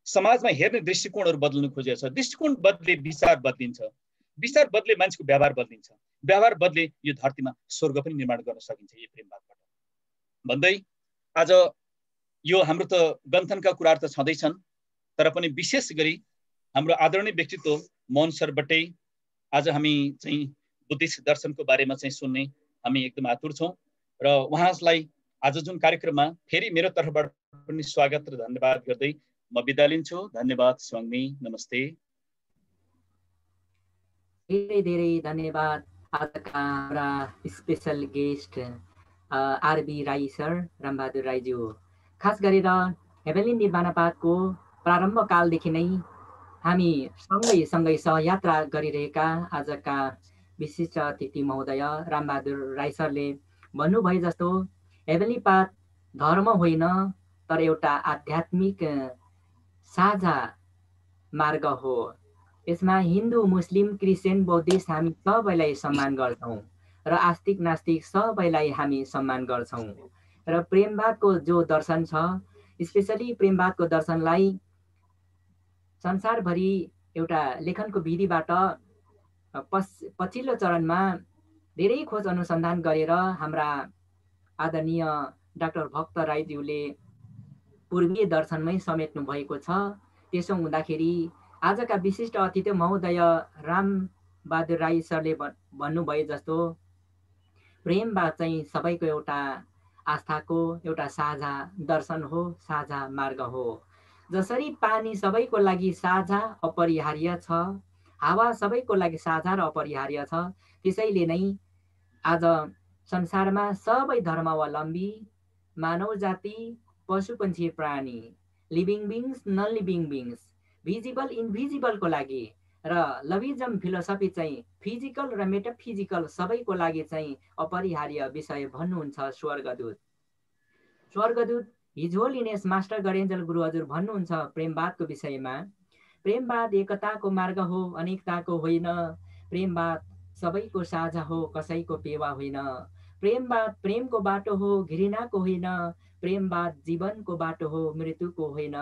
समाजमा हेर्ने दृष्टिकोणहरू बदल्नु खोजेको छ। दृष्टिकोण बदले विचार बदलिन्छ, विचार बदले मान्छेको व्यवहार बदलिन्छ, व्यवहार बदले यो धरतीमा स्वर्ग पनि निर्माण गर्न सकिन्छ यो प्रेमवादबाट भन्दै आज यो हाम्रो त गन्थनका कुराहरू त छँदैछन्, तर पनि विशेष गरी हाम्रो आदरणीय व्यक्तित्व मोहन सर बट्टै आज हामी चाहिँ बुद्धिस्ट दर्शनको बारेमा चाहिँ सुन्ने हामी एकदम आतुर छौँ र उहाँलाई आज जुन कार्यक्रममा फेरि मेरो तर्फबाट पनि स्वागत र धन्यवाद गर्दै म बिदा लिन्छु। धन्यवाद स्वामी, नमस्ते। धेरै धेरै धन्यवाद आजका हाम्रा special guest R B Rai sir, Rambahadur राईज्यू। खास गरेर हेभेन्ली निर्माणवादको प्रारम्भ कालदेखि नै हामी सँगै सहयात्रा गरिरहेका आजका विशिष्ट अतिथि महोदय रामबहादुर राई सरले भन्नुभए जस्तो हेभेन्ली पाथ धर्म होइन तर एउटा आध्यात्मिक साझा मार्ग हो। यसमा हिन्दू, मुस्लिम, क्रिस्चियन, बौद्धिस्ट हामी सबैलाई सम्मान गर्छौँ र आस्तिक नास्तिक सबैलाई हामी सम्मान गर्छौँ। र प्रेमवादको जो दर्शन छ, स्पेसली प्रेमवादको दर्शनलाई संसारभरि एउटा लेखनको विधिबाट पछिल्लो चरणमा धेरै खोज अनुसन्धान गरेर हाम्रा आदरणीय डाक्टर भक्त राईज्यूले पूर्वीय दर्शनमै समेट्नु भएको छ। त्यसो हुँदाखेरि आजका विशिष्ट अतिथि महोदय रामबहादुर राई सरले भन्नुभए जस्तो प्रेमवाद चाहिँ सबैको एउटा आस्थाको एउटा साझा दर्शन हो, साझा मार्ग हो। जसरी पानी सबैको लागि साझा अपरिहार्य छ, हावा सबैको लागि साझा र अपरिहार्य छ, त्यसैले नै आज संसारमा सबै धर्मावलम्बी, मानव जाति, पशु पक्षी प्राणी, living beings, non living beings, visible इन्भिजिबलको लागि र लभिजम फिलोसफी चाहिँ फिजिकल र मेटाफिजिकल सबैको लागि चाहिँ अपरिहार्य विषय भन्नुहुन्छ स्वर्गदूत। स्वर्गदूत हिज होलिनेस मास्टर गणेशल गुरु हजुर भन्नुहुन्छ प्रेमवादको विषयमा, प्रेमवाद एकताको मार्ग हो, अनेकताको होइन। प्रेमवाद सबैको साझा हो, कसैको पेवा होइन। प्रेमवाद प्रेमको बाटो हो, घृणाको होइन। प्रेमवाद जीवनको बाटो हो, मृत्युको होइन।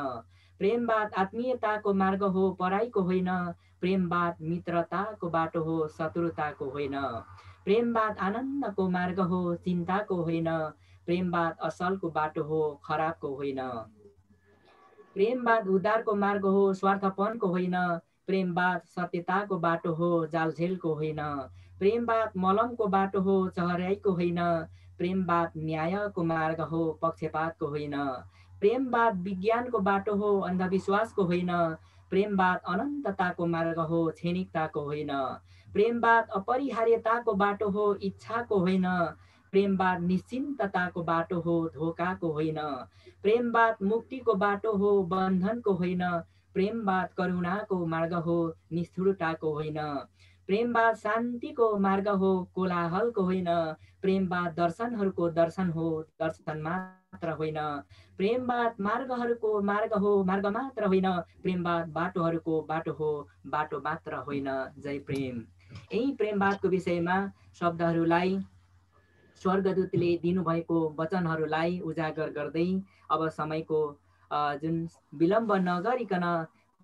प्रेमवाद आत्मीयताको मार्ग हो, पराईको होइन। प्रेमवाद मित्रताको बाटो हो, शत्रुताको होइन। प्रेमवाद आनन्दको मार्ग हो, चिन्ताको होइन। प्रेमवाद असलको बाटो हो, खराबको होइन। प्रेमवाद उद्धारको मार्ग हो, स्वार्थपनको होइन। प्रेमवाद सत्यताको बाटो हो, जालझेलको होइन। प्रेमवाद मलमको बाटो हो, चहर्याइको होइन। प्रेमवाद न्यायको मार्ग हो, पक्षपातको होइन। प्रेमवाद विज्ञानको बाटो हो, अन्धविश्वासको होइन। प्रेमवाद अनन्तताको मार्ग हो, क्षणिकताको होइन। प्रेमवाद अपरिहार्यताको बाटो हो, इच्छाको होइन। प्रेमवाद निश्चिन्तताको बाटो हो, धोकाको होइन। प्रेमवाद मुक्तिको बाटो हो, बन्धनको होइन। प्रेमवाद करुणाको मार्ग हो, निष्ठुरताको होइन। प्रेमवाद शान्तिको मार्ग हो, कोलाहलको होइन। प्रेमवाद दर्शनहरूको दर्शन हो, दर्शन मात्र होइन। प्रेमवाद मार्गहरूको मार्ग हो, मार्ग मात्र होइन। प्रेमवाद बाटोहरूको बाटो हो, बाटो मात्र होइन। जय प्रेम। यही प्रेमवादको विषयमा शब्दहरूलाई स्वर्गदूतले दिनुभएको वचनहरूलाई उजागर गर्दै अब समयको जुन विलम्ब नगरिकन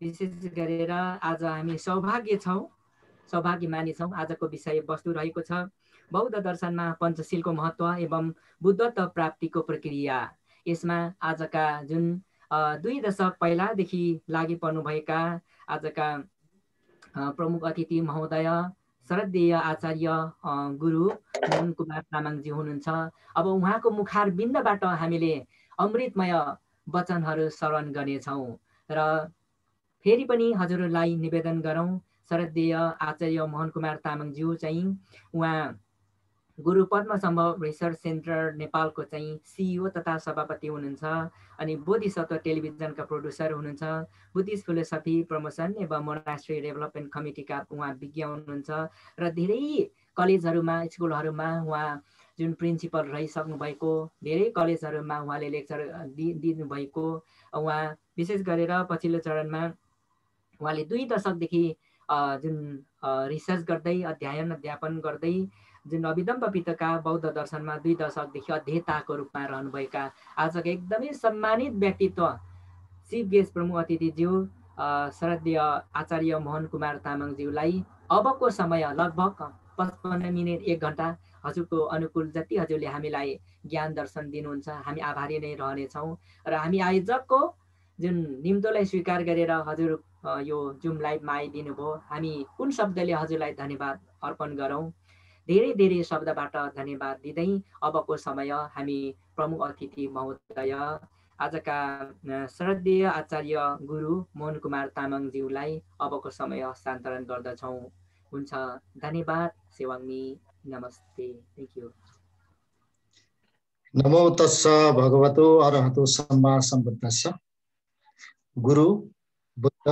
विशेष गरेर आज हामी सौभाग्य मानिछौँ। आजको विषय वस्तु रहेको छ बौद्ध दर्शनमा पञ्चशीलको महत्त्व एवं बुद्धत्व प्राप्तिको प्रक्रिया। यसमा आजका जुन 2 दशक पहिलादेखि लागि पर्नुभएका आजका प्रमुख अतिथि महोदय श्रद्धेय आचार्य गुरु मोहन कुमार तामाङजी हुनुहुन्छ। अब उहाँको मुखार बिन्दबाट हामीले अमृतमय वचनहरू श्रवण गर्नेछौँ र फेरि पनि हजुरलाई निवेदन गरौँ, श्रद्धेय आचार्य मोहन कुमार तामाङज्यू चाहिँ उहाँ गुरु पद्म सम्भव रिसर्च सेन्टर नेपालको चाहिँ सिइओ तथा सभापति हुनुहुन्छ अनि बोधिसत्व टेलिभिजनका प्रोड्युसर हुनुहुन्छ। बुद्धिस्ट फिलोसफी प्रमोसन एवं मोनास्ट्री डेभलपमेन्ट कमिटीका उहाँ विज्ञ हुनुहुन्छ र धेरै कलेजहरूमा स्कुलहरूमा उहाँ जुन प्रिन्सिपल रहिसक्नु भएको, धेरै कलेजहरूमा उहाँले लेक्चर दिनुभएको। उहाँ विशेष गरेर पछिल्लो चरणमा उहाँले 2 दशकदेखि जुन रिसर्च गर्दै अध्यापन गर्दै जुन अभिदम्ब पितका बौद्ध दर्शनमा 2 दशकदेखि अध्येताको रूपमा रहनुभएका आजका एकदमै सम्मानित व्यक्तित्व चिफ गेस्ट प्रमुख अतिथिज्यू श्रद्धेय आचार्य मोहन कुमार तामाङज्यूलाई अबको समय लगभग 55 मिनट 1 घन्टा हजुरको अनुकूल जति हजुरले हामीलाई ज्ञान दर्शन दिनुहुन्छ हामी आभारी नै रहनेछौँ र हामी आयोजकको जुन निम्तोलाई स्वीकार गरेर हजुर यो जुम लाइभमा आइदिनु भयो हामी कुन शब्दले हजुरलाई धन्यवाद अर्पण गरौँ धेरै धेरै शब्दबाट धन्यवाद दिँदै अबको समय हामी प्रमुख अतिथि महोदय आजका श्रद्धेय आचार्य गुरु मोहन कुमार तामाङज्यूलाई अबको समय हस्तान्तरण गर्दछौँ हुन्छ धन्यवाद सेवाङ्मी नमस्ते थ्याङ्क यू नमो तस्स भगवतो अरहतो सम्मा सम्बुद्धस्स गुरु बुद्ध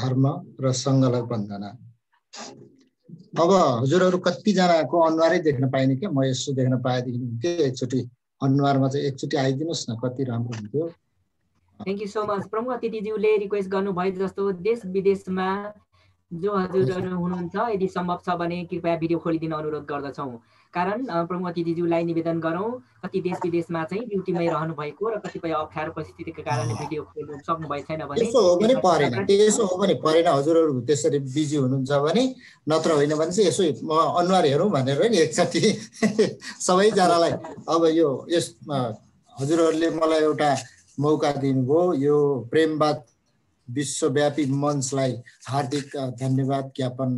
धर्म र सङ्घलाई वन्दना। अब हजुरहरू कतिजनाको अनुहारै देख्न पाइने क्या म यसो देख्न पाएदेखि हुन्थ्यो एकचोटि अनुहारमा चाहिँ एकचोटि आइदिनुहोस् न कति राम्रो हुन्थ्यो। थ्याङ्क यू सो मच प्रमुख अतिथिज्यूले रिक्वेस्ट गर्नुभयो जस्तो देश विदेशमा जो हजुरहरू हुनुहुन्छ यदि सम्भव छ भने कृपया भिडियो खोलिदिन अनुरोध गर्दछौँ कारण प्रमुख अतिथिज्यूलाई निवेदन गरौँ कति देश विदेशमा चाहिँ ड्युटीमै रहनु भएको र कतिपय अप्ठ्यारो परिस्थितिका कारणले भिडियो खोल्नु सक्नु भएको छैन भने त्यसो हो भने परेन हजुरहरू त्यसरी बिजी हुनुहुन्छ भने नत्र होइन भने चाहिँ यसो अनुहार हेरौँ भनेर नि एकचोटि सबैजनालाई अब यो यस हजुरहरूले मलाई एउटा मौका दिनुभयो यो प्रेमवाद विश्वव्यापी मञ्चलाई हार्दिक धन्यवाद ज्ञापन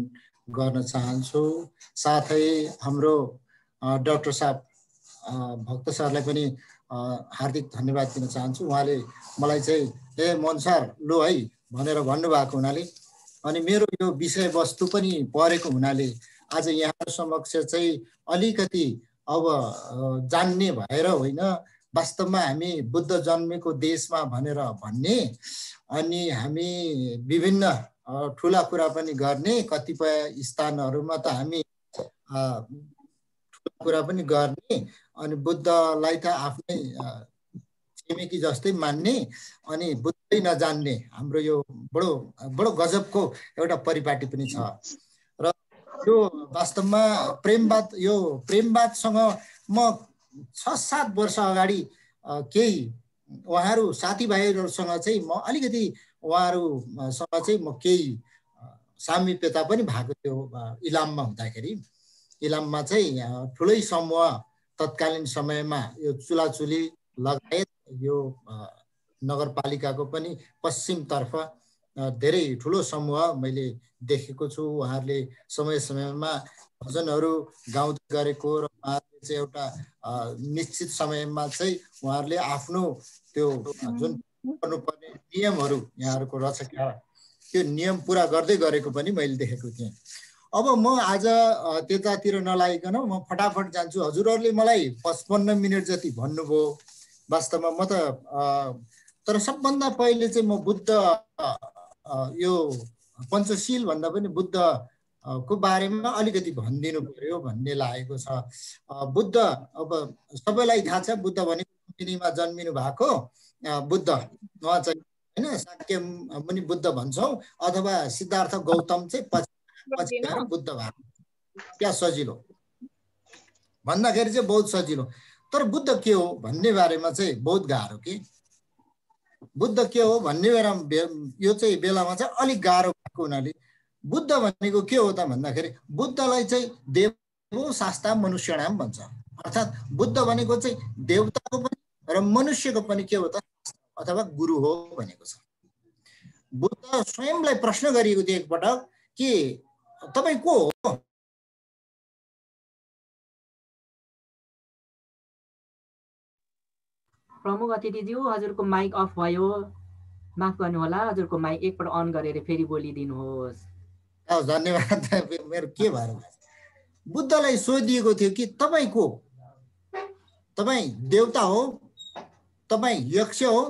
गर्न चाहन्छु। साथै हाम्रो डाक्टर साहब भक्त सरलाई पनि हार्दिक धन्यवाद दिन चाहन्छु। उहाँले मलाई चाहिँ ए मोहन सर लु है भनेर भन्नुभएको हुनाले अनि मेरो यो विषयवस्तु पनि परेको हुनाले आज यहाँ समक्ष चाहिँ अलिकति अब जान्ने भएर होइन वास्तवमा हामी बुद्ध जन्मेको देशमा भनेर भन्ने अनि हामी विभिन्न ठुला कुरा पनि गर्ने कतिपय स्थानहरूमा त हामी ठुला कुरा पनि गर्ने अनि बुद्धलाई त आफ्नै छिमेकी जस्तै मान्ने अनि बुद्धै नजान्ने हाम्रो यो बडो गजबको एउटा परिपाटी पनि छ र यो वास्तवमा प्रेमवादसँग म 6-7 वर्ष अगाडि केही उहाँहरू साथीभाइहरूसँग चाहिँ म अलिकति उहाँहरूसँग चाहिँ म केही सामिप्यता पनि भएको थियो। इलाममा हुँदाखेरि इलाममा चाहिँ ठुलै समूह तत्कालीन समयमा यो चुलाचुली लगायत यो नगरपालिकाको पनि पश्चिमतर्फ धेरै ठुलो समूह मैले देखेको छु। उहाँहरूले समय समयमा भजनहरू गाउँदै गरेको र उहाँहरूले चाहिँ एउटा निश्चित समयमा चाहिँ उहाँहरूले आफ्नो त्यो जुन गर्नुपर्ने नियमहरू यहाँहरूको रचका त्यो नियम पुरा गर्दै गरेको पनि मैले देखेको थिएँ। अब म आज त्यतातिर नलागिकन म फटाफट जान्छु। हजुरहरूले मलाई 55 मिनट जति भन्नुभयो। वास्तवमा म त तर सबभन्दा पहिले चाहिँ म बुद्ध यो पञ्चशील भन्दा पनि बुद्ध को बारेमा अलिकति भनिदिनु पर्यो भन्ने लागेको छ। बुद्ध अब सबैलाई थाहा छ बुद्ध भनेको लुम्बिनीमा जन्मिनु भएको बुद्ध उहाँ चाहिँ हैन शाक्य मुनि बुद्ध भन्छौँ अथवा सिद्धार्थ गौतम चाहिँ पछि बुद्ध भएको। क्या सजिलो भन्दाखेरि चाहिँ बहुत सजिलो। तर बुद्ध के हो भन्ने बारेमा चाहिँ बहुत गाह्रो के बुद्ध के हो भन्ने यो चाहिँ बेलामा चाहिँ अलिक गाह्रो भएको हुनाले बुद्ध भनेको के हो त भन्दाखेरि बुद्धलाई चाहिँ देव शास्ता मनुष्यनाम भन्छ। अर्थात् बुद्ध भनेको चाहिँ देवताको पनि र मनुष्यको पनि के हो त अथवा गुरु हो भनेको छ। बुद्ध स्वयंलाई प्रश्न गरिएको थियो एकपटक कि तपाईँ को हो? प्रमुख अतिथिज्यू हजुरको माइक अफ भयो, माफ गर्नुहोला। हजुरको माइक एकपल्ट अन गरेर फेरि बोलिदिनुहोस्। धन्यवाद। मेरो के भएर बुद्धलाई सोधिएको थियो कि तपाईँ को? तपाईँ देवता हो? तपाईँ यक्ष हो?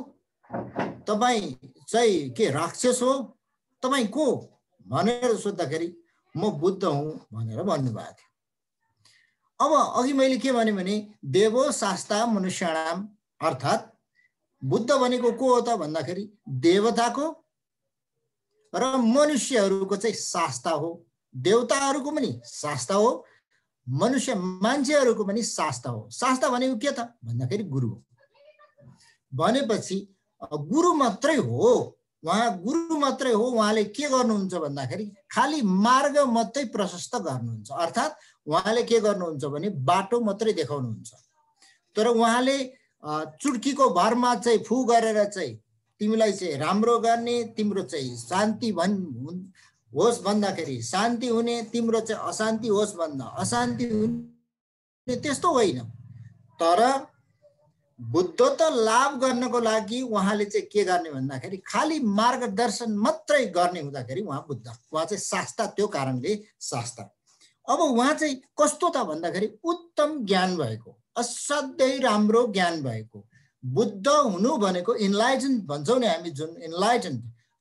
तपाईँ चाहिँ के राक्षस हो? तपाईँ को भनेर सोद्धाखेरि म बुद्ध हुँ भनेर भन्नुभएको थियो। अब अघि मैले के भने देवो शास्ता मनुष्याणाम अर्थात् बुद्ध भनेको को हो त भन्दाखेरि देवताको र मनुष्यहरूको चाहिँ शास्ता हो। देवताहरूको पनि शास्ता हो, मनुष्य मान्छेहरूको पनि शास्ता हो। शास्ता भनेको के त भन्दाखेरि गुरु हो। भनेपछि गुरु मात्रै हो, उहाँ गुरु मात्रै हो। उहाँले के गर्नुहुन्छ भन्दाखेरि खालि मार्ग मात्रै प्रशस्त गर्नुहुन्छ, अर्थात् उहाँले के गर्नुहुन्छ भने बाटो मात्रै देखाउनुहुन्छ। तर उहाँले चुड्कीको भरमा चाहिँ फु गरेर चाहिँ तिमीलाई चाहिँ राम्रो गर्ने, तिम्रो चाहिँ शान्ति होस् भन्दाखेरि शान्ति हुने, तिम्रो चाहिँ अशान्ति होस् भन्दा अशान्ति हुने, त्यस्तो होइन। तर बुद्ध त लाभ गर्नको लागि उहाँले चाहिँ के गर्ने भन्दाखेरि खालि मार्गदर्शन मात्रै गर्ने हुँदाखेरि उहाँ बुद्ध, उहाँ चाहिँ शास्ता, त्यो कारणले शास्ता। अब उहाँ चाहिँ कस्तो त भन्दाखेरि उत्तम ज्ञान भएको, असाध्यै राम्रो ज्ञान भएको। बुद्ध हुनु भनेको इन्लाइटन भन्छौँ नि हामी, जुन इन्लाइटन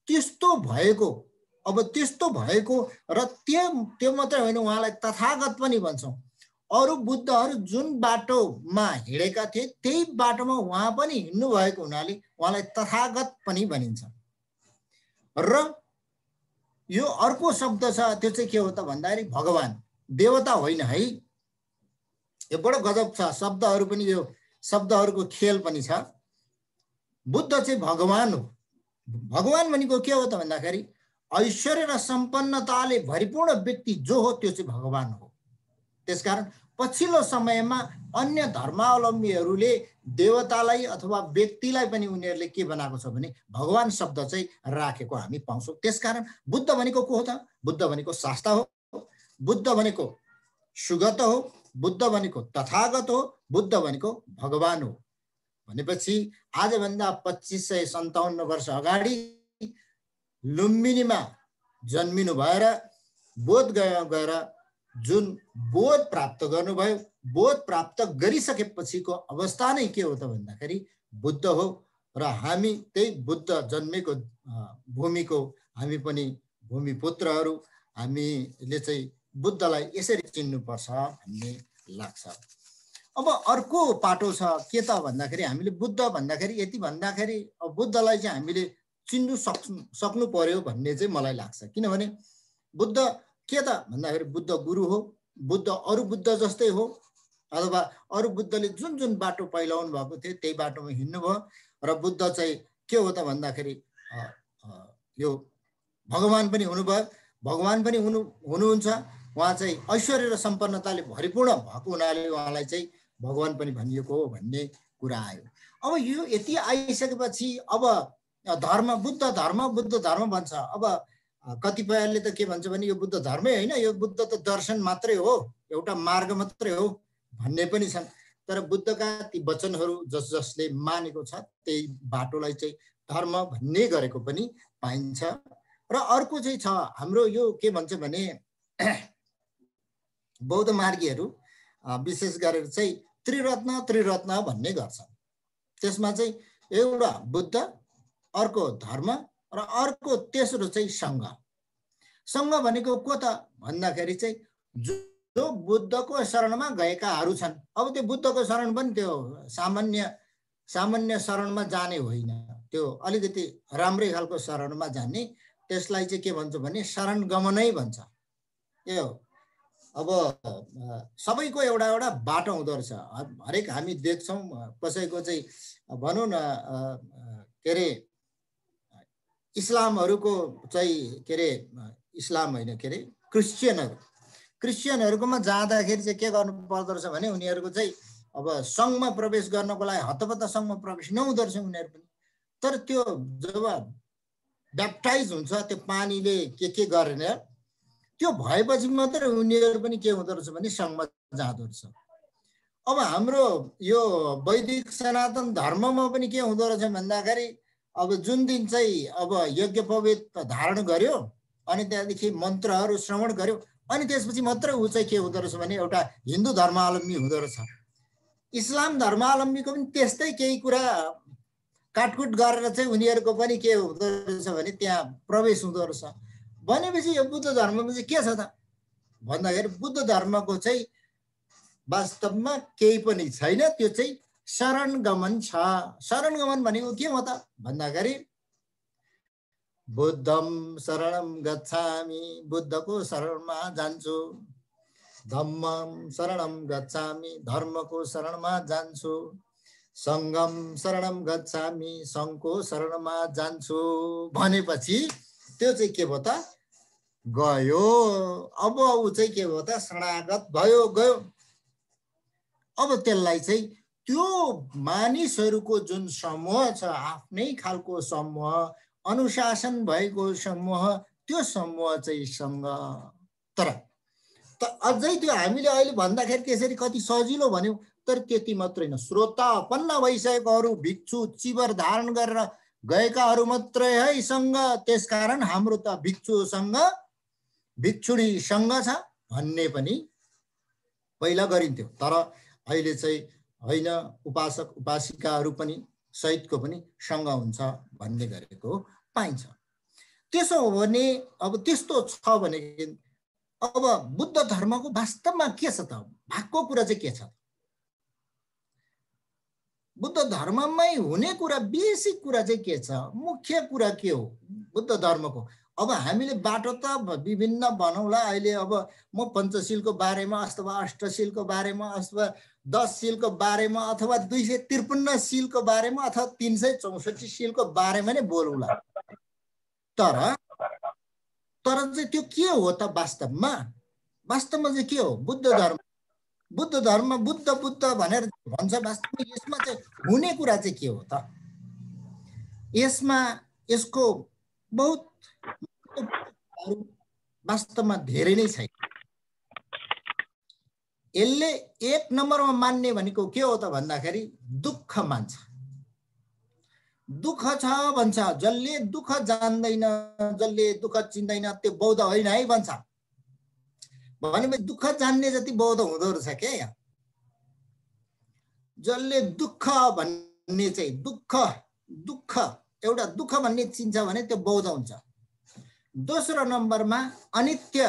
त्यस्तो भएको। अब त्यस्तो भएको र त्यो मात्रै होइन, उहाँलाई तथागत पनि भन्छौँ। अरू बुद्धहरू जुन बाटोमा हिँडेका थिए त्यही बाटोमा उहाँ पनि हिँड्नु भएको हुनाले उहाँलाई तथागत पनि भनिन्छ। र यो अर्को शब्द छ, त्यो चाहिँ के हो त भन्दाखेरि भगवान, देवता होइन है। यो बडो गजब छ, शब्दहरू पनि, यो शब्दहरूको खेल पनि छ। बुद्ध चाहिँ भगवान हो। भगवान भनेको के हो त भन्दाखेरि ऐश्वर्य र सम्पन्नताले भरिपूर्ण व्यक्ति जो हो त्यो चाहिँ भगवान हो। त्यसकारण पछिल्लो समयमा अन्य धर्मावलम्बीहरूले देवतालाई अथवा व्यक्तिलाई पनि उनीहरूले के बनाएको छ भने भगवान शब्द चाहिँ राखेको हामी पाउँछौँ। त्यसकारण बुद्ध भनेको को हो त? बुद्ध भनेको शास्ता हो, बुद्ध भनेको सुगत हो, बुद्ध भनेको तथागत हो, बुद्ध भनेको भगवान हो। भनेपछि आजभन्दा 2557 वर्ष अगाडि लुम्बिनीमा जन्मिनु भएर बोध गएर जुन बोध प्राप्त गर्नुभयो, बोध प्राप्त गरिसकेपछिको अवस्था नै के हो त भन्दाखेरि बुद्ध हो। र हामी त्यही बुद्ध जन्मेको भूमिको हामी पनि भूमिपुत्रहरू, हामीले चाहिँ बुद्धलाई यसरी चिन्नुपर्छ भन्ने लाग्छ। अब अर्को पाटो छ के त भन्दाखेरि हामीले बुद्ध भन्दाखेरि यति भन्दाखेरि बुद्धलाई चाहिँ हामीले चिन्नु सक्नु पर्यो भन्ने चाहिँ मलाई लाग्छ। किनभने बुद्ध के त भन्दाखेरि बुद्ध गुरु हो, बुद्ध अरू बुद्ध जस्तै हो, अथवा अरू बुद्धले जुन जुन बाटो पहिलाउनु भएको थियो त्यही बाटोमा हिँड्नुभयो। र बुद्ध चाहिँ के हो त भन्दाखेरि यो भगवान पनि हुनुभयो, भगवान पनि हुनुहुन्छ। उहाँ चाहिँ ऐश्वर्य र सम्पन्नताले भरिपूर्ण भएको हुनाले उहाँलाई चाहिँ भगवान पनि भनिएको हो भन्ने कुरा आयो। अब यो यति आइसकेपछि अब धर्म, बुद्ध धर्म भन्छ। अब कतिपयले त के भन्छ भने यो बुद्ध धर्मै होइन, यो बुद्ध त दर्शन मात्रै हो, एउटा मार्ग मात्रै हो भन्ने पनि छन्। तर बुद्धका ती वचनहरू जसले मानेको छ त्यही बाटोलाई चाहिँ धर्म भन्ने गरेको पनि पाइन्छ। र अर्को चाहिँ छ हाम्रो यो के भन्छ भने बौद्ध मार्गीहरू विशेष गरेर चाहिँ त्रिरत्न भन्ने गर्छन्। त्यसमा चाहिँ एउटा बुद्ध, अर्को धर्म र अर्को तेस्रो चाहिँ सङ्घ। सङ्घ भनेको को त भन्दाखेरि चाहिँ जो बुद्धको शरणमा गएकाहरू छन्। अब त्यो बुद्धको शरण पनि त्यो सामान्य शरणमा जाने होइन, त्यो अलिकति राम्रै खालको शरणमा जाने, त्यसलाई चाहिँ के भन्छ भने शरण गमनै भन्छ। यो अब सबैको एउटा एउटा बाटो हुँदो रहेछ। हरेक हामी देख्छौँ कसैको चाहिँ भनौँ न के अरे इस्लामहरूको चाहिँ के अरे इस्लाम होइन के अरे क्रिस्चियनहरूकोमा जाँदाखेरि चाहिँ के गर्नु पर्दो रहेछ भने उनीहरूको चाहिँ अब सङ्घमा प्रवेश गर्नको लागि हतपत्त सङ्घमा प्रवेश नहुँदो रहेछ उनीहरू पनि। तर त्यो जब ब्याप्टाइज हुन्छ त्यो पानीले के गरेर त्यो भएपछि मात्रै उनीहरू पनि के हुँदो रहेछ भने सङ्घमा जाँदो रहेछ। अब हाम्रो यो वैदिक सनातन धर्ममा पनि के हुँदो रहेछ भन्दाखेरि अब जुन दिन चाहिँ अब यज्ञोपवीत धारण गर्यो अनि त्यहाँदेखि मन्त्रहरू श्रवण गर्यो अनि त्यसपछि मात्रै ऊ चाहिँ के हुँदो रहेछ भने एउटा हिन्दू धर्मावलम्बी हुँदो रहेछ। इस्लाम धर्मावलम्बीको पनि त्यस्तै केही कुरा काटकुट गरेर चाहिँ उनीहरूको पनि के हुँदो रहेछ भने त्यहाँ प्रवेश हुँदो रहेछ। भनेपछि यो बुद्ध धर्ममा चाहिँ के छ त भन्दाखेरि बुद्ध धर्मको चाहिँ वास्तवमा केही पनि छैन, त्यो चाहिँ शरणगमन छ। शरणगमन भनेको के हो त भन्दाखेरि बुद्धम शरणम गच्छामि, बुद्धको शरणमा जान्छु, धम्मम शरणम गच्छामि, धर्मको शरणमा जान्छु, सङ्गम शरणम गच्छामि, सङ्घको शरणमा जान्छु भनेपछि त्यो चाहिँ के भयो त, गयो। अब ऊ चाहिँ के भयो त, शरणागत भयो, गयो। अब त्यसलाई चाहिँ त्यो मानिसहरूको जुन समूह छ, आफ्नै खालको समूह, अनुशासन भएको समूह, त्यो समूह चाहिँ सँग। तर अझै त्यो हामीले अहिले भन्दाखेरि त्यसरी कति सजिलो भन्यौँ, तर त्यति मात्रै होइन, श्रोतापन्न भइसकेकोहरू, भिक्षु चिबर धारण गरेर गएकाहरू मात्रै है सँग। त्यसकारण हाम्रो त भिक्षुसँग भिक्षुणीसँग छ भन्ने पनि पहिला गरिन्थ्यो। तर अहिले चाहिँ होइन, उपासक उपासिकाहरू पनि सहितको पनि सँग हुन्छ भन्ने गरेको पाइन्छ। त्यसो हो भने अब त्यस्तो छ भने अब बुद्ध धर्मको वास्तवमा के छ त, भएको कुरा चाहिँ के छ? बुद्ध धर्ममै हुने कुरा, बेसिक कुरा चाहिँ के छ, मुख्य कुरा के हो बुद्ध धर्मको? अब हामीले बाटो त विभिन्न बनाउला। अहिले अब म पञ्चशीलको बारेमा अथवा अष्टशीलको बारेमा अथवा 10 शीलको बारेमा अथवा 253 शीलको बारेमा अथवा 364 शीलको बारेमा नै बोलौला। तर चाहिँ त्यो के हो त वास्तवमा? वास्तवमा चाहिँ के हो बुद्ध धर्म? बुद्ध धर्म बुद्ध बुद्ध भनेर भन्छ, वास्तवमा यसमा चाहिँ हुने कुरा चाहिँ के हो त? यसमा यसको बहुत वास्तवमा धेरै नै छैन। यसले एक नम्बरमा मान्ने भनेको के हो त भन्दाखेरि दुःख मान्छ। दुःख छ भन्छ, जसले दुःख जान्दैन, जसले दुःख चिन्दैन त्यो बौद्ध होइन है भन्छ। भनेपछि दुःख जान्ने जति बौद्ध हुँदो रहेछ क्या यहाँ। जसले दुःख भन्ने चाहिँ दुःख एउटा दुःख भन्ने चिन्छ भने त्यो बौद्ध हुन्छ। दोस्रो नम्बरमा अनित्य,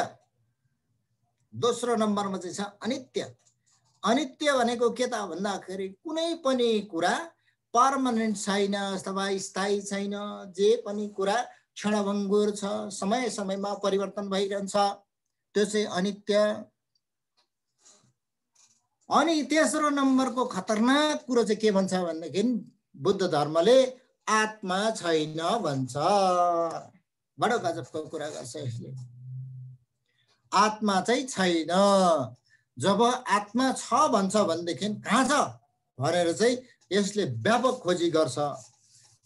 दोस्रो नम्बरमा चाहिँ छ अनित्य। अनित्य भनेको के त भन्दाखेरि कुनै पनि कुरा पर्मानेन्ट छैन अथवा स्थायी छैन, जे पनि कुरा क्षणभङ्गुर छ, समय समयमा परिवर्तन भइरहन्छ, त्यो चाहिँ अनित्य। अनि तेस्रो नम्बरको खतरनाक कुरो चाहिँ के भन्छ भन्दाखेरि बुद्ध धर्मले आत्मा छैन भन्छ। बडो गजबको कुरा गर्छ यसले। आत्मा चाहिँ छैन। जब आत्मा छ भन्छ भनेदेखि कहाँ छ भनेर चाहिँ यसले व्यापक खोजी गर्छ।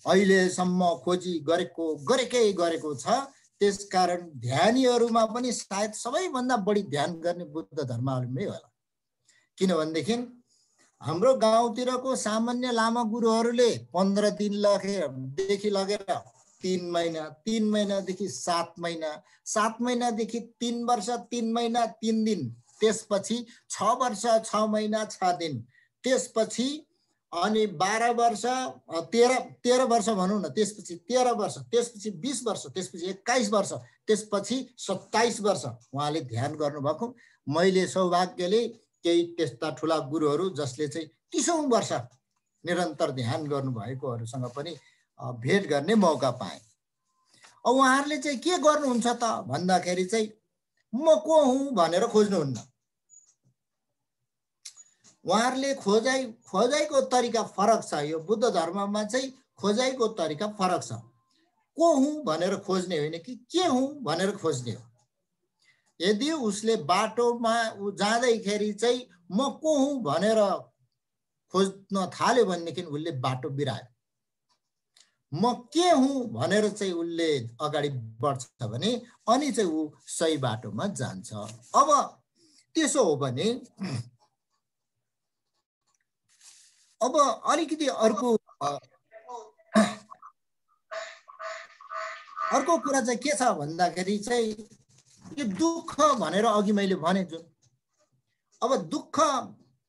अहिलेसम्म खोजी गरेको छ। त्यसकारण ध्यानीहरूमा पनि सायद सबैभन्दा बढी ध्यान गर्ने बुद्ध धर्मावलम्बी होला। किनभनेदेखि हाम्रो गाउँतिरको सामान्य लामा गुरुहरूले 15 दिनदेखि लगेर 3 महिना, 3 महिनादेखि 7 महिना, 7 महिनादेखि 3 वर्ष, 3 महिना 3 दिन, त्यसपछि 6 वर्ष 6 महिना 6 दिन, त्यसपछि अनि 12 वर्ष 13 वर्ष भनौँ न, त्यसपछि 13 वर्ष, त्यसपछि 20 वर्ष, त्यसपछि 21 वर्ष, त्यसपछि 27 वर्ष उहाँले ध्यान गर्नुभएको। मैले सौभाग्यले केही त्यस्ता ठुला गुरुहरू जसले चाहिँ 30औं वर्ष निरन्तर ध्यान गर्नुभएकोहरूसँग पनि भेट गर्ने मौका पाएँ। अब उहाँहरूले चाहिँ के गर्नुहुन्छ त भन्दाखेरि चाहिँ म को हुँ भनेर खोज्नुहुन्न। उहाँहरूले खोजाइको तरिका फरक छ। यो बुद्ध धर्ममा चाहिँ खोजाइको तरिका फरक छ। को हुँ भनेर खोज्ने होइन कि के हुँ भनेर खोज्ने हो। यदि उसले बाटोमा जाँदैखेरि चाहिँ म को हुँ भनेर खोज्न थाल्यो भनेदेखि उसले बाटो बिरायो। म के हुँ भनेर चाहिँ उसले अगाडि बढ्छ भने अनि चाहिँ ऊ सही बाटोमा जान्छ। अब त्यसो हो भने अब अलिकति अर्को कुरा चाहिँ के छ भन्दाखेरि चाहिँ यो दुःख भनेर अघि मैले भने जुन, अब दुःख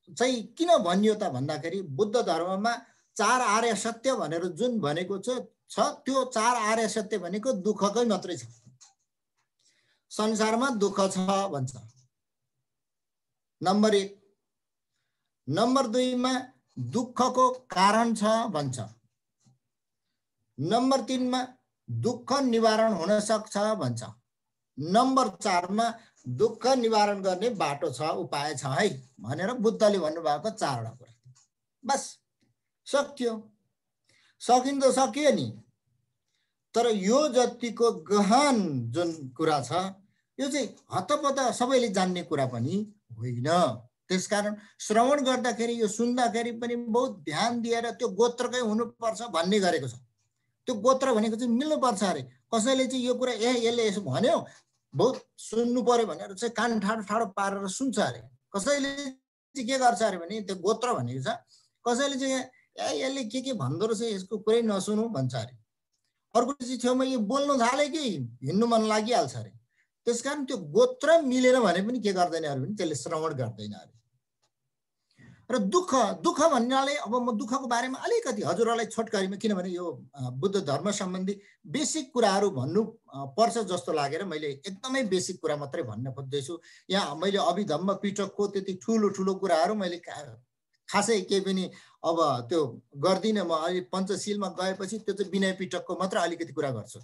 चाहिँ किन भनियो त भन्दाखेरि बुद्ध धर्ममा 4 आर्य सत्य भनेर जुन भनेको छ त्यो 4 आर्य सत्य भनेको दुःखकै मात्रै छ। संसारमा दुःख छ भन्छ नम्बर 1। नम्बर 2 मा दुःखको कारण छ भन्छ। नम्बर 3 मा दुःख निवारण हुन सक्छ भन्छ। नम्बर 4 मा दुःख निवारण गर्ने बाटो छ, उपाय छ है भनेर बुद्धले भन्नुभएको 4वटा कुरा। बस सक्यो, सकिँदो सकियो नि। तर यो जतिको गहन जुन कुरा छ यो चाहिँ हतपत सबैले जान्ने कुरा पनि होइन। त्यसकारण श्रवण गर्दाखेरि यो सुन्दाखेरि पनि बहुत ध्यान दिएर त्यो गोत्रकै हुनुपर्छ भन्ने गरेको छ। त्यो गोत्र भनेको चाहिँ मिल्नुपर्छ अरे। कसैले चाहिँ यो कुरा यसले यसो भन्यो बहुत सुन्नु पर्यो भनेर चाहिँ कान ठाडो ठाडो पारेर सुन्छ अरे। कसैले चाहिँ के गर्छ अरे भने त्यो गोत्र भनेको छ, कसैले चाहिँ यसले के भन्दो रहेछ यसको कुरै नसुनौ भन्छ अरे। अर्को चाहिँ छेउमा यो बोल्नु थाले कि हिँड्नु मन लागिहाल्छ अरे। त्यसकारण त्यो गोत्र मिलेन भने पनि के गर्दैन अरे भने त्यसले श्रवण गर्दैन अरे। र दुःख भन्नाले अब म दुःखको बारेमा अलिकति हजुरहरूलाई छोटकरीमा, किनभने यो बुद्ध धर्म सम्बन्धी बेसिक कुराहरू भन्नु पर्छ जस्तो लागेर मैले एकदमै बेसिक कुरा मात्रै भन्न खोज्दैछु। यहाँ मैले अभिधम्म पिटकको त्यति ठुलो ठुलो कुराहरू मैले खासै केही पनि अब त्यो गर्दिनँ। म अहिले पञ्चशीलमा गएपछि त्यो चाहिँ विनय पिटकको मात्र अलिकति कुरा गर्छु।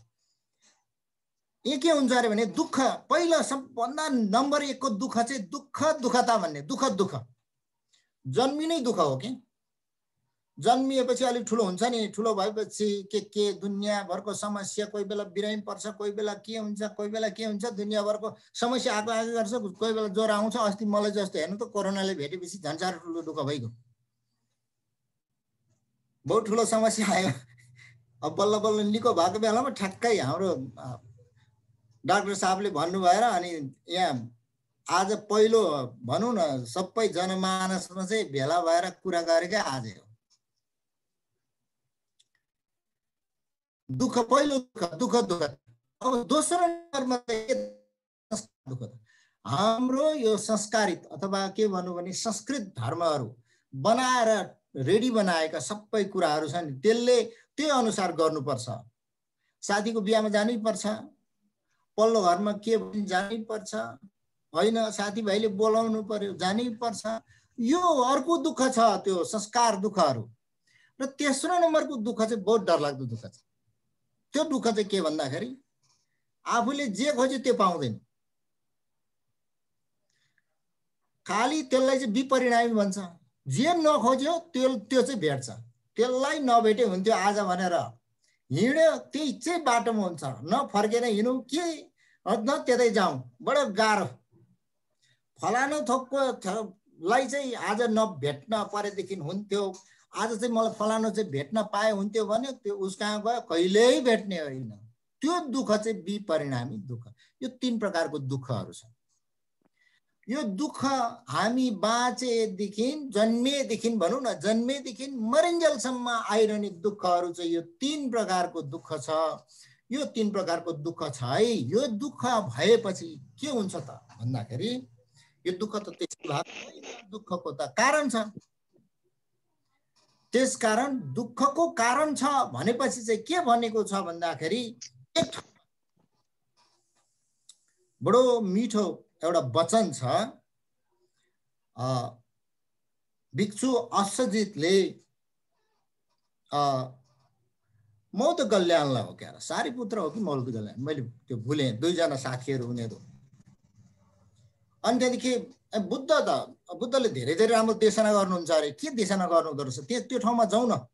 यो के हुन्छ अरे भने दुःख, पहिला सबभन्दा नम्बर 1 को दुःख चाहिँ दुःखता भन्ने। दुःख जन्मिनै दुःख हो कि। जन्मिएपछि अलिक ठुलो हुन्छ नि, ठुलो भएपछि के दुनियाँभरको समस्या, कोही बेला बिरामी पर्छ, कोही बेला के हुन्छ, कोही बेला के हुन्छ, दुनियाँभरको समस्या आएको गर्छ। कोही बेला ज्वरो आउँछ। अस्ति मलाई जस्तो हेर्नु त कोरोनाले भेटेपछि झन् साह्रो ठुलो दुःख भइगयो, बहुत ठुलो समस्या आयो। अब बल्ल बल्ल निको भएको बेलामा ठ्याक्कै हाम्रो डाक्टर साहबले भन्नु भएर अनि यहाँ आज पहिलो भनौँ न सबै जनमानसमा चाहिँ भेला भएर कुरा गरेकै आज हो। दुःख पहिलो दुःख। अब दोस्रो नम्बरमा दुःख हाम्रो यो संस्कारित अथवा के भनौँ भने संस्कृत धर्महरू बनाएर रेडी बनाएका सबै कुराहरू छन्, त्यसले त्यो अनुसार गर्नुपर्छ। साथीको बिहामा जानै पर्छ, पल्लो घरमा के भन्छ जानै पर्छ, होइन साथीभाइले बोलाउनु पर्यो जानै पर्छ। यो अर्को दुःख छ, त्यो संस्कार दुःखहरू। र तेस्रो नम्बरको दुःख चाहिँ बहुत डरलाग्दो दुःख छ। त्यो दुःख चाहिँ के भन्दाखेरि आफूले जे खोज्यो त्यो पाउँदैन। खालि त्यसलाई चाहिँ विपरिणामी भन्छ। जे नखोज्यो त्यो चाहिँ भेट्छ। त्यसलाई नभेटे हुन्थ्यो आज भनेर हिँड्यो त्यही चाहिँ बाटोमा हुन्छ। न फर्केर हिँडौँ के न त्यतै जाउँ, बडो गाह्रो। फलानु थोककोलाई चाहिँ आज नभेट्न परेदेखि हुन्थ्यो, आज चाहिँ मलाई फलानु चाहिँ भेट्न पाए हुन्थ्यो भने त्यो उसकहाँ गयो कहिल्यै भेट्ने होइन। त्यो दुःख चाहिँ विपरिणामी दुःख। यो 3 प्रकारको दुःखहरू छ। यो दुःख हामी बाँचेदेखि जन्मेदेखि भनौँ न जन्मेदेखि मरिन्जेलसम्म आइरहने दुःखहरू चाहिँ यो 3 प्रकारको दुःख छ। यो 3 प्रकारको दुःख छ है। यो दुःख भएपछि के हुन्छ त भन्दाखेरि यो दुःख त त्यस्तो भएको दुःखको त कारण छ। त्यसकारण दुःखको कारण छ भनेपछि चाहिँ के भनेको छ भन्दाखेरि बडो मिठो एउटा वचन छ। भिक्षु अश्वजितले मौदगल्याणलाई हो क्या सारीपुत्र हो कि मौदगल्याण मैले त्यो भुलेँ, 2 जना साथीहरू उनीहरू। अनि त्यहाँदेखि बुद्धले धेरै धेरै राम्रो देशना गर्नुहुन्छ अरे। के देशना गर्नुहुँदो रहेछ त्यो ठाउँमा जाउँ न।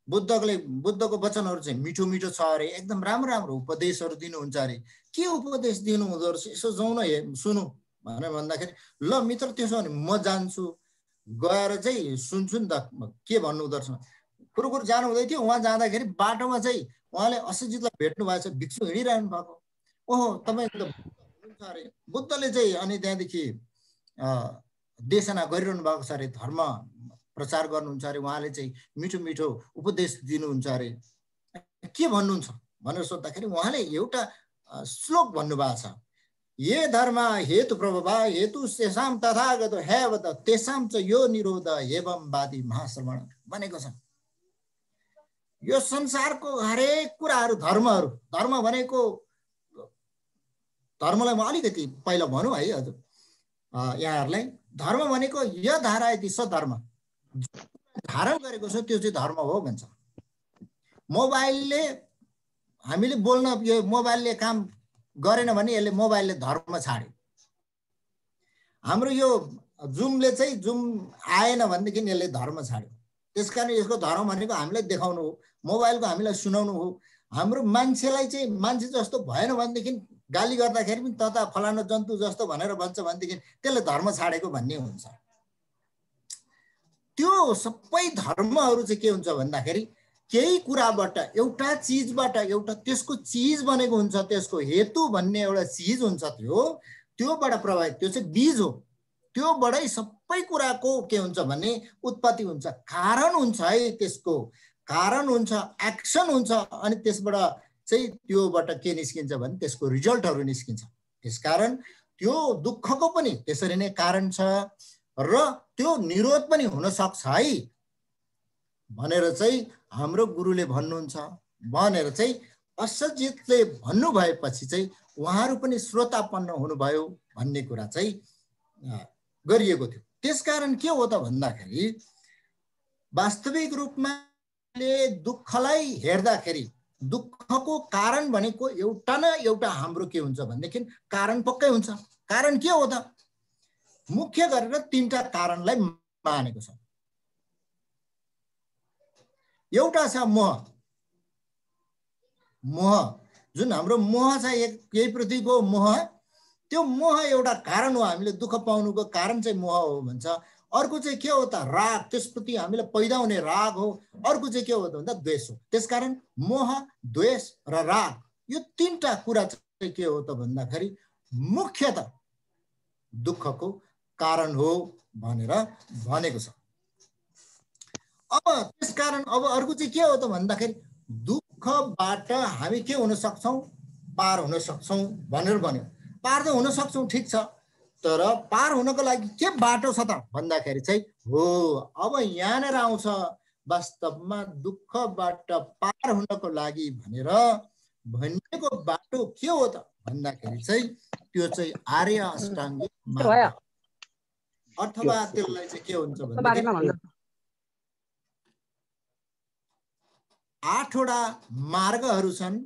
बुद्धको वचनहरू चाहिँ मिठो मिठो छ अरे, एकदम राम्रो राम्रो उपदेशहरू दिनुहुन्छ अरे। के उपदेश दिनु हुँदो रहेछ यसो जाउँ न सुनौ भनेर भन्दाखेरि ल मित्र त्यसो भने म जान्छु, गएर चाहिँ सुन्छु नि त के भन्नुहुँदो रहेछ। कुरुकुर जानु हुँदै थियो, उहाँ जाँदाखेरि बाटोमा चाहिँ उहाँले अश्वजितलाई भेट्नु भएको छ। भिक्षु हिँडिरहनु भएको। ओहो तपाईँ त हुनुहुन्छ अरे। बुद्धले चाहिँ अनि त्यहाँदेखि देशना गरिरहनु भएको छ अरे, धर्म प्रचार गर्नुहुन्छ अरे। उहाँले चाहिँ मिठो मिठो उपदेश दिनुहुन्छ अरे। के भन्नुहुन्छ भनेर सोद्धाखेरि उहाँले एउटा श्लोक भन्नुभएको छ। ये धर्म हेतु प्रभवा हेतु तेषां तथागतो हैवत तेषां च यो निरोध एवं वादी महाश्रवण भनेको छ। यो संसारको हरेक कुराहरू धर्महरू, धर्म भनेको धर्मलाई म अलिकति पहिला भनौँ है हजुर यहाँहरूलाई। धर्म भनेको यो धारा यदि सधर्म धारण गरेको छ त्यो चाहिँ धर्म हो भन्छ। मोबाइलले हामीले बोल्न यो मोबाइलले काम गरेन भने यसले मोबाइलले धर्म छाड्यो। हाम्रो यो जुमले चाहिँ जुम आएन भनेदेखि यसले धर्म छाड्यो। त्यसकारण यसको धर्म भनेको हामीलाई देखाउनु हो, मोबाइलको हामीलाई सुनाउनु हो। हाम्रो मान्छेलाई चाहिँ मान्छे जस्तो भएन भनेदेखि गाली गर्दाखेरि पनि तता फलाना जन्तु जस्तो भनेर भन्छ भनेदेखि त्यसले धर्म छाडेको भन्ने हुन्छ। त्यो सबै धर्महरू चाहिँ के हुन्छ भन्दाखेरि केही कुराबाट, एउटा चिजबाट, एउटा त्यसको चिज बनेको हुन्छ, त्यसको हेतु भन्ने एउटा चिज हुन्छ, त्योबाट प्रभावित, त्यो चाहिँ बीज हो। त्योबाटै सबै कुराको के हुन्छ भने उत्पत्ति हुन्छ, कारण हुन्छ है, त्यसको कारण हुन्छ, एक्सन हुन्छ, अनि त्यसबाट चाहिँ त्योबाट के निस्किन्छ भने त्यसको रिजल्टहरू निस्किन्छ। त्यसकारण त्यो दुःखको पनि त्यसरी नै कारण छ र त्यो निरोध पनि हुन सक्छ है भनेर चाहिँ हाम्रो गुरुले भन्नुहुन्छ भनेर चाहिँ असजितले भन्नुभएपछि चाहिँ उहाँहरू पनि श्रोतापन्न हुनुभयो भन्ने कुरा चाहिँ गरिएको थियो। त्यसकारण के हो त भन्दाखेरि वास्तविक रूपमा दुःखलाई हेर्दाखेरि दुःखको कारण भनेको एउटा न एउटा हाम्रो के हुन्छ भनेदेखि कारण पक्कै हुन्छ। कारण के हो त? मुख्य गरेर तीनटा कारणलाई मानेको छ। एउटा छ मोह। मोह जुन हाम्रो मोह छ, यही पृथ्वीको मोह, त्यो मोह एउटा कारण हो। हामीले दुःख पाउनुको कारण चाहिँ मोह हो भन्छ। अर्को चाहिँ के हो त? राग, त्यसप्रति हामीलाई पैदा हुने राग हो। अर्को चाहिँ के हो त भन्दा द्वेष हो। त्यसकारण मोह, द्वेष र राग यो तीनटा कुरा चाहिँ के हो त भन्दाखेरि मुख्यतः दुःखको कारण हो भनेर भनेको छ। अब त्यसकारण अब अर्को चाहिँ के हो त भन्दाखेरि दुःखबाट हामी के हुन सक्छौँ? पार हुन सक्छौँ भनेर भन्यो। पार त हुन सक्छौँ, ठिक छ, तर पार हुनको लागि के बाटो छ त भन्दाखेरि चाहिँ हो अब यहाँनिर आउँछ वास्तवमा दुःखबाट पार हुनको लागि भनेर भनिएको बाटो के हो त भन्दाखेरि चाहिँ त्यो चाहिँ आर्य अष्टाङ्गिक मार्ग अथवा त्यसलाई चाहिँ के हुन्छ भन्दाखेरि 8वटा मार्गहरू छन्।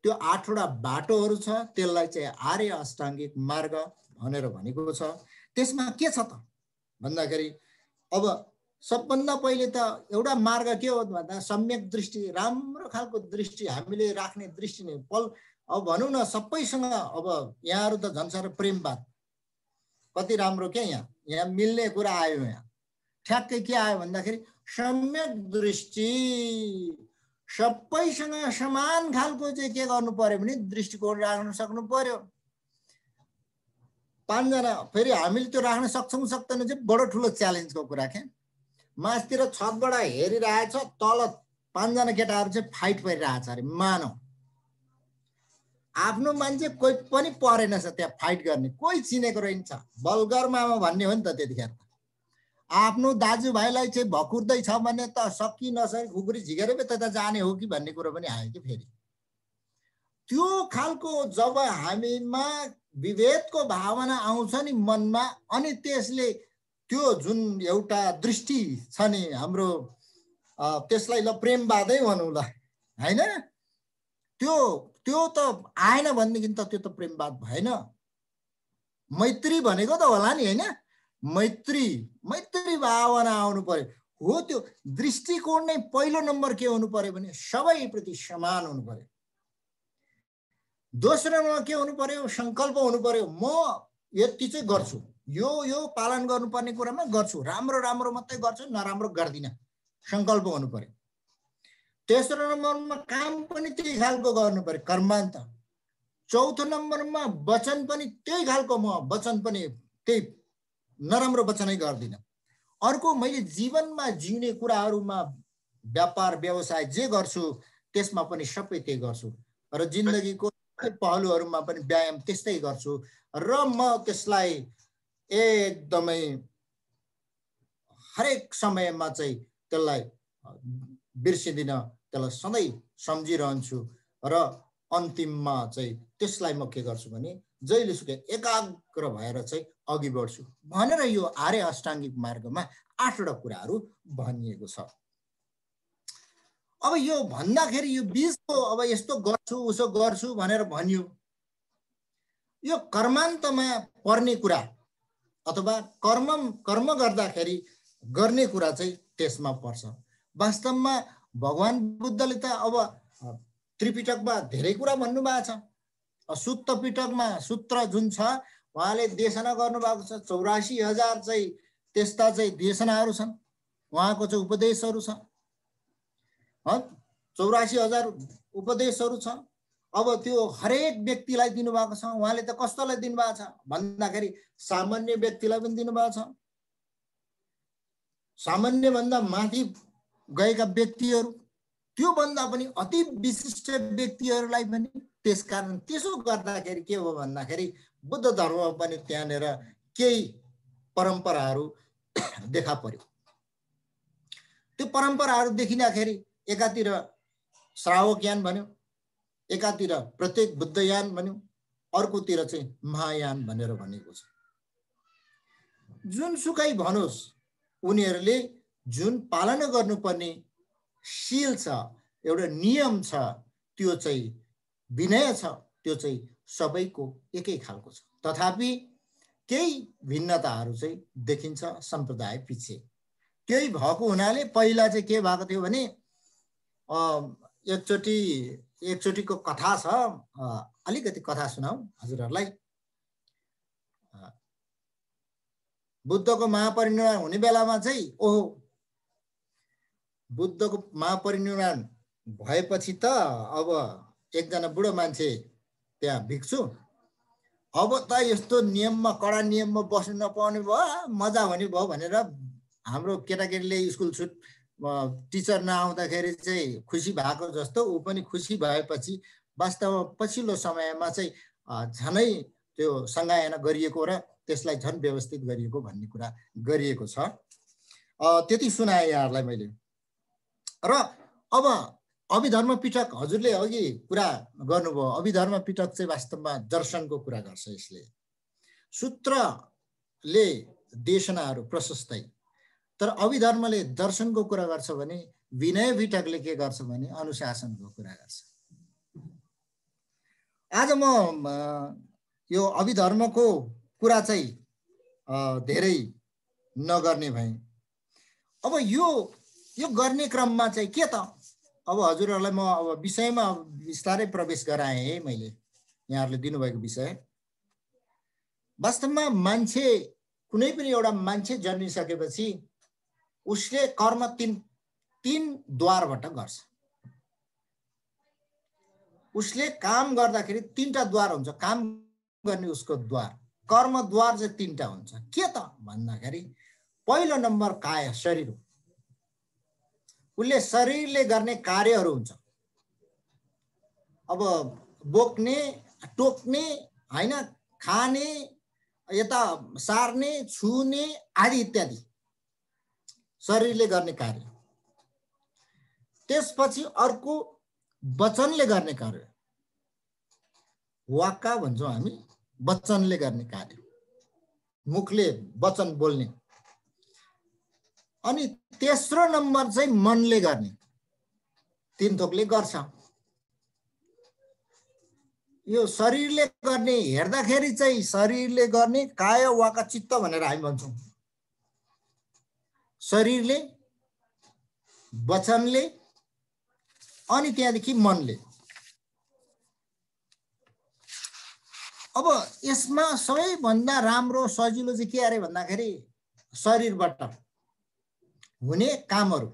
त्यो 8वटा बाटोहरू छ, त्यसलाई चाहिँ आर्य अष्टाङ्गिक मार्ग भनेर भनेको छ। त्यसमा के छ त भन्दाखेरि अब सबभन्दा पहिले त एउटा मार्ग के हो भन्दा सम्यक दृष्टि, राम्रो खालको दृष्टि, हामीले राख्ने दृष्टि नै पल। अब भनौँ न सबैसँग, अब यहाँहरू त झन् साह्रो प्रेमवाद, कति राम्रो क्या, यहाँ मिल्ने कुरा आयो। यहाँ ठ्याक्कै के आयो भन्दाखेरि सम्यक दृष्टि, सबैसँग समान खालको चाहिँ के गर्नु पर्यो भने दृष्टिकोण राख्न सक्नु पर्यो। 5 जना फेरि हामीले त्यो राख्न सक्छौँ सक्दैन चाहिँ बडो ठुलो च्यालेन्जको कुरा क्या। मास्तिर छतबाट हेरिरहेछ, तल 5 जना केटाहरू चाहिँ फाइट परिरहेछ अरे। मानव आफ्नो मान्छे कोही पनि परेनछ त्यहाँ फाइट गर्ने, कोही चिनेको रहन्छ, बलगर मामा भन्ने हो नि त। त्यतिखेर आफ्नो दाजुभाइलाई चाहिँ भकुर्दैछ भने त सकि नसकी खुकुरी झिकेर पो त्यता जाने हो कि भन्ने कुरो पनि आयो कि। फेरि त्यो खालको जब हामीमा विभेदको भावना आउँछ नि मनमा, अनि त्यसले त्यो जुन एउटा दृष्टि छ नि हाम्रो, त्यसलाई ल प्रेमवादै भनौँ ल होइन, त्यो त आएन भनेदेखि त त्यो त प्रेमवाद भएन। मैत्री भनेको त होला नि होइन, मैत्री भावना आउनु पर्यो। हो त्यो दृष्टिकोण नै पहिलो नम्बर के हुनु पर्यो भने सबैप्रति समान हुनु पर्यो। दोस्रोमा के हुनु पर्यो? संकल्प हुनु पर्यो। म यति चाहिँ गर्छु, यो पालन गर्नुपर्ने कुरामा गर्छु, राम्रो मात्रै गर्छु, नराम्रो गर्दिनँ, संकल्प हुनु पर्यो। तेस्रो नम्बरमा काम पनि त्यही खालको गर्नु पर्यो, कर्मान्त। चौथो नम्बरमा वचन पनि त्यही खालको, म वचन पनि त्यही नराम्रो वचनै गर्दिनँ। अर्को मैले जीवनमा जिउने कुराहरूमा व्यापार व्यवसाय जे गर्छु त्यसमा पनि सबै त्यही गर्छु, र जिन्दगीको पहलुहरूमा पनि व्यायाम त्यस्तै गर्छु, र म त्यसलाई एकदमै हरेक समयमा चाहिँ त्यसलाई बिर्सिदिन, त्यसलाई सधैँ सम्झिरहन्छु, र अन्तिममा चाहिँ त्यसलाई म के गर्छु भने जहिलेसुकै एकाग्र भएर चाहिँ अघि बढ्छु भनेर यो आर्य अष्टाङ्गिक मार्गमा 8वटा कुराहरू भनिएको छ। अब यो भन्दाखेरि यो बीजको अब यस्तो गर्छु उसो गर्छु भनेर भनियो, यो कर्मान्तमा पर्ने कुरा अथवा कर्म गर्दाखेरि गर्ने कुरा चाहिँ त्यसमा पर्छ। वास्तवमा भगवान बुद्धले त अब त्रिपिटकमा धेरै कुरा भन्नुभएको छ। सुत्त पिटकमा सूत्र जुन छ उहाँले देशना गर्नुभएको छ। 84,000 चाहिँ त्यस्ता चाहिँ देशनाहरू छन्, उहाँको चाहिँ उपदेशहरू छ। 84,000 उपदेशहरू छ। अब त्यो हरेक व्यक्तिलाई दिनुभएको छ। उहाँले त कस्तोलाई दिनुभएको छ भन्दाखेरि सामान्य व्यक्तिलाई पनि दिनुभएको छ, सामान्य भन्दा माथि गएका व्यक्तिहरू, त्यो भन्दा पनि अति विशिष्ट व्यक्तिहरूलाई पनि। त्यसकारण त्यसो गर्दाखेरि के हो भन्दाखेरि बुद्ध धर्ममा पनि त्यहाँनिर केही परम्पराहरू देखा पर्यो। त्यो परम्पराहरू देखिँदाखेरि एकातिर श्रावकयान भन्यो, एकातिर प्रत्येक बुद्धयान भन्यो, अर्कोतिर चाहिँ महायान भनेर भनेको छ। जुनसुकै भनोस्, उनीहरूले जुन पालना गर्नुपर्ने शील छ, एउटा नियम छ, त्यो चाहिँ विनय छ, त्यो चाहिँ सबैको एकै खालको छ। तथापि केही भिन्नताहरू चाहिँ देखिन्छ सम्प्रदाय पछि। त्यही भएको हुनाले पहिला चाहिँ के भएको थियो भने एकचोटिको कथा छ, अलिकति कथा सुनाऊ हजुरहरूलाई। बुद्धको महापरिनिर्वाण हुने बेलामा चाहिँ बुद्धको महापरिनिर्वाण भएपछि त अब एकजना बुढो मान्छे त्यहाँ भिक्षु, अब त यस्तो नियममा कडा नियममा बस्नु नपाउने भयो, मजा हुने भयो भनेर हाम्रो केटाकेटीले स्कुल छुट टिचर नआउँदाखेरि चाहिँ खुसी भएको जस्तो ऊ पनि खुसी भएपछि वास्तवमा पछिल्लो समयमा चाहिँ झनै त्यो सङ्गायना गरिएको र त्यसलाई झन् व्यवस्थित गरिएको भन्ने कुरा गरिएको छ। त्यति सुनाए यहाँहरूलाई मैले। र अब अभिधर्म पिटक हजुरले अघि कुरा गर्नुभयो, अभिधर्म पिटक चाहिँ वास्तवमा दर्शनको कुरा गर्छ। यसले सूत्रले देशनाहरू प्रशस्तै, तर अभिधर्मले दर्शनको कुरा गर्छ भने विनय पिटकले के गर्छ भने अनुशासनको कुरा गर्छ। आज म यो अभिधर्मको कुरा चाहिँ धेरै नगर्ने भएँ। अब यो गर्ने क्रममा चाहिँ के त, अब हजुरहरूलाई म अब विषयमा बिस्तारै प्रवेश गराएँ है मैले। यहाँहरूले दिनुभएको विषय वास्तवमा मान्छे, कुनै पनि एउटा मान्छे जन्मिसकेपछि उसले कर्म तीन द्वारबाट गर्छ। उसले काम गर्दाखेरि तीनटा द्वार हुन्छ, काम गर्ने उसको द्वार, कर्म द्वार चाहिँ तीनटा हुन्छ। के त भन्दाखेरि पहिलो नम्बर काया, शरीर हो। उसले शरीरले गर्ने कार्यहरू हुन्छ। अब बोक्ने, टोक्ने, हैन, खाने, यता सार्ने, छुने आदि इत्यादि शरीरले गर्ने कार्य। त्यसपछि अर्को वचनले गर्ने कार्य, वाक्का भन्छौँ हामी, वचनले गर्ने कार्य, मुखले वचन बोल्ने। अनि तेस्रो नम्बर चाहिँ मनले गर्ने, तीन थोकले गर्छ। यो शरीरले गर्ने हेर्दाखेरि चाहिँ शरीरले गर्ने काय वाका चित्त भनेर हामी भन्छौँ। शरीरले, वचनले अनि त्यहाँदेखि मनले। अब यसमा सबैभन्दा राम्रो सजिलो चाहिँ के अरे भन्दाखेरि शरीरबाट हुने कामहरू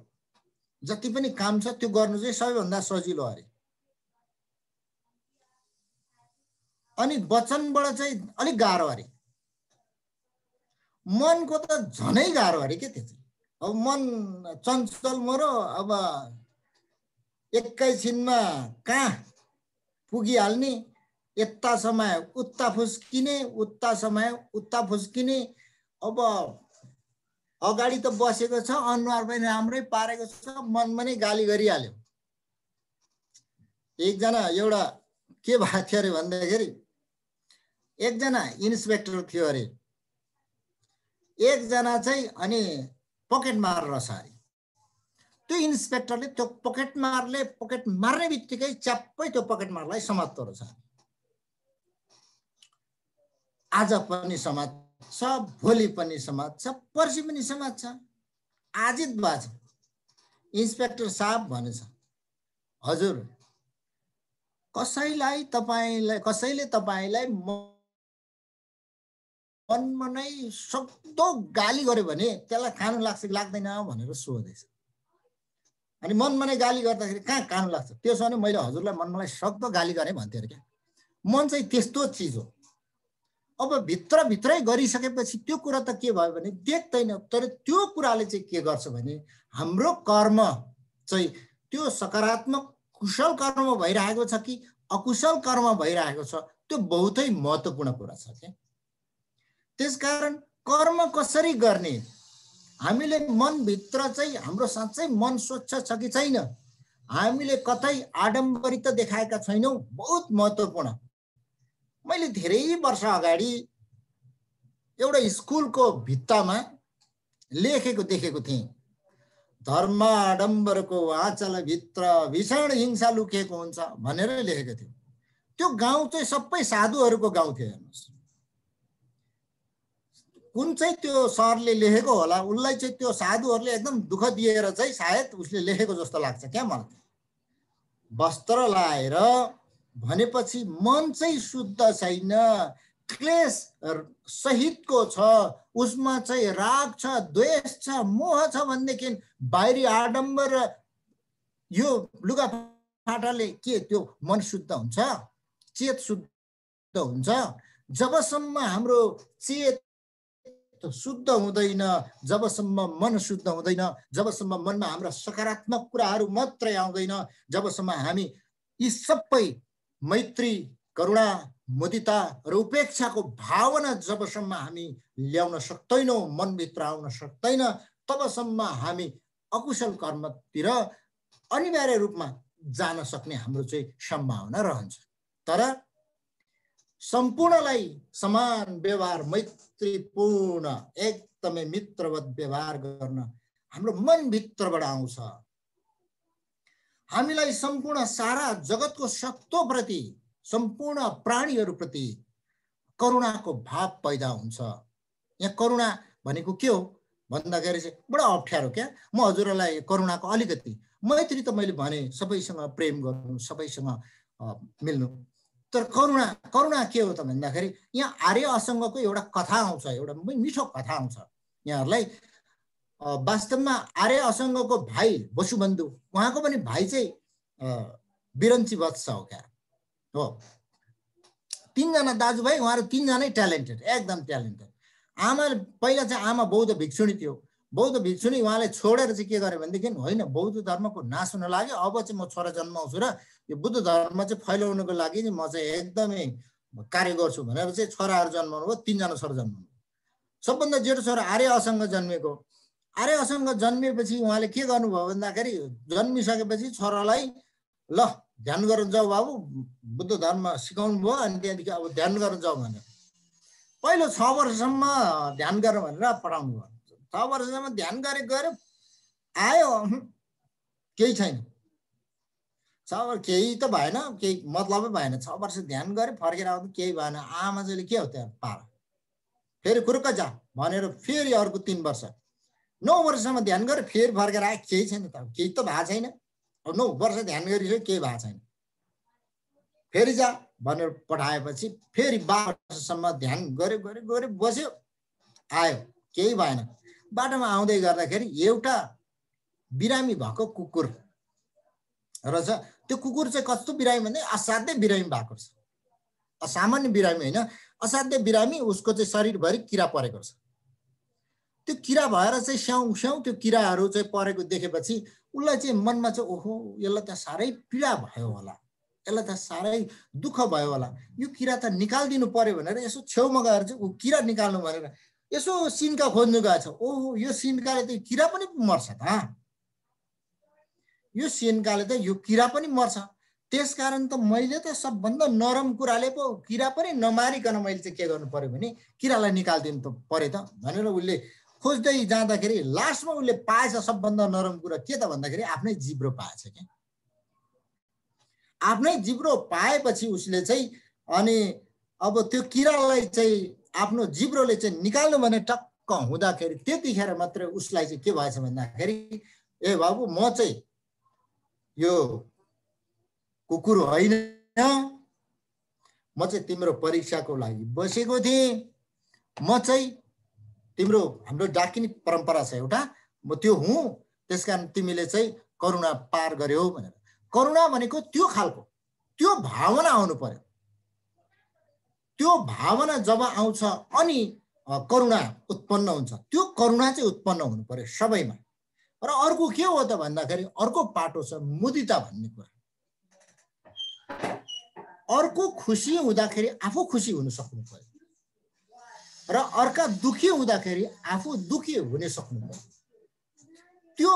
जति पनि काम छ त्यो गर्नु चाहिँ सबैभन्दा सजिलो अरे। अनि वचनबाट चाहिँ अलिक गाह्रो अरे। मनको त झनै गाह्रो अरे के त्यो चाहिँ। अब मन चञ्चल मरो, अब एकैछिनमा कहाँ पुगिहाल्ने, यता समय उता फुस्किने, उता समय उता फुस्किने। अब अगाडि त बसेको छ, अनुहार पनि राम्रै पारेको छ, मनमा नै गाली गरिहाल्यो। एकजना एउटा के भएको थियो अरे भन्दाखेरि एकजना इन्सपेक्टर थियो अरे, एकजना चाहिँ अनि पकेट मार रहेछ अरे। त्यो इन्सपेक्टरले त्यो पकेट मार्ने बित्तिकै च्याप्पै त्यो पकेट मारलाई समात्दो रहेछ। आज पनि समाज छ, भोलि पनि समाज छ, पर्सि पनि समाज छ। आजित बाज इन्सपेक्टर साहब भनेछ, हजुर कसैले तपाईलाई मनमा नै सक्दो गाली गर्यो भने त्यसलाई कानुन लाग्छ कि लाग्दैन भनेर सोधेछ। अनि मनमा नै गाली गर्दाखेरि कहाँ कानुन लाग्छ? त्यसो भने मैले हजुरलाई मनमा सक्दो गाली गरेँ भन्थ्यो अरे क्या। मन चाहिँ त्यस्तो चिज हो। अब भित्रै गरिसकेपछि त्यो कुरा त के भयो भने देख्दैन, तर त्यो कुराले चाहिँ के गर्छ भने हाम्रो कर्म चाहिँ त्यो सकारात्मक कुशल कर्म भइरहेको छ कि अकुशल कर्म भइरहेको छ, त्यो बहुतै महत्त्वपूर्ण कुरा छ के। त्यसकारण कर्म कसरी गर्ने, हामीले मनभित्र चाहिँ हाम्रो साँच्चै मन स्वच्छ छ कि छैन, हामीले कतै आडम्बरित देखाएका छैनौँ, बहुत महत्त्वपूर्ण। मैले धेरै वर्ष अगाडि एउटा स्कुलको भित्तामा लेखेको देखेको थिएँ, धर्म आडम्बरको आँचलभित्र भीषण हिंसा लुकेको हुन्छ भनेर लेखेको थियो। त्यो गाउँ चाहिँ सबै साधुहरूको गाउँ थियो। हेर्नुहोस् कुन चाहिँ त्यो सरले लेखेको होला, उसलाई चाहिँ त्यो साधुहरूले एकदम दुःख दिएर चाहिँ सायद उसले लेखेको जस्तो लाग्छ क्या मलाई। वस्त्र लाएर भनेपछि मन चाहिँ शुद्ध छैन, क्लेश सहितको छ, उसमा चाहिँ राग छ, द्वेष छ, मोह छ भनेदेखि बाहिरी आडम्बर यो लुगाफाटाले के त्यो मन शुद्ध हुन्छ, चेत शुद्ध हुन्छ? जबसम्म हाम्रो चेत शुद्ध हुँदैन, जबसम्म मन शुद्ध हुँदैन, जबसम्म मनमा हाम्रा सकारात्मक कुराहरू मात्रै आउँदैन, जबसम्म हामी यी सबै मैत्री, करुणा, मुदिता र उपेक्षाको भावना जबसम्म हामी ल्याउन सक्दैनौँ, मनभित्र आउन सक्दैन, तबसम्म हामी अकुशल कर्मतिर अनिवार्य रूपमा जान सक्ने हाम्रो चाहिँ सम्भावना रहन्छ। तर सम्पूर्णलाई समान व्यवहार, मैत्रीपूर्ण एकदमै मित्रवत व्यवहार गर्न हाम्रो मनभित्रबाट आउँछ। हामीलाई सम्पूर्ण सारा जगतको सत्त्वप्रति, सम्पूर्ण प्राणीहरूप्रति करुणाको भाव पैदा हुन्छ। यहाँ करुणा भनेको के हो भन्दाखेरि चाहिँ बडो अप्ठ्यारो क्या। म हजुरलाई करुणाको अलिकति, मैत्री त मैले भने सबैसँग प्रेम गर्नु, सबैसँग मिल्नु, तर करुणा के हो त भन्दाखेरि यहाँ आर्य असङ्गको एउटा कथा आउँछ, एउटा मिठो कथा आउँछ यहाँहरूलाई। वास्तवमा आर्य असङ्गको भाइ वसुबन्धु, उहाँको पनि भाइ चाहिँ बिरन्ची वत्स हो क्या हो। तीनजना दाजुभाइ, उहाँहरू तीनजनै ट्यालेन्टेड, एकदम ट्यालेन्टेड। आमा पहिला चाहिँ आमा बौद्ध भिक्षुणी थियो। बौद्ध भिक्षुणी उहाँले छोडेर चाहिँ के गर्यो भनेदेखि होइन बौद्ध धर्मको नाश हुन लाग्यो, अब चाहिँ म छोरा जन्माउँछु र यो बुद्ध धर्म चाहिँ फैलाउनुको लागि चाहिँ म चाहिँ एकदमै कार्य गर्छु भनेर चाहिँ छोराहरू जन्माउनु भयो। तीनजना छोरा जन्माउनु। सबभन्दा जेठो छोरा आर्य असङ्ग जन्मेको। आर्य असङ्ग जन्मिएपछि उहाँले के गर्नुभयो भन्दाखेरि जन्मिसकेपछि छोरालाई ल ध्यान गर्न जाऊ बाबु, बुद्ध धर्म सिकाउनु भयो। अनि त्यहाँदेखि अब ध्यान गर्न जाऊ भनेर पहिलो 6 वर्षसम्म ध्यान गर भनेर पठाउनु भयो। 6 वर्षसम्म ध्यान गरे आयो, केही छैन। 6 वर्ष केही त भएन, केही मतलबै भएन। 6 वर्ष ध्यान गरे, फर्केर आउँदा केही भएन। आमा चाहिँ के हो त्यहाँ पार, फेरि खुर्क जा भनेर फेरि अर्को 3 वर्ष 9 वर्षसम्म ध्यान गरे, फेरि फर्केर आयो, केही छैन त, केही त भएको छैन। अब 9 वर्ष ध्यान गरिसक्यो, केही भएको छैन, फेरि जा भनेर पठाएपछि फेरि 12 वर्षसम्म ध्यान गरे बस्यो, आयो, केही भएन। बाटोमा आउँदै गर्दाखेरि एउटा बिरामी भएको कुकुर रहेछ। त्यो कुकुर चाहिँ कस्तो बिरामी भने असाध्यै बिरामी भएको छ। असामान्य बिरामी होइन, असाध्यै बिरामी। उसको चाहिँ शरीरभरि किरा परेको छ। त्यो किरा भएर चाहिँ स्याउ त्यो किराहरू चाहिँ परेको देखेपछि उसलाई चाहिँ मनमा चाहिँ ओहो यसलाई त साह्रै पीडा भयो होला, यसलाई त साह्रै दुःख भयो होला, यो किरा त निकालिदिनु पर्यो भनेर यसो छेउमा गएर चाहिँ ऊ किरा निकाल्नु भनेर यसो सिन्का खोज्नु गएछ। ओहो यो सिन्काले त किरा पनि मर्छ त, यो सिन्काले त यो किरा पनि मर्छ। त्यसकारण त मैले त सबभन्दा नरम कुराले पो किरा पनि नमारिकन मैले चाहिँ के गर्नु पर्यो भने किरालाई निकालिदिनु त पर्यो त भनेर उसले खोज्दै जाँदाखेरि लास्टमा उसले पाएछ सबभन्दा नरम कुरा के त भन्दाखेरि आफ्नै जिब्रो पाएछ क्या। आफ्नै जिब्रो पाएपछि उसले चाहिँ अनि अब त्यो किरालाई चाहिँ आफ्नो जिब्रोले चाहिँ निकाल्नु भने टक्क हुँदाखेरि त्यतिखेर मात्रै उसलाई चाहिँ के भएछ भन्दाखेरि ए बाबु म चाहिँ यो कुकुर होइन, म चाहिँ तिम्रो परीक्षाको लागि बसेको थिएँ, म चाहिँ तिम्रो हाम्रो डाकिनी परम्परा छ एउटा, म त्यो हुँ, त्यसकारण तिमीले चाहिँ करुणा पार गर्यौ भनेर। करुणा भनेको त्यो खालको त्यो भावना आउनु पर्यो। त्यो भावना जब आउँछ अनि करुणा उत्पन्न हुन्छ। त्यो करुणा चाहिँ उत्पन्न हुनु पर्यो सबैमा। र अर्को के हो त भन्दाखेरि अर्को पाटो छ मुदिता भन्ने कुरा। अर्को खुसी हुँदाखेरि आफू खुसी हुन सक्नु पर्यो र अर्का दुखी हुँदाखेरि आफू दुखी हुन सक्नु पर्यो। त्यो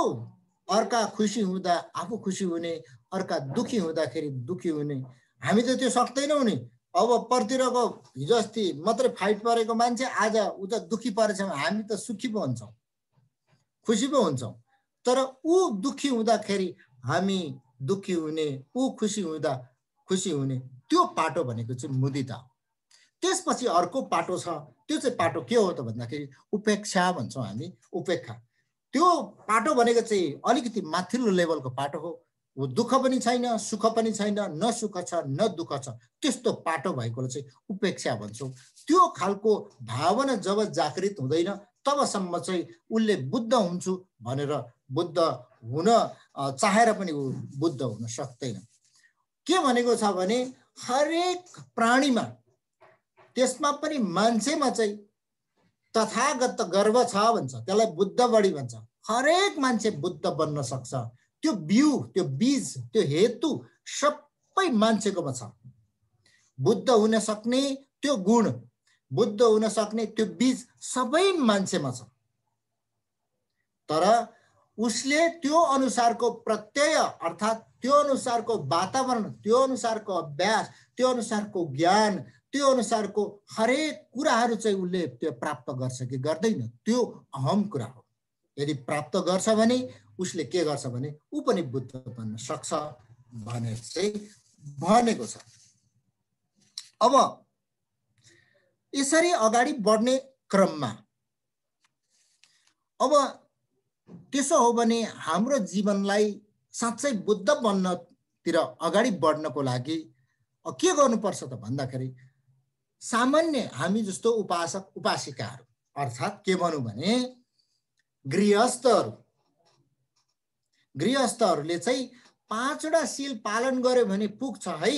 अर्का खुसी हुँदा आफू खुसी हुने, अर्का दुखी हुँदाखेरि दुखी हुने, हामी त त्यो सक्दैनौँ नि। अब परतिरको हिजो अस्ति मात्रै फाइट परेको मान्छे आज उ त दुखी परेछ, हामी त सुखी पो हुन्छौँ, खुसी पो हुन्छौँ। तर ऊ दुखी हुँदाखेरि हामी दुखी हुने, ऊ खुसी हुँदा खुसी हुने, त्यो पाटो भनेको चाहिँ मुदिता हो। त्यसपछि अर्को पाटो छ, त्यो चाहिँ पाटो के हो त भन्दाखेरि उपेक्षा भन्छौँ हामी। उपेक्षा त्यो पाटो भनेको चाहिँ अलिकति माथिल्लो लेभलको पाटो हो। वो दुःख पनि छैन, सुख पनि छैन, न सुख छ न दुःख छ, त्यस्तो पाटो भएकोले चाहिँ उपेक्षा भन्छौँ। त्यो खालको भावना जब जागृत हुँदैन तबसम्म चाहिँ उसले बुद्ध हुन्छु भनेर बुद्ध हुन चाहेर पनि ऊ बुद्ध हुन सक्दैन। के भनेको छ भने हरेक प्राणीमा, त्यसमा पनि मान्छेमा चाहिँ तथागत गर्व छ भन्छ, त्यसलाई बुद्ध बढी भन्छ। हरेक मान्छे बुद्ध बन्न सक्छ। त्यो बिउ, त्यो बीज, त्यो हेतु सबै मान्छेकोमा छ। बुद्ध हुन सक्ने त्यो गुण, बुद्ध हुन सक्ने त्यो बीज सबै मान्छेमा छ। तर उसले त्यो अनुसारको प्रत्यय अर्थात् त्यो अनुसारको वातावरण, त्यो अनुसारको अभ्यास, त्यो अनुसारको ज्ञान, त्यो अनुसारको हरेक कुराहरू चाहिँ उसले त्यो प्राप्त गर्छ कि गर्दैन, त्यो अहम कुरा हो। यदि प्राप्त गर्छ भने उसले के गर्छ भने ऊ पनि बुद्ध बन्न सक्छ भनेर चाहिँ भनेको छ। अब यसरी अगाडि बढ्ने क्रममा अब त्यसो हो भने हाम्रो जीवनलाई साँच्चै बुद्ध बन्नतिर अगाडि बढ्नको लागि के गर्नुपर्छ त भन्दाखेरि सामान्य हामी जस्तो उपासक उपासिकाहरू अर्थात् के भनौँ भने गृहस्थहरूले चाहिँ 5वटा शील पालन गर्यो भने पुग्छ है।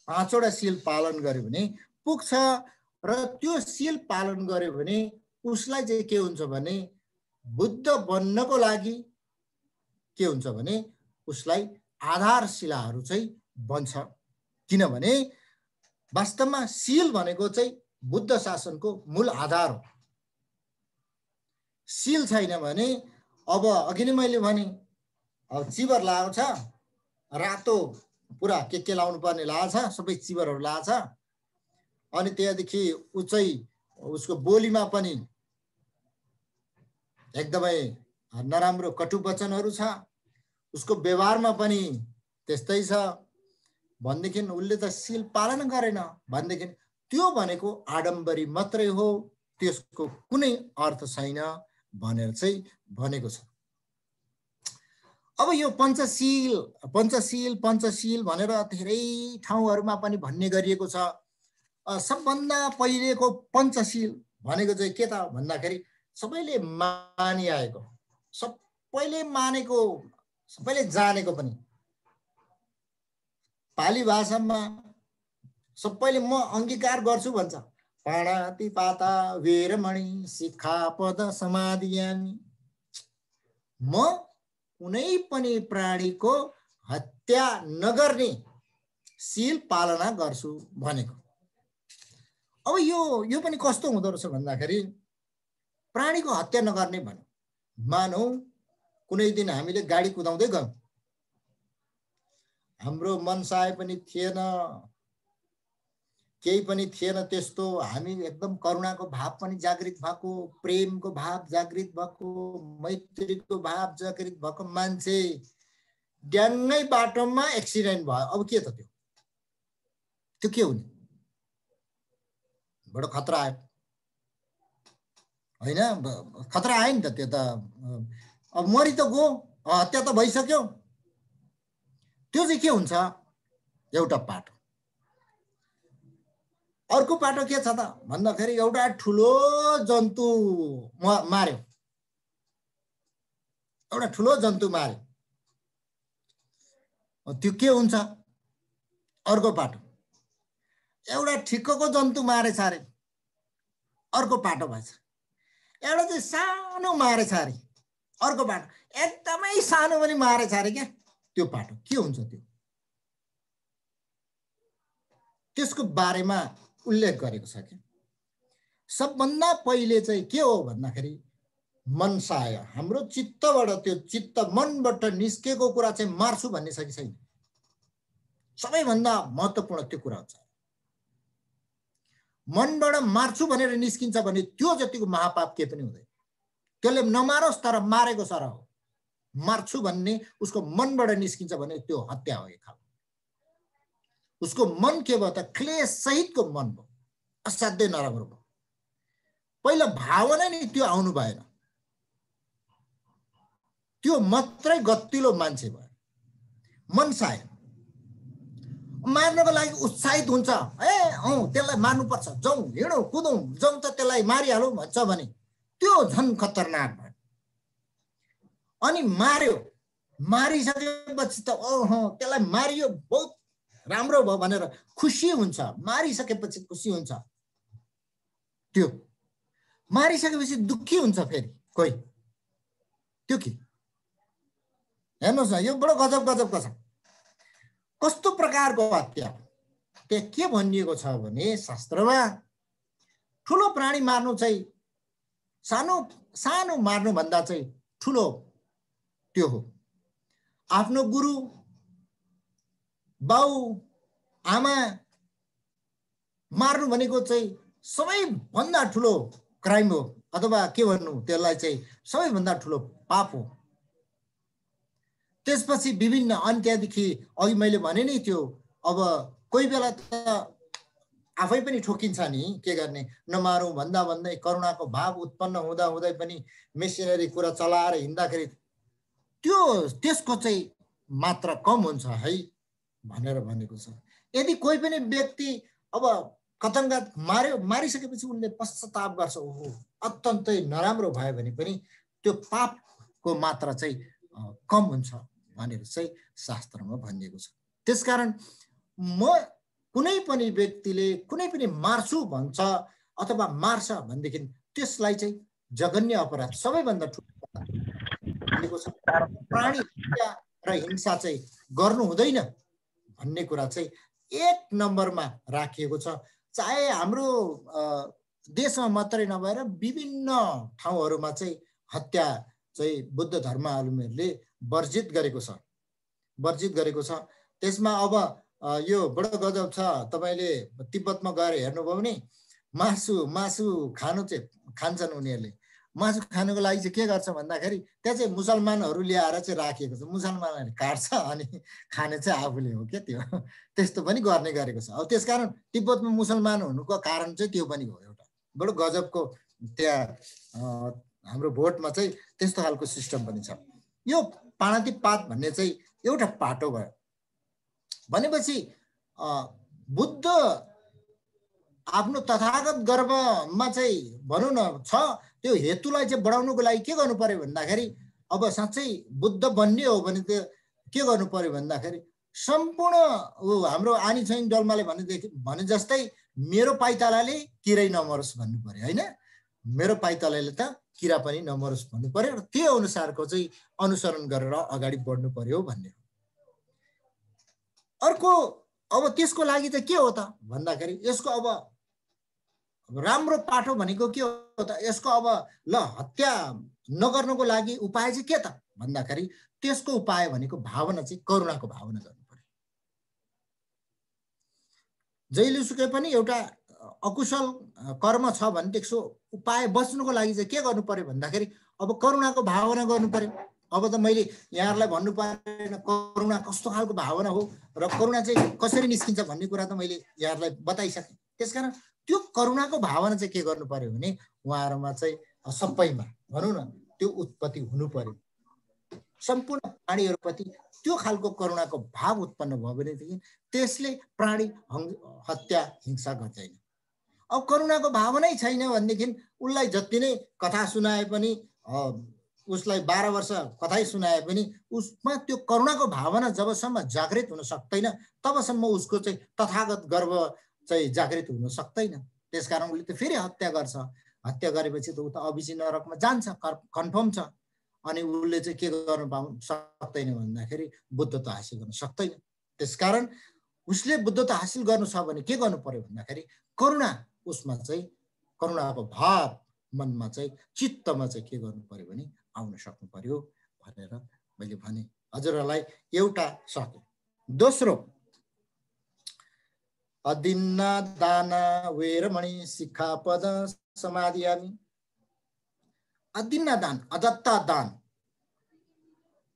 5वटा शील पालन गर्यो भने पुग्छ र त्यो शील पालन गर्यो भने उसलाई चाहिँ के हुन्छ भने बुद्ध बन्नको लागि के हुन्छ भने उसलाई आधारशिलाहरू चाहिँ बन्छ। किनभने वास्तवमा शील भनेको चाहिँ बुद्ध शासनको मूल आधार हो। शील छैन भने अब अघि नै मैले भने अब चिबर लगाएको छ, रातो पुरा के लाउनु पर्ने लगाएको छ, सबै चिबरहरू लगाएको छ, अनि त्यहाँदेखि ऊ चाहिँ उसको बोलीमा पनि एकदमै नराम्रो कटु वचनहरू छ, उसको व्यवहारमा पनि त्यस्तै छ भनेदेखि उसले त शील पालन गरेन भनेदेखि त्यो भनेको आडम्बरी मात्रै हो, त्यसको कुनै अर्थ छैन भनेर चाहिँ भनेको छ। अब यो पञ्चशील भनेर धेरै ठाउँहरूमा पनि भन्ने गरिएको छ। सबभन्दा पहिलेको पञ्चशील भनेको चाहिँ के त भन्दाखेरि सबैले मानिआएको, सबैले मानेको, सबैले जानेको पनि पाली भाषामा सबैले म अंगीकार गर्छु भन्छ। पाणातिपाता वीरमणि शिक्षापद समादियामि, म कुनै पनि प्राणीको हत्या नगर्ने शील पालना गर्छु भनेको। अब यो पनि कस्तो हुँदो रहेछ भन्दाखेरि प्राणीको हत्या नगर्ने भन्यो। मानौ कुनै दिन हामीले गाडी कुदाउँदै गयौँ, हाम्रो मनसाय पनि थिएन, केही पनि थिएन त्यस्तो, हामी एकदम करुणाको भाव पनि जागृत भएको, प्रेमको भाव जागृत भएको, मैत्रीको भाव जागृत भएको मान्छे ड्याङ्गै बाटोमा एक्सिडेन्ट भयो। अब के त त्यो के हुने? बडो खतरा आयो होइन? खतरा आयो नि त। त्यो त अब मरि त गयो, हत्या त भइसक्यो। त्यो चाहिँ के हुन्छ? एउटा पाटो। अर्को पाटो के छ त भन्दाखेरि एउटा ठुलो जन्तु मार्यो, एउटा ठुलो जन्तु मार्यो। त्यो के हुन्छ? अर्को पाटो। एउटा ठिक्कको जन्तु मारेछ अरे, अर्को पाटो भएछ। एउटा चाहिँ सानो मारेछ अरे, अर्को पाटो। एकदमै सानो पनि मारेछ अरे क्या, त्यो पाटो के हुन्छ? त्यो त्यसको बारेमा उल्लेख गरेको छ कि सबभन्दा पहिले चाहिँ के हो भन्दाखेरि मनसाय, हाम्रो चित्तबाट, त्यो चित्त मनबाट निस्केको कुरा चाहिँ मार्छु भन्ने छ कि छैन? सबैभन्दा महत्त्वपूर्ण त्यो कुरा हुन्छ। मनबाट मार्छु भनेर निस्किन्छ भने त्यो जतिको महापाप के पनि हुँदैन। त्यसले नमारोस् तर मारेको सर हो। मार्छु भन्ने उसको मनबाट निस्किन्छ भने त्यो हत्या हो। एक खालको उसको मन के भयो त? क्लेश सहितको मन भयो, असाध्यै नराम्रो भयो। पहिला भावना नि त्यो आउनु भएन, त्यो मात्रै गतिलो मान्छे भयो। मनसाय मार्नको लागि उत्साहित हुन्छ, त्यसलाई मार्नुपर्छ, जाउँ हिँडौँ कुदौँ, जाउँ त त्यसलाई मारिहालौँ भन्छ भने त्यो झन् खतरनाक भयो। अनि मार्यो, मारिसकेपछि त त्यसलाई मारियो, बहुत राम्रो भयो भनेर खुसी हुन्छ। मारिसकेपछि खुसी हुन्छ, त्यो मारिसकेपछि दुःखी हुन्छ फेरि कोही। त्यो के हेर्नुहोस् न, यो बडो गजब गजबको छ। कस्तो प्रकारको हत्या? त्यहाँ के भनिएको छ भने शास्त्रमा ठुलो प्राणी मार्नु चाहिँ सानो सानो मार्नु भन्दा चाहिँ ठुलो त्यो हो। आफ्नो गुरु, बाउ, आमा मार्नु भनेको चाहिँ सबैभन्दा ठुलो क्राइम हो, अथवा के भन्नु त्यसलाई चाहिँ सबैभन्दा ठुलो पाप हो। त्यसपछि विभिन्न अन्त्यदेखि अघि मैले भने नि त्यो, अब कोही बेला त आफै पनि ठोकिन्छ नि, के गर्ने? नमारौँ भन्दा भन्दै करुणाको भाव उत्पन्न हुँदा हुँदै पनि मेसिनरी कुरा चलाएर हिँड्दाखेरि त्यसको चाहिँ मात्रा कम हुन्छ है भनेर भनेको छ। यदि कोही पनि व्यक्ति अब कतङ्गात मार्यो, मारिसकेपछि उनले पश्चाताप गर्छ, ओहो अत्यन्तै नराम्रो भयो भने पनि त्यो पापको मात्रा चाहिँ कम हुन्छ भनेर चाहिँ शास्त्रमा भनिएको छ। त्यसकारण कुनै पनि व्यक्तिले कुनै पनि मार्छु भन्छ अथवा मार्छ भनेदेखि त्यसलाई चाहिँ जघन्य अपराध, सबैभन्दा ठुलो भनेको छ। प्राणी हत्या र हिंसा चाहिँ गर्नु हुँदैन भन्ने कुरा चाहिँ एक नम्बरमा राखिएको छ। चाहे हाम्रो देशमा मात्रै नभएर विभिन्न ठाउँहरूमा चाहिँ हत्या चाहिँ बुद्ध धर्मावलम्बीहरूले वर्जित गरेको छ। त्यसमा अब यो बडो गजब छ। तपाईले तिब्बतमा गएर हेर्नुभयो भने मासु खानु चाहिँ खान्छन् उनीहरूले। मासु खानुको लागि चाहिँ के गर्छ भन्दाखेरि त्यहाँ चाहिँ मुसलमानहरू ल्याएर चाहिँ राखिएको छ। मुसलमानहरूले काट्छ अनि खाने चाहिँ आफूले हो क्या, त्यो त्यस्तो पनि गर्ने गरेको छ। अब त्यसकारण तिब्बतमा मुसलमान हुनुको कारण चाहिँ त्यो पनि हो एउटा बडो गजबको। त्यहाँ हाम्रो भोटमा चाहिँ त्यस्तो खालको सिस्टम पनि छ। यो पाणातिपात भन्ने चाहिँ एउटा पाटो भयो। भनेपछि बुद्ध आफ्नो तथागत गर्भमा चाहिँ भनौँ न छ, त्यो हेतुलाई चाहिँ बढाउनुको लागि के गर्नु पर्यो भन्दाखेरि अब साँच्चै बुद्ध बन्ने हो भने त के गर्नु पर्यो भन्दाखेरि सम्पूर्ण हाम्रो आनी छैन डल्माले भने जस्तै मेरो पाइतालाले किरै नमरोस् भन्नु पर्यो होइन। मेरो पाइतालाले त किरा पनि नमरोस् भन्नु पर्यो र त्यो अनुसारको चाहिँ अनुसरण गरेर अगाडि बढ्नु पर्यो भन्ने। अर्को अब त्यसको लागि चाहिँ के हो त भन्दाखेरि यसको अब राम्रो पाटो भनेको के हो त? यसको अब ल हत्या नगर्नको लागि उपाय चाहिँ के त भन्दाखेरि त्यसको उपाय भनेको भावना चाहिँ करुणाको भावना गर्नु पर्यो। जहिलेसुकै पनि एउटा अकुशल कर्म छ भने त्यसको उपाय बच्नुको लागि चाहिँ के गर्नु पर्यो भन्दाखेरि अब करुणाको भावना गर्नु पर्यो। अब त मैले यहाँहरूलाई भन्नु पारेन करुणा कस्तो खालको भावना हो र करुणा चाहिँ कसरी निस्किन्छ भन्ने कुरा त मैले यहाँहरूलाई बताइसकेँ। त्यसकारण त्यो करुणाको भावना चाहिँ के गर्नु पर्यो भने उहाँहरूमा चाहिँ सबैमा भनौँ न त्यो उत्पत्ति हुनु पर्यो। सम्पूर्ण प्राणीहरूप्रति त्यो खालको करुणाको भाव उत्पन्न भयो भनेदेखि त्यसले प्राणी हत्या हिंसा गर्दैन। अब करुणाको भावनै छैन भनेदेखि उसलाई जति नै कथा सुनाए पनि उसलाई 12 वर्ष कथाै सुनाए पनि उसमा त्यो करुणाको भावना जबसम्म जागृत हुन सक्दैन तबसम्म उसको चाहिँ तथागत गर्व चाहिँ जागृत हुन सक्दैन। त्यसकारण उसले त फेरि हत्या गर्छ। हत्या गरेपछि त उ त अभिजी नरकमा जान्छ, कन्फर्म छ। अनि उसले चाहिँ के गर्न सक्दैन भन्दाखेरि बुद्धत्व हासिल गर्न सक्दैन। त्यसकारण उसले बुद्धत्व हासिल गर्नु छ भने के गर्नु पर्यो भन्दाखेरि करुणा उसमा चाहिँ करुणाको भाव मनमा चाहिँ चित्तमा चाहिँ के गर्नु पर्यो भने आउन सक्नु पर्यो भनेर मैले भने। हजुरहरूलाई एउटा सके। दोस्रो अदिन्ना दाना वेरमणि शिक्षापद समाधियामि। अदिन्ना दान, अदत्ता दान,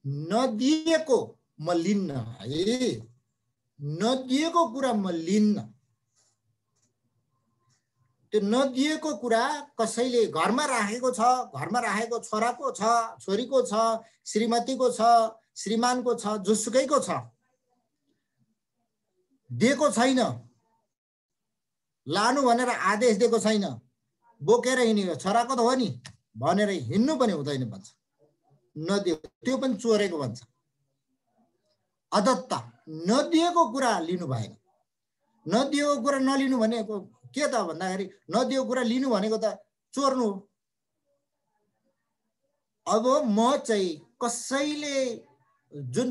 नदिएको म लिन्न है, नदिएको कुरा म लिन्न। त्यो नदिएको कुरा कसैले घरमा राखेको छ, घरमा राखेको छोराको छ, छोरीको छ, श्रीमतीको छ, श्रीमानको छ, जोसुकैको छ, दिएको छैन, लानु भनेर आदेश दिएको छैन, बोकेर हिँड्यो, छोराको त हो नि भनेर हिँड्नु पनि हुँदैन भन्छ। नदिएको त्यो पनि चोरेको भन्छ। अदत्ता, नदिएको कुरा लिनु भएन। नदिएको कुरा नलिनु भनेको के त भन्दाखेरि नदिएको कुरा लिनु भनेको त चोर्नु हो। अब म चाहिँ कसैले जुन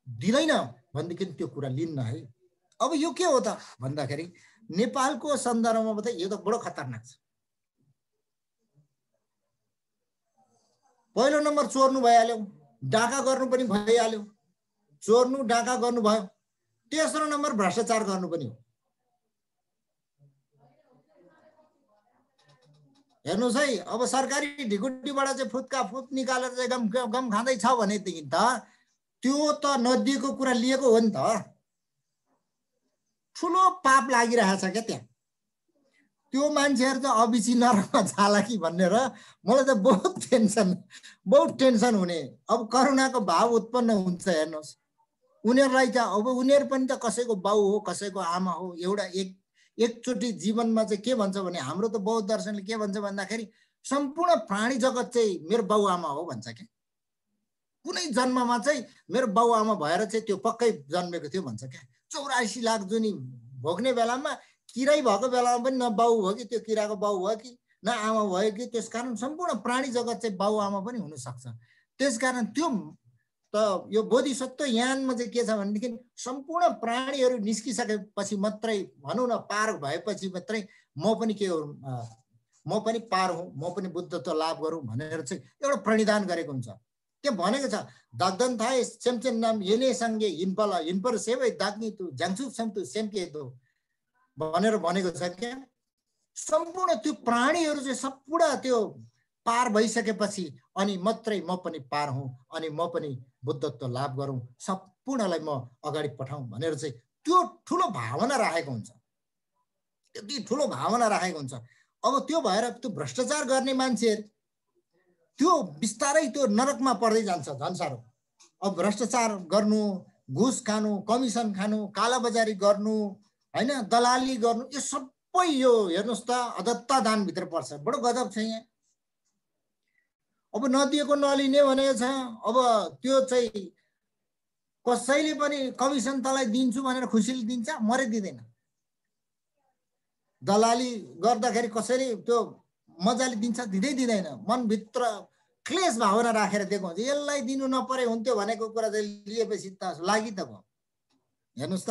दिँदैन भनेदेखि त्यो कुरा लिन्न है। अब यो के हो त भन्दाखेरि नेपालको सन्दर्भमा त यो त बडो खतरनाक छ। पहिलो नम्बर चोर्नु भइहाल्यो, डाका गर्नु पनि भइहाल्यो, चोर्नु डाका गर्नु भयो। तेस्रो नम्बर भ्रष्टाचार गर्नु पनि हो। हेर्नुहोस् है, अब सरकारी ढिकुटीबाट चाहिँ फुत्का फुत निकालेर चाहिँ गम खाँदै छ भनेदेखि त त्यो त नदिएको कुरा लिएको हो नि त। ठुलो पाप लागिरहेछ क्या त्यहाँ। त्यो मान्छेहरू चाहिँ अबिची नरमा जाला कि भनेर मलाई त बहुत टेन्सन हुने। अब करुणाको भाव उत्पन्न हुन्छ। हेर्नुहोस् उनीहरूलाई त अब उनीहरू पनि त कसैको बाउ हो, कसैको आमा हो। एउटा एकचोटि जीवनमा चाहिँ के भन्छ भने हाम्रो त बौद्ध दर्शनले के भन्छ भन्दाखेरि सम्पूर्ण प्राणी जगत चाहिँ मेरो बाउ आमा हो भन्छ क्या। कुनै जन्ममा चाहिँ मेरो बाउ आमा भएर चाहिँ त्यो पक्कै जन्मेको थियो भन्छ क्या। 84 लाख जुनी भोग्ने बेलामा किरै भएको बेलामा पनि न बाउ हो कि त्यो किराको बाउ भयो कि न आमा भयो कि। त्यसकारण सम्पूर्ण प्राणी जगत चाहिँ बाउ आमा पनि हुन सक्छ। त्यसकारण त्यो त यो बोधिसत्व यानमा चाहिँ के छ भनेदेखि सम्पूर्ण प्राणीहरू निस्किसकेपछि मात्रै भनौँ न पार भएपछि मात्रै म पनि के हो, म पनि पार हुँ, म पनि बुद्धत्व लाभ गरौँ भनेर चाहिँ एउटा प्रणिधान गरेको हुन्छ। त्यो भनेको छ दाग्दन थाए सेमचेन नाम येने सँगे हिनपला हिनपर सेवै दाग्नी तु ज्याङसु सम्तु सेमके दो भनेर भनेको छ क्या। सम्पूर्ण त्यो प्राणीहरू चाहिँ सम्पूर्ण त्यो पार भइसकेपछि अनि मात्रै म पनि पार हुँ, अनि म पनि बुद्धत्व लाभ गरौँ, सम्पूर्णलाई म अगाडि पठाउँ भनेर चाहिँ त्यो ठुलो भावना राखेको हुन्छ। त्यति ठुलो भावना राखेको हुन्छ। अब त्यो भएर त्यो भ्रष्टाचार गर्ने मान्छेहरू त्यो बिस्तारै त्यो नरकमा पर्दै जान्छ झन् साह्रो। अब भ्रष्टाचार गर्नु, घुस खानु, कमिसन खानु, कालाबजारी गर्नु, हैन, दलाली गर्नु, यो सबै यो हेर्नुहोस् त अदत्ता दानभित्र पर्छ। बडो गजब छ यहाँ। अब नदिएको नलिने भनेको छ। अब त्यो चाहिँ कसैले पनि कमिसन तँलाई दिन्छु भनेर खुसीले दिन्छ, मरे दिँदैन। दलाली गर्दाखेरि कसैले त्यो मजाले दिन्छ, दिँदैन। मनभित्र क्लेश भावना राखेर दिएको हुन्छ। यसलाई दिनु नपरे हुन्थ्यो भनेको कुरा चाहिँ लिएपछि त लागि त भयो। हेर्नुहोस् त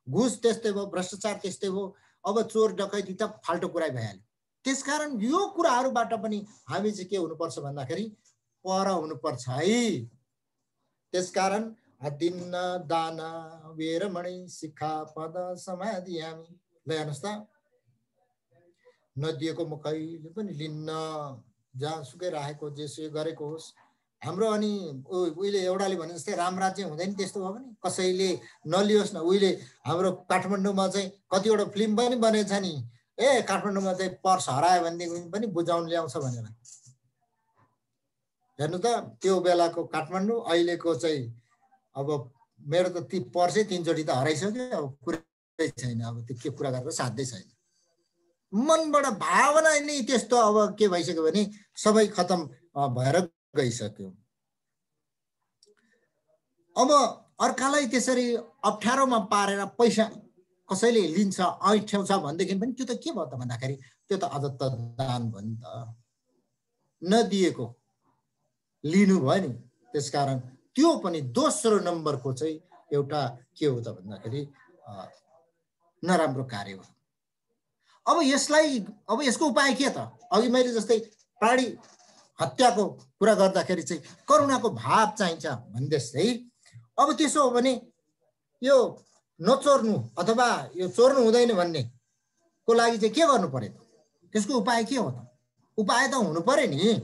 घुस त्यस्तै भयो, भ्रष्टाचार त्यस्तै भयो। अब चोर डकैती त फाल्टो कुरा भइहाल्यो। त्यसकारण यो कुराहरूबाट पनि हामी चाहिँ के हुनुपर्छ भन्दाखेरि पर हुनुपर्छ है। त्यसकारण अदिन्न दान वेरमणि शिक्षापद समाधियामि। ल हेर्नुहोस् त नदिएको म कहिले पनि लिन्न, जहाँसुकै राखेको जेसुकै गरेको होस्। हाम्रो अनि उहिले एउटाले भने जस्तै रामराज्य हुँदैन त्यस्तो भयो भने कसैले नलियोस् न। उहिले हाम्रो काठमाडौँमा चाहिँ कतिवटा फिल्म पनि बनेको छ नि, काठमाडौँमा चाहिँ पर्स हरायो भनेदेखि पनि बुझाउन ल्याउँछ भनेर। हेर्नु त त्यो बेलाको काठमाडौँ अहिलेको चाहिँ अब मेरो त ती पर्सै 3 चोटि त हराइसक्यो अब कुरै छैन अब त्यो के कुरा गरेर साध्यै छैन मनबाट भावना नै त्यस्तो अब के भइसक्यो भने सबै खतम भएर गइसक्यो अब अर्कालाई त्यसरी अप्ठ्यारोमा पारेर पैसा कसैले लिन्छ ऐठ्याउँछ भनेदेखि पनि त्यो त के भयो त भन्दाखेरि त्यो त अझ त दान भयो नि त नदिएको लिनु भयो नि त्यसकारण त्यो पनि दोस्रो नम्बरको चाहिँ एउटा के हो त भन्दाखेरि नराम्रो कार्य हो अब यसको उपाय के त अघि मैले जस्तै प्राणी हत्याको कुरा गर्दाखेरि चाहिँ करुणाको भाव चाहिन्छ भन्दै अब त्यसो हो भने यो नचोर्नु अथवा यो चोर्नु हुँदैन भन्ने को लागि चाहिँ के गर्नु पर्यो त्यसको उपाय के हो त उपाय त हुनु पर्यो नि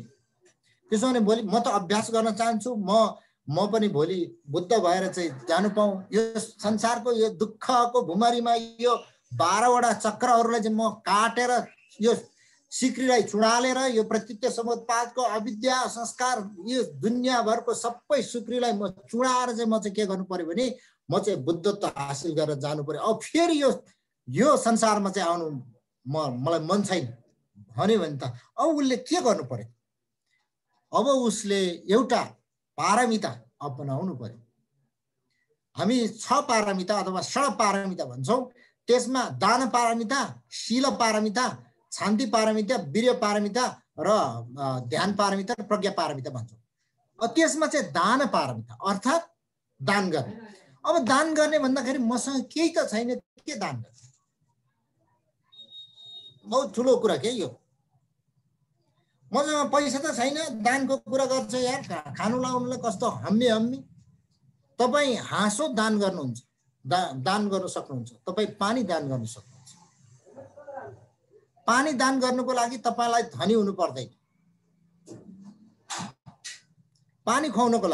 त्यसो भने भोलि म त अभ्यास गर्न चाहन्छु म पनि भोलि बुद्ध भएर चाहिँ जानु पाऊँ यो संसारको यो दुःखको भुमरीमा यो 12वटा चक्रहरूलाई चाहिँ म काटेर यो सिक्रीलाई चुडालेर यो प्रतीत्य समुत्पादको अविद्या संस्कार यो दुनियाँभरको सबै सिक्रीलाई म चुडाएर चाहिँ म चाहिँ के गर्नु पर्यो भने म चाहिँ बुद्धत्व हासिल गरेर जानु पर्यो अब फेरि यो संसारमा चाहिँ आउनु मलाई मन छैन भन्यो भने त अब उसले के गर्नु पर्यो अब उसले एउटा पारमिता अपनाउनु पर्यो हामी 6 पारमिता अथवा 6 पारमिता भन्छौं त्यसमा दान पारमिता शील पारमिता शान्ति पारमिता वीर्य पारमिता र ध्यान पारमिता र प्रज्ञा पारमिता भन्छौं त्यसमा चाहिँ दान पारमिता अर्थात् दान गर्ने अब दान गर्ने भन्दाखेरि मसँग केही त छैन के दान गर्ने बहुत ठुलो कुरा के यो मसँग पैसा त छैन दानको कुरा गर्छ यार खानु लाउनुलाई कस्तो हम्मी तपाई हाँसो दान गर्नुहुन्छ दान गर्न सक्नुहुन्छ तपाई पानी दान गर्न सक्नुहुन्छ पानी दान गर्नुको लागि तपाईलाई धनी हुनु पर्दैन पानी खुवाउनको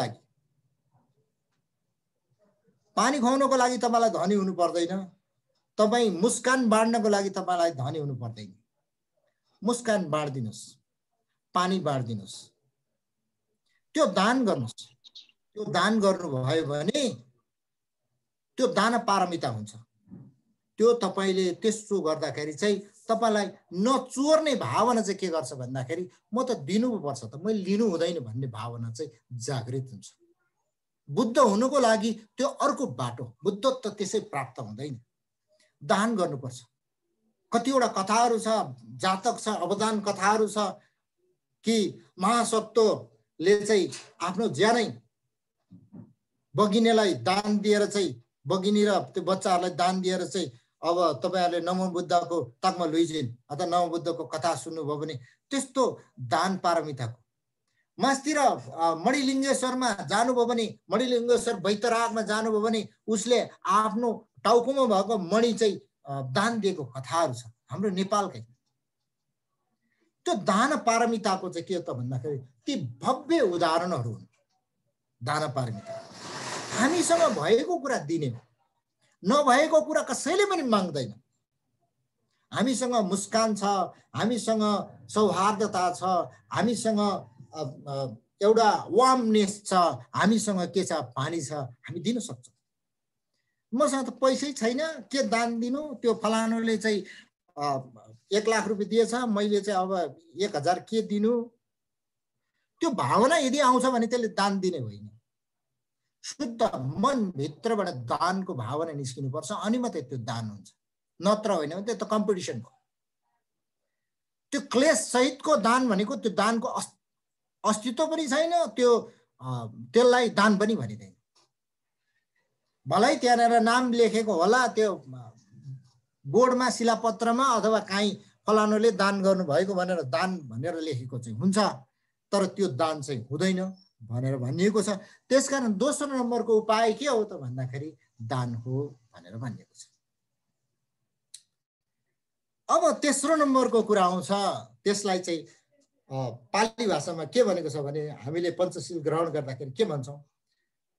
लागि तपाईलाई धनी हुनु पर्दैन तपाई मुस्कान बाड्नको लागि तपाईलाई धनी हुनु पर्दैन मुस्कान बाड्दिनुस् पानी बाड्दिनुस् त्यो दान गर्नुस् त्यो दान गर्नु भयो भने त्यो दान पारमिता हुन्छ त्यो तपाईले त्यसो गर्दाखेरि चाहिँ तपाईलाई नचोर्ने भावना चाहिँ के गर्छ भन्दाखेरि म त दिनु पर्छ त मैले लिनु हुँदैन भन्ने भावना चाहिँ जागृत हुन्छ बुद्ध हुनुको लागि त्यो अर्को बाटो बुद्धत्व त्यसै प्राप्त हुँदैन दान गर्नुपर्छ कतिवटा कथाहरू छ जातक छ अवदान कथाहरू छ कि महासत्वले चाहिँ आफ्नो ज्यानै बगिनेलाई दान दिएर चाहिँ बगिनी र त्यो बच्चाहरूलाई दान दिएर चाहिँ अब तपाईहरुले नमो बुद्धको तकमा लुइजिन अथवा नमो बुद्धको कथा सुन्नुभयो भने त्यस्तो दान पारमिताको मास्तिर मणिलिङ्गेश्वरमा जानुभयो भने मणिलिङ्गेश्वर बैतरागमा जानुभयो भने उसले आफ्नो टाउकोमा भएको मणि चाहिँ दान दिएको कथाहरू छ हाम्रो नेपालकै त्यो दान पारमिताको चाहिँ के त भन्दाखेरि ती भव्य उदाहरणहरू हुन् दान पारमिता हामीसँग भएको कुरा दिने हो नभएको कुरा कसैले पनि माग्दैन हामीसँग मुस्कान छ हामीसँग सौहार्दता छ हामीसँग एउटा वार्मनेस छ हामीसँग के छ पानी छ हामी दिन सक्छौं मसँग त पैसै छैन के दान दिनु त्यो फलानुले चाहिँ 1 लाख रुपैयाँ दिएछ मैले चाहिँ अब 1000 के दिनु त्यो भावना यदि आउँछ भने त्यसले दान दिने होइन शुद्ध मन भित्रबाट दानको भावना निस्किनु पर्छ अनि मात्रै त्यो दान हुन्छ नत्र होइन भने त्यो कम्पिटिसन हो त्यो क्लेश सहितको दान भनेको त्यो दानको अस्तित्व पनि छैन त्यो त्यसलाई दान पनि भनिदैन भलै त्यहाँनेर नाम लेखेको होला त्यो बोर्डमा शिलापत्रमा अथवा काहीँ फलानुले दान गर्नु भएको भनेर दान भनेर लेखेको चाहिँ हुन्छ तर त्यो दान चाहिँ हुँदैन भनेर भनिएको छ त्यसकारण दोस्रो नम्बरको उपाय के हो त भन्दाखेरि दान हो भनेर भनिएको छ अब तेस्रो नम्बरको कुरा आउँछ त्यसलाई चाहिँ पाली भाषामा के भनेको छ भने हामीले पञ्चशील ग्रहण गर्दाखेरि के भन्छौं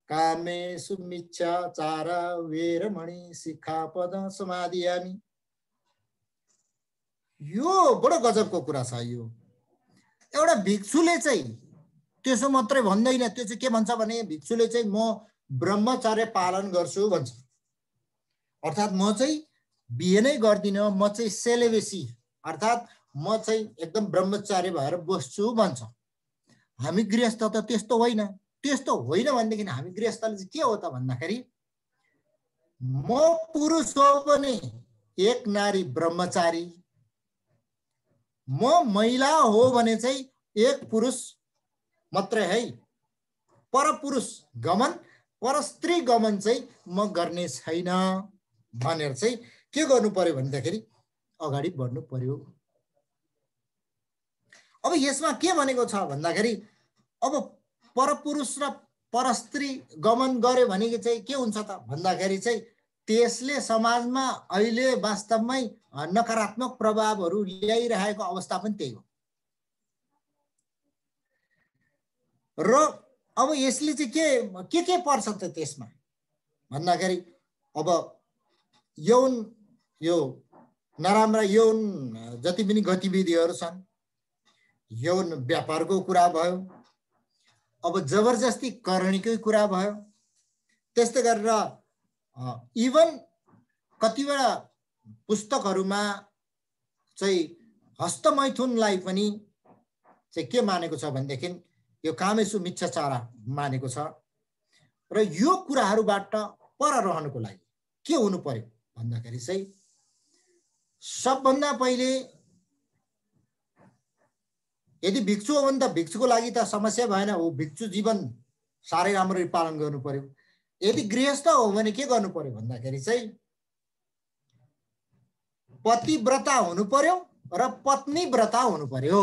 कामे सुमिच्छा चार वेरमणि शिक्षापद समाधियामि यो बडो गजबको कुरा छ यो एउटा भिक्षुले चाहिँ त्यसो मात्रै भन्दैन, त्यो चाहिँ के भन्छ भने भिक्षुले चाहिँ म ब्रह्मचर्य पालन गर्छु भन्छ। अर्थात् म चाहिँ बिहे नै गर्दिनँ, म चाहिँ सेलिबेसी अर्थात् म चाहिँ एकदम ब्रह्मचारी भएर बस्छु भन्छ। हामी गृहस्थ त त्यस्तो होइन। त्यस्तो होइन भनेदेखि हामी गृहस्थले चाहिँ के हो त भन्दाखेरि म पुरुष हो भने एक नारी ब्रह्मचारी, म महिला हो भने चाहिँ एक पुरुष मात्रै है। परपुरुष गमन पर स्त्री गमन चाहिँ म गर्ने छैन भनेर चाहिँ के गर्नु पर्यो भन्दाखेरि अगाडि बढ्नु पर्यो। अब यसमा के भनेको छ भन्दाखेरि अब परपुरुष र परस्त्री गमन गर्यो भने चाहिँ के हुन्छ त भन्दाखेरि चाहिँ त्यसले समाजमा अहिले वास्तवमै नकारात्मक प्रभावहरू ल्याइरहेको अवस्था पनि त्यही हो। र अब यसले चाहिँ के पर्छ त त्यसमा भन्दाखेरि अब यौन यो नराम्रा यौन जति पनि गतिविधिहरू छन्, यौन व्यापारको कुरा भयो, अब जबरजस्ती करणीकै कुरा भयो, त्यस्तै गरेर इभन कतिवटा पुस्तकहरूमा चाहिँ हस्तमैथुनलाई पनि चाहिँ के मानेको छ भनेदेखि यो कामेसु मिच्छाचार मानेको छ। र यो कुराहरूबाट पर रहनुको लागि के हुनु पर्यो भन्दाखेरि चाहिँ सबभन्दा पहिले यदि भिक्षु हो भने त भिक्षुको लागि त समस्या भएन, हो भिक्षु जीवन साह्रै राम्ररी पालन गर्नु पर्यो। यदि गृहस्थ हो भने के गर्नु पर्यो भन्दाखेरि चाहिँ पतिव्रता हुनु पर्यो र पत्नीव्रता हुनु पर्यो।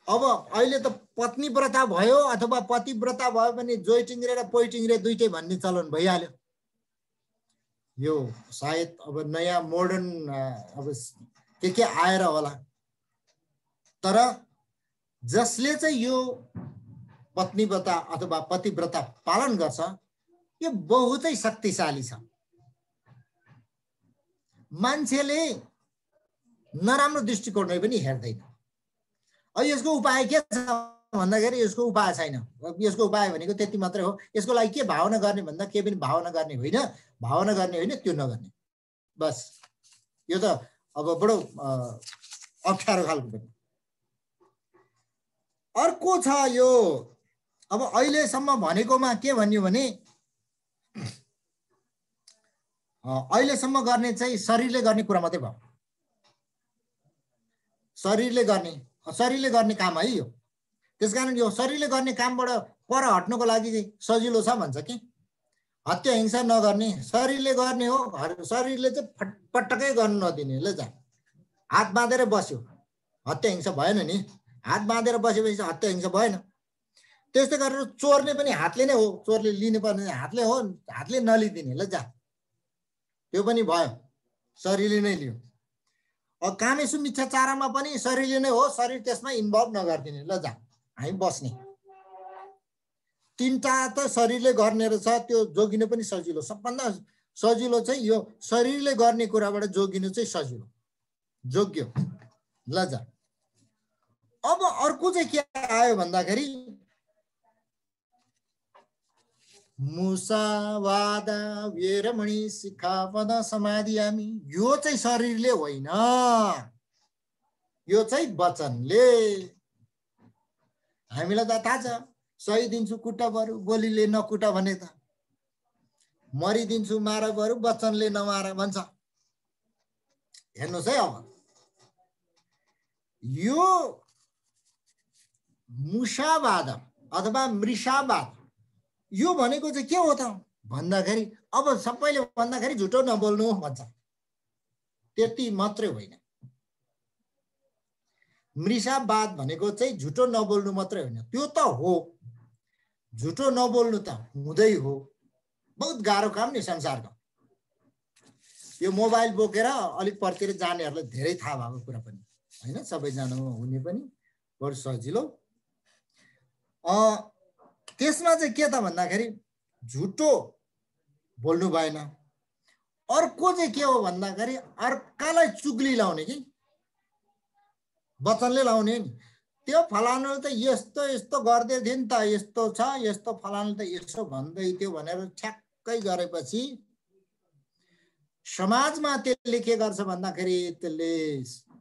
अब अहिले त पत्नीव्रता भयो अथवा पतिव्रता भयो भने जोइ टिङ्ग्रे र पोइ टिङ्ग्रे दुइटै भन्ने चलन भइहाल्यो। यो सायद अब नयाँ मोडर्न अब के आएर होला। तर जसले चाहिँ यो पत्नीव्रता अथवा पतिव्रता पालन गर्छ यो बहुतै शक्तिशाली छ। मान्छेले नराम्रो दृष्टिकोणले पनि हेर्दैन। अब यसको उपाय के छ भन्दाखेरि यसको उपाय छैन। यसको उपाय भनेको त्यति मात्रै हो। यसको लागि के भावना गर्ने भन्दा के पनि भावना गर्ने होइन, भावना गर्ने होइन त्यो नगर्ने, बस। यो त अब बडो अप्ठ्यारो खालको पनि। अर्को छ यो अब अहिलेसम्म भनेकोमा के भन्यो भने अहिलेसम्म गर्ने चाहिँ शरीरले गर्ने कुरा मात्रै भयो। शरीरले गर्ने काम है यो। त्यसकारण यो शरीरले गर्ने कामबाट पर हट्नको लागि चाहिँ सजिलो छ भन्छ कि हत्या हिंसा नगर्ने, शरीरले गर्ने हो। शरीरले चाहिँ पटक्कै गर्नु नदिने। ल जा हात बाँधेर बस्यो, हत्या हिंसा भएन नि। हात बाँधेर बसेपछि हत्या हिंसा भएन। त्यस्तै गरेर चोर्ने पनि हातले नै हो। चोरले लिनु पर्ने हातले हो, हातले नलिदिने। ल जा त्यो पनि भयो, शरीरले नै लियो। अब कामेसु मिच्छाचारमा पनि शरीरले नै हो, शरीर त्यसमा इन्भल्भ नगरिदिने। ल जा हामी बस्ने। तीनटा त शरीरले गर्ने रहेछ, त्यो जोगिनु पनि सजिलो। सबभन्दा सजिलो चाहिँ यो शरीरले गर्ने कुराबाट जोगिनु चाहिँ सजिलो, जोग्य। ल जा अब अर्को चाहिँ के आयो भन्दाखेरि मुसावादा वीरमणि सिक्खापद समाधियामी। यो चाहिँ शरीरले होइन, यो चाहिँ वचनले। हामीलाई त थाहा छ, सही दिन्छु कुटा बरु बोलीले नकुटा भने त, मरिदिन्छु मार बरु वचनले नमार भन्छ। हेर्नुहोस् है, अब यो मुसावाद अथवा मृषावाद यो भनेको चाहिँ के हो त भन्दाखेरि अब सबैले भन्दाखेरि झुटो नबोल्नु भन्छ, त्यति मात्रै होइन। मृषावाद भनेको चाहिँ झुटो नबोल्नु मात्रै होइन, त्यो त हो। झुटो नबोल्नु त हुँदै हो। बहुत गाह्रो काम नि संसारको। यो मोबाइल बोकेर अलिक परतिर जानेहरूलाई धेरै थाहा भएको कुरा पनि होइन, सबैजनामा हुने पनि बडो सजिलो। त्यसमा चाहिँ के त भन्दाखेरि झुटो बोल्नु भएन। अर्को चाहिँ के हो भन्दाखेरि अर्कालाई चुगली लाउने कि वचनले लाउने नि। त्यो फलानुले त यस्तो यस्तो गर्दै थियो नि त, यस्तो छ, यस्तो फलानुले त यसो भन्दै थियो भनेर ठ्याक्कै गरेपछि समाजमा त्यसले के गर्छ भन्दाखेरि त्यसले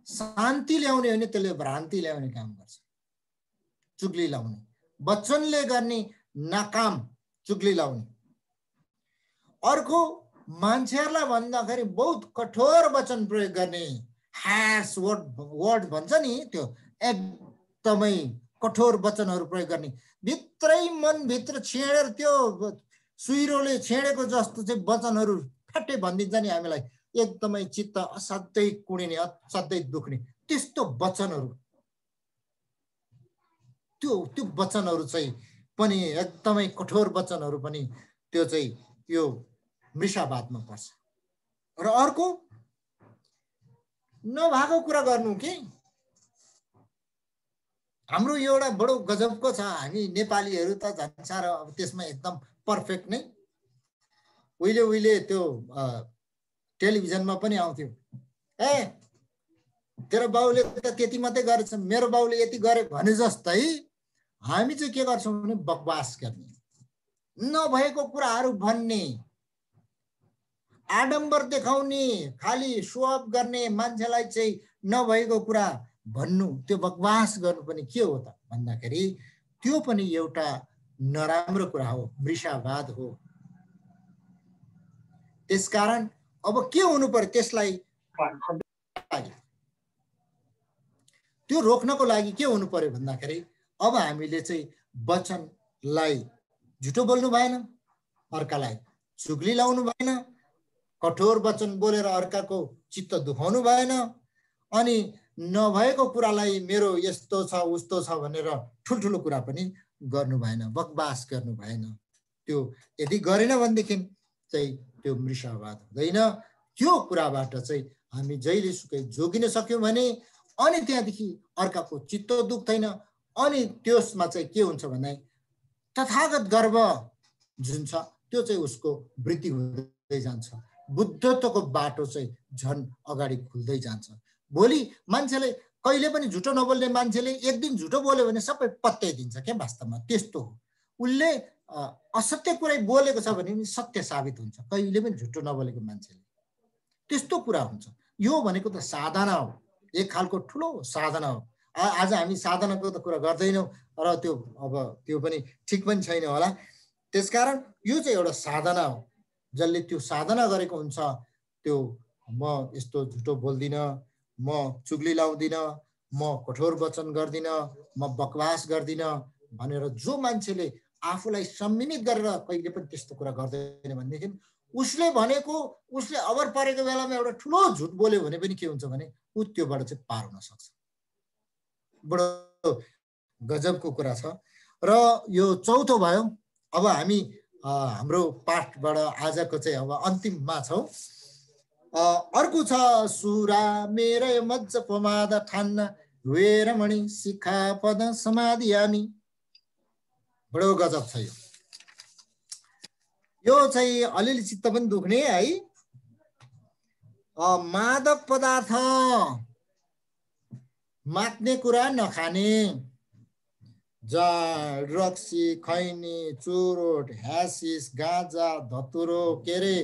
शान्ति ल्याउने होइन, त्यसले भ्रान्ति ल्याउने काम गर्छ, चुग्ली लाउने। वचनले गर्ने नाकाम चुग्ली लाउने। अर्को मान्छेहरूलाई भन्दाखेरि बहुत कठोर वचन प्रयोग गर्ने, हार्स वर्ड भन्छ नि, त्यो एकदमै कठोर वचनहरू प्रयोग गर्ने, भित्रै मनभित्र छेडेर त्यो सुइरोले छेडेको जस्तो चाहिँ वचनहरू फ्याट्टै भनिदिन्छ नि हामीलाई, एकदमै चित्त असाध्यै कुडिने, असाध्यै दुख्ने त्यस्तो वचनहरू, त्यो वचनहरू चाहिँ पनि एकदमै कठोर वचनहरू पनि त्यो चाहिँ यो मृषावादमा पर्छ। र अर्को नभएको कुरा गर्नु के, हाम्रो एउटा बडो गजबको छ, हामी नेपालीहरू त झन् साह्रो अब त्यसमा एकदम पर्फेक्ट नै। उहिले त्यो टेलिभिजनमा पनि आउँथ्यो, ए तेरो बाउले त त्यति मात्रै गरेछ, मेरो बाउले यति गरे भने जस्तै हामी चाहिँ के गर्छौँ भने बकवास गर्ने, नभएको कुराहरू भन्ने, आडम्बर देखाउने, खालि सो अफ गर्ने, मान्छेलाई चाहिँ नभएको कुरा भन्नु, त्यो बकवास गर्नु पनि के हो त भन्दाखेरि त्यो पनि एउटा नराम्रो कुरा हो, मृषावाद हो। त्यसकारण अब के हुनु पर्यो, त्यसलाई त्यो रोक्नको लागि के हुनु पर्यो भन्दाखेरि अब हामीले चाहिँ वचनलाई झुटो बोल्नु भएन, अर्कालाई चुग्ली लाउनु भएन, कठोर वचन बोलेर अर्काको चित्त दुखाउनु भएन, अनि नभएको कुरालाई मेरो यस्तो छ उस्तो छ भनेर ठुल्ठुलो कुरा पनि गर्नु भएन, बकवास गर्नु भएन। त्यो यदि गरेन भनेदेखि चाहिँ त्यो मृषावाद हुँदैन। त्यो कुराबाट चाहिँ हामी जहिले सुकै जोगिन सक्यौँ भने अनि त्यहाँदेखि अर्काको चित्त दुख्दैन, अनि त्यसमा चाहिँ के हुन्छ भने तथागत गर्व जुन छ त्यो चाहिँ उसको वृद्धि हुँदै जान्छ, बुद्धत्वको बाटो चाहिँ झन् अगाडि खुल्दै जान्छ। भोलि मान्छेले कहिले पनि झुटो नबोल्ने मान्छेले एक दिन झुटो बोल्यो भने सबै पत्याइदिन्छ क्या, वास्तवमा त्यस्तो हो। उसले असत्य कुरै बोलेको छ भने सत्य साबित हुन्छ, कहिले पनि झुटो नबोलेको मान्छेले, त्यस्तो कुरा हुन्छ। यो भनेको त साधना हो, एक खालको ठुलो साधना हो। आज हामी साधनाको त कुरा गर्दैनौँ र त्यो अब त्यो पनि ठिक पनि छैन होला। त्यसकारण यो चाहिँ एउटा साधना हो, जसले त्यो साधना गरेको हुन्छ त्यो म यस्तो झुटो बोल्दिनँ, म चुग्ली लाउँदिनँ, म कठोर वचन गर्दिनँ, म बकवास गर्दिनँ भनेर जो मान्छेले आफूलाई सम्मिलित गरेर कहिले पनि त्यस्तो कुरा गर्दैन भनेदेखि उसले भनेको, उसले अबर परेको बेलामा एउटा ठुलो झुट बोल्यो भने पनि के हुन्छ भने ऊ त्योबाट चाहिँ पार हुन सक्छ। बडो गजबको कुरा छ। र यो चौथो भयो। अब हामी हाम्रो पाठबाट आजको चाहिँ अब अन्तिममा छौँ। अर्को छ सुरा मेरै मज्ज प्रमाद ठान्न वेरमणि शिखापद समाधियामी। बडो गजब छ यो। यो चाहिँ अलिअलि चित्त पनि दुख्ने है। मादक पदार्थ मात्ने कुरा नखाने, जाँड, रक्सी, खैनी, चुरोट, ह्यासिस, गाँजा, धतुरो, के अरे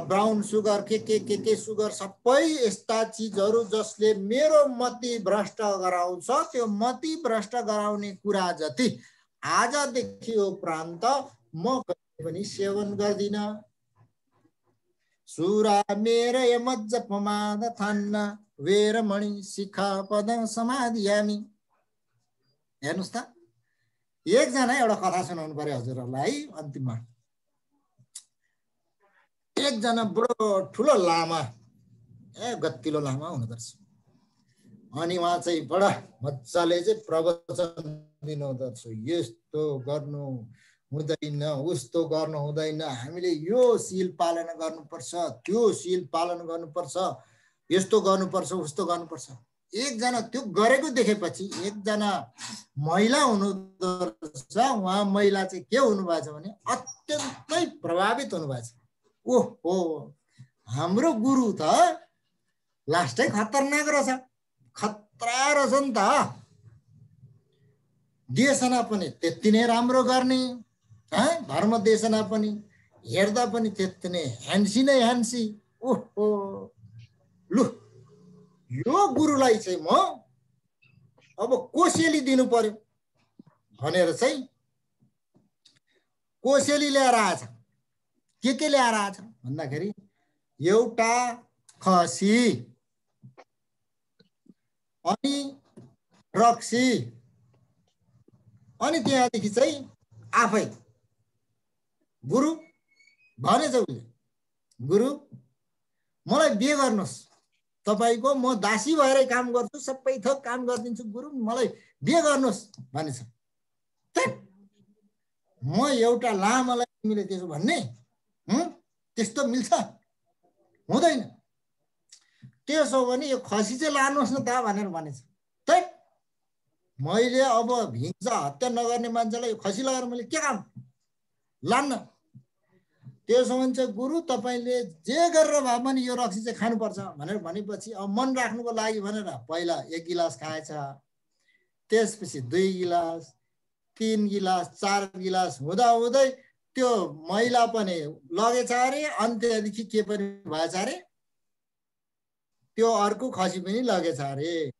ब्राउन सुगर, के सुगर, सबै यस्ता चिजहरू जसले मेरो मति भ्रष्ट गराउँछ, त्यो मति भ्रष्ट गराउने कुरा जति आजदेखि उपरान्त म कहिले पनि सेवन गर्दिन। सुरा मेरा यमज्ज प्रमाद थान्न वेरमणि शिखापद समाधियामी। हेर्नुहोस् त, एकजना एउटा कथा सुनाउनु पर्यो हजुरहरूलाई अन्तिममा। एकजना बुढो ठुलो लामा, गतिलो लामा हुनुपर्छ, अनि उहाँ चाहिँ बडा मजाले चाहिँ प्रवचन दिनुहुँदो रहेछ। यस्तो गर्नु हुँदैन, उस्तो गर्नु हुँदैन, हामीले यो सील पालना गर्नुपर्छ, त्यो सील पालन गर्नुपर्छ, यस्तो गर्नुपर्छ, उस्तो गर्नुपर्छ। एकजना त्यो गरेको देखेपछि एकजना महिला हुनुहुँदो रहेछ। उहाँ महिला चाहिँ के हुनुभएको छ भने अत्यन्तै प्रभावित हुनुभएको छ। ओहो, हाम्रो गुरु त लास्टै खतरनाक रहेछ, खतरा रहेछ नि त। देशना पनि त्यति नै राम्रो गर्ने, धर्म देशना पनि हेर्दा पनि त्यति नै ह्यान्सी नै ह्यान्सी। ओहो, लु यो गुरुलाई चाहिँ म अब कोसेली दिनु पर्यो भनेर चाहिँ कोसेली ल्याएर आएछ। के ल्याएर आएछ भन्दाखेरि एउटा खसी अनि रक्सी अनि त्यहाँदेखि चाहिँ आफै गुरु भनेछ उसले, गुरु मलाई बिहे गर्नुहोस्, तपाईको म दासी भएरै काम गर्छु, सबै थोक काम गरिदिन्छु, गुरु मलाई बिहे गर्नुहोस् भनेछ। म एउटा लामालाई तिमीले त्यसो भन्ने, त्यस्तो मिल्छ? हुँदैन। त्यसो भने यो खसी चाहिँ लानुहोस् न त भनेर भनेछ। मैले अब हिंसा हत्या नगर्ने मान्छेलाई यो खसी लगाएर मैले के काम लान्न? त्यसो भने चाहिँ गुरु तपाईले जे गरेर भए पनि यो रक्सी चाहिँ खानुपर्छ भनेर भनेपछि अब मन राख्नुको लागि भनेर पहिला 1 गिलास खाएछ, त्यसपछि 2 गिलास, 3 गिलास, 4 गिलास हुँदा हुँदै त्यो महिला पनि लगेछ अरे, अनि त्यहाँदेखि के पनि भएछ अरे, त्यो अर्को खसी पनि लगेछ अरे।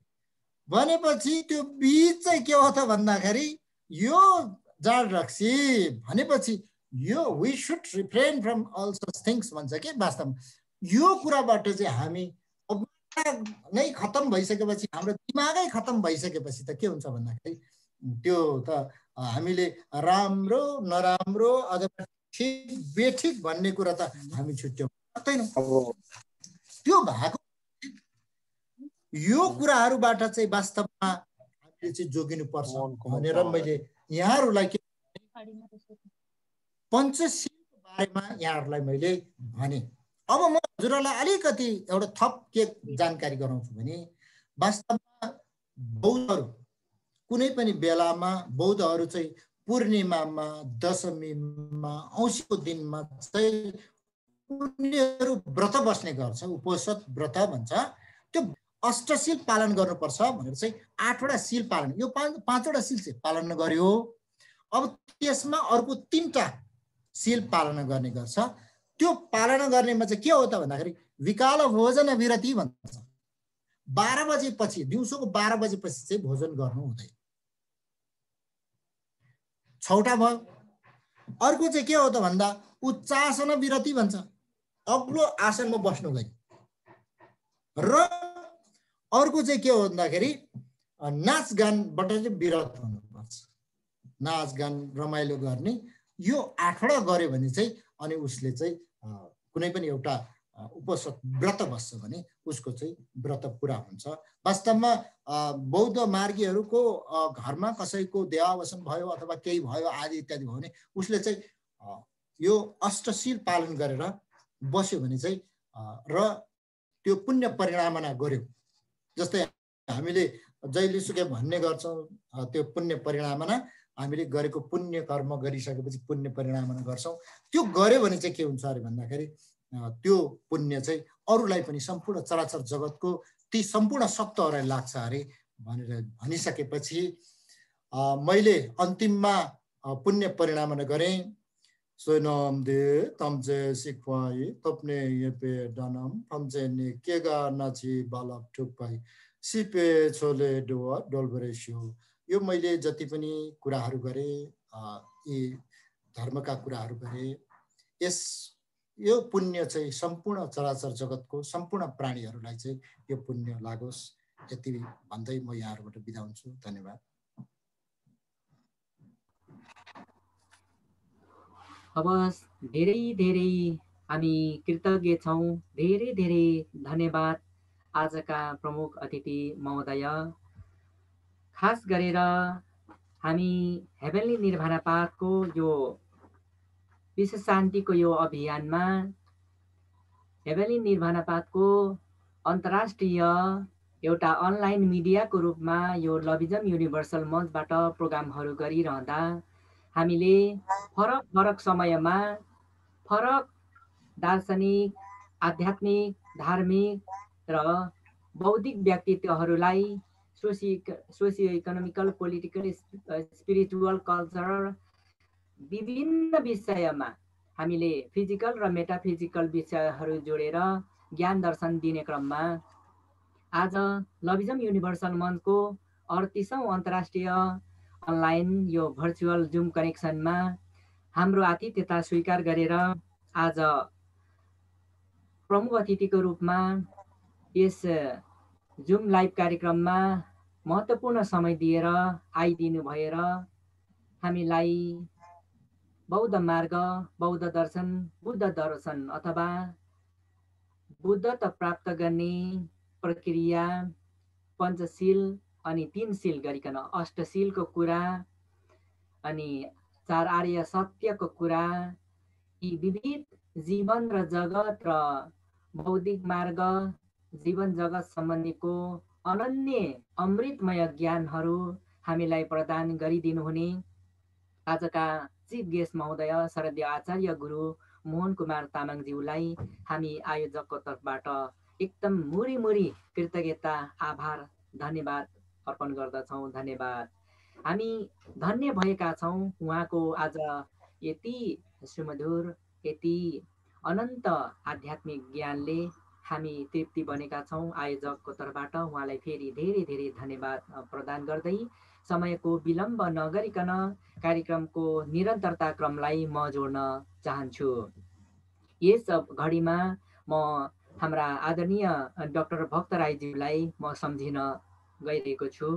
भनेपछि त्यो बीच चाहिँ के हो त भन्दाखेरि यो जाड रक्सी भनेपछि यो we should refrain from all such things भन्छ के। वास्तवमा यो कुराबाट चाहिँ हामी नै खत्तम भइसकेपछि, हाम्रो दिमागै खत्तम भइसकेपछि त के हुन्छ भन्दाखेरि त्यो त हामीले राम्रो नराम्रो अथवा ठिक बेठिक भन्ने कुरा त हामी छुट्याउन सक्दैनौँ। त्यो भएको यो कुराहरूबाट चाहिँ वास्तवमा हामीले चाहिँ जोगिनु पर्छ भनेर मैले यहाँहरूलाई के पञ्चशीलको बारेमा यहाँहरूलाई मैले भने। अब म हजुरहरूलाई अलिकति एउटा थप के जानकारी गराउँछु भने वास्तवमा बौद्धहरू कुनै पनि बेलामा बौद्धहरू चाहिँ पूर्णिमामा, दशमीमा, औँसीको दिनमा चाहिँ उनीहरू व्रत बस्ने गर्छ, उपोषित व्रत भन्छ। त्यो अष्टशील पालन गर्नुपर्छ भनेर चाहिँ 8वटा शील पालन, यो 5वटा शील चाहिँ पालन गर्यो। अब त्यसमा अर्को 3टा शील पालन गर्ने गर्छ। त्यो पालन गर्नेमा चाहिँ के हो त भन्दाखेरि विकाल भोजन विरति भन्छ। 12 बजेपछि, दिउँसोको 12 बजेपछि चाहिँ भोजन गर्नु हुँदैन। 6वटा भयो। अर्को चाहिँ के हो त भन्दा उच्चासन विरति भन्छ, अग्लो आसनमा बस्नुलाई। र अर्को चाहिँ के हो भन्दाखेरि नाचगानबाट चाहिँ विरत हुनुपर्छ, नाचगान रमाइलो गर्ने। यो 8वटा गर्यो भने चाहिँ अनि उसले चाहिँ कुनै पनि एउटा उपोषित व्रत बस्छ भने उसको चाहिँ व्रत पुरा हुन्छ। वास्तवमा बौद्ध मार्गीहरूको घरमा कसैको देहावसान भयो अथवा केही भयो आदि इत्यादि भयो भने उसले चाहिँ यो अष्टशील पालन गरेर बस्यो भने चाहिँ र त्यो पुण्य परिणामना गर्यो। जस्तै हामीले जहिलेसुकै भन्ने गर्छौँ त्यो पुण्य परिणामना, हामीले गरेको पुण्य कर्म गरिसकेपछि पुण्य परिणामना गर्छौँ। त्यो गर्यो भने चाहिँ के हुन्छ अरे भन्दाखेरि त्यो पुण्य चाहिँ अरूलाई पनि सम्पूर्ण चराचर जगतको ती सम्पूर्ण सत्वहरूलाई लाग्छ अरे भनेर भनिसकेपछि मैले अन्तिममा पुण्य परिणामना गरेँ। सोनम दे तम्चे सिक्वाई तप्ने येपे डनम फम्चे ने केगा नाची बालक ठुक्पाई सिपे छोले डोवा डोलबरेस्यो। यो मैले जति पनि कुराहरू गरेँ, यी धर्मका कुराहरू गरेँ, यो पुण्य चाहिँ सम्पूर्ण चराचर जगतको सम्पूर्ण प्राणीहरूलाई चाहिँ यो पुण्य लागोस्, यति भन्दै म यहाँहरूबाट बिदा हुन्छु। धन्यवाद। अब धेरै धेरै हामी कृतज्ञ छौँ। धेरै धेरै धन्यवाद आजका प्रमुख अतिथि महोदय। खास गरेर हामी हेभेनली निर्वाणा पाथको यो विश्व शान्तिको यो अभियानमा हेभेनली निर्वाणा पाथको अन्तर्राष्ट्रिय एउटा अनलाइन मिडियाको रूपमा यो लभिजम युनिभर्सल मञ्चबाट प्रोग्रामहरू गरिरहँदा हामीले फरक फरक समयमा फरक दार्शनिक, आध्यात्मिक, धार्मिक र बौद्धिक व्यक्तित्वहरूलाई socio economical, political, spiritual, cultural विभिन्न विषयमा हामीले फिजिकल र मेटाफिजिकल विषयहरू जोडेर ज्ञान दर्शन दिने क्रममा आज लभिजम युनिभर्सल मञ्चको 38औं अन्तर्राष्ट्रिय अनलाइन यो भर्चुअल जुम कनेक्सनमा हाम्रो आतिथ्यता स्वीकार गरेर आज प्रमुख अतिथिको रूपमा यस जुम लाइभ कार्यक्रममा महत्त्वपूर्ण समय दिएर आइदिनु भएर हामीलाई बौद्ध मार्ग, बौद्ध दर्शन, बुद्ध दर्शन अथवा बुद्धत्व प्राप्त गर्ने प्रक्रिया, पञ्चशील अनि 3 शील गरिकन अष्टशीलको कुरा अनि 4 आर्य सत्यको कुरा, यी विविध जीवन र जगत र बौद्धिक मार्ग, जीवन जगत सम्बन्धीको अनन्य अमृतमय ज्ञानहरू हामीलाई प्रदान गरिदिनुहुने आजका चिफ गेस्ट महोदय शरदीय आचार्य गुरु मोहन कुमार तामाङज्यूलाई हामी आयोजकको तर्फबाट एकदम मुरी कृतज्ञता, आभार, धन्यवाद अर्पण गर्दछौँ। धन्यवाद। हामी धन्य भएका छौँ उहाँको आज यति सुमधुर, यति अनन्त आध्यात्मिक ज्ञानले हामी तृप्ति बनेका छौँ। आयोजकको तर्फबाट उहाँलाई फेरि धेरै धेरै धन्यवाद प्रदान गर्दै समयको विलम्ब नगरिकन कार्यक्रमको निरन्तरता क्रमलाई म जोड्न चाहन्छु। यस घडीमा म हाम्रा आदरणीय डाक्टर भक्त राईज्यूलाई म सम्झिन गइरहेको छु।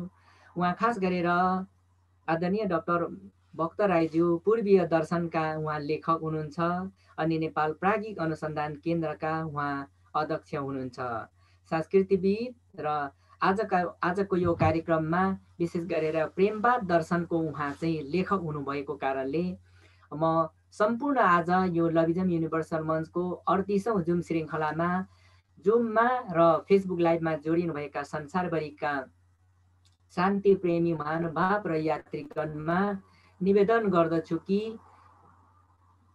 उहाँ खास गरेर आदरणीय डाक्टर भक्त राईज्यू पूर्वीय दर्शनका उहाँ लेखक हुनुहुन्छ अनि नेपाल प्राज्ञिक अनुसन्धान केन्द्रका उहाँ अध्यक्ष हुनुहुन्छ, संस्कृतिविद र आजको यो कार्यक्रममा विशेष गरेर प्रेमवाद दर्शनको उहाँ चाहिँ लेखक हुनुभएको कारणले म सम्पूर्ण आज यो लभिजम युनिभर्सल मञ्चको 38औं जुम श्रृङ्खलामा जुममा र फेसबुक लाइभमा जोडिनुभएका संसारभरिका शान्ति प्रेमी महानुभाव र यात्रीगणमा निवेदन गर्दछु कि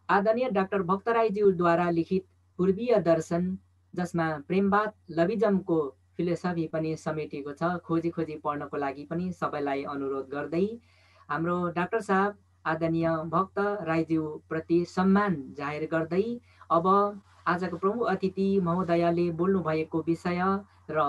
आदरणीय डाक्टर भक्त राईज्यूद्वारा लिखित पूर्वीय दर्शन, जसमा प्रेमवाद लभिजमको फिलोसफी पनि समेटिएको छ, खोजी पढ्नको लागि पनि सबैलाई अनुरोध गर्दै हाम्रो डाक्टर साहब आदरणीय भक्त राईज्यू प्रति सम्मान जाहेर गर्दै अब आजको प्रमुख अतिथि महोदयले बोल्नु भएको विषय र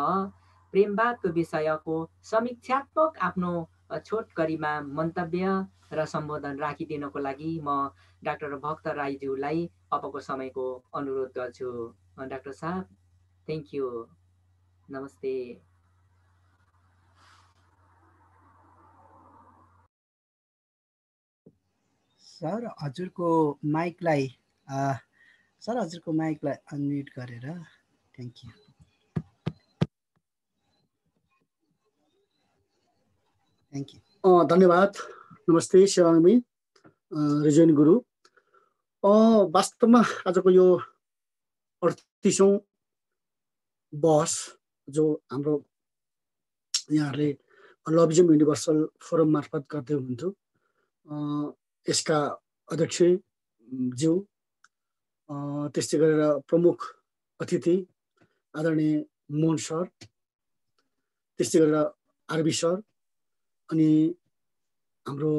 प्रेमवादको विषयको समीक्षात्मक आफ्नो छोटकरीमा मन्तव्य र सम्बोधन राखिदिनको लागि म डाक्टर भक्त राईज्यूलाई अबको समयको अनुरोध गर्छु। डाक्टर साहब, थ्याङ्क यू, नमस्ते। सर हजुरको माइकलाई अनम्युट गरेर, थ्याङ्क यू। धन्यवाद। नमस्ते शिवाङ्गी रिजन गुरु। वास्तवमा आजको यो 38औं बहस जो हाम्रो यहाँहरूले लभिजम युनिभर्सल फोरम मार्फत गर्दै हुनुहुन्थ्यो, यसका अध्यक्ष ज्यू, त्यस्तै गरेर प्रमुख अतिथि आदरणीय मोहन सर, त्यस्तै गरेर आरबी सर, अनि हाम्रो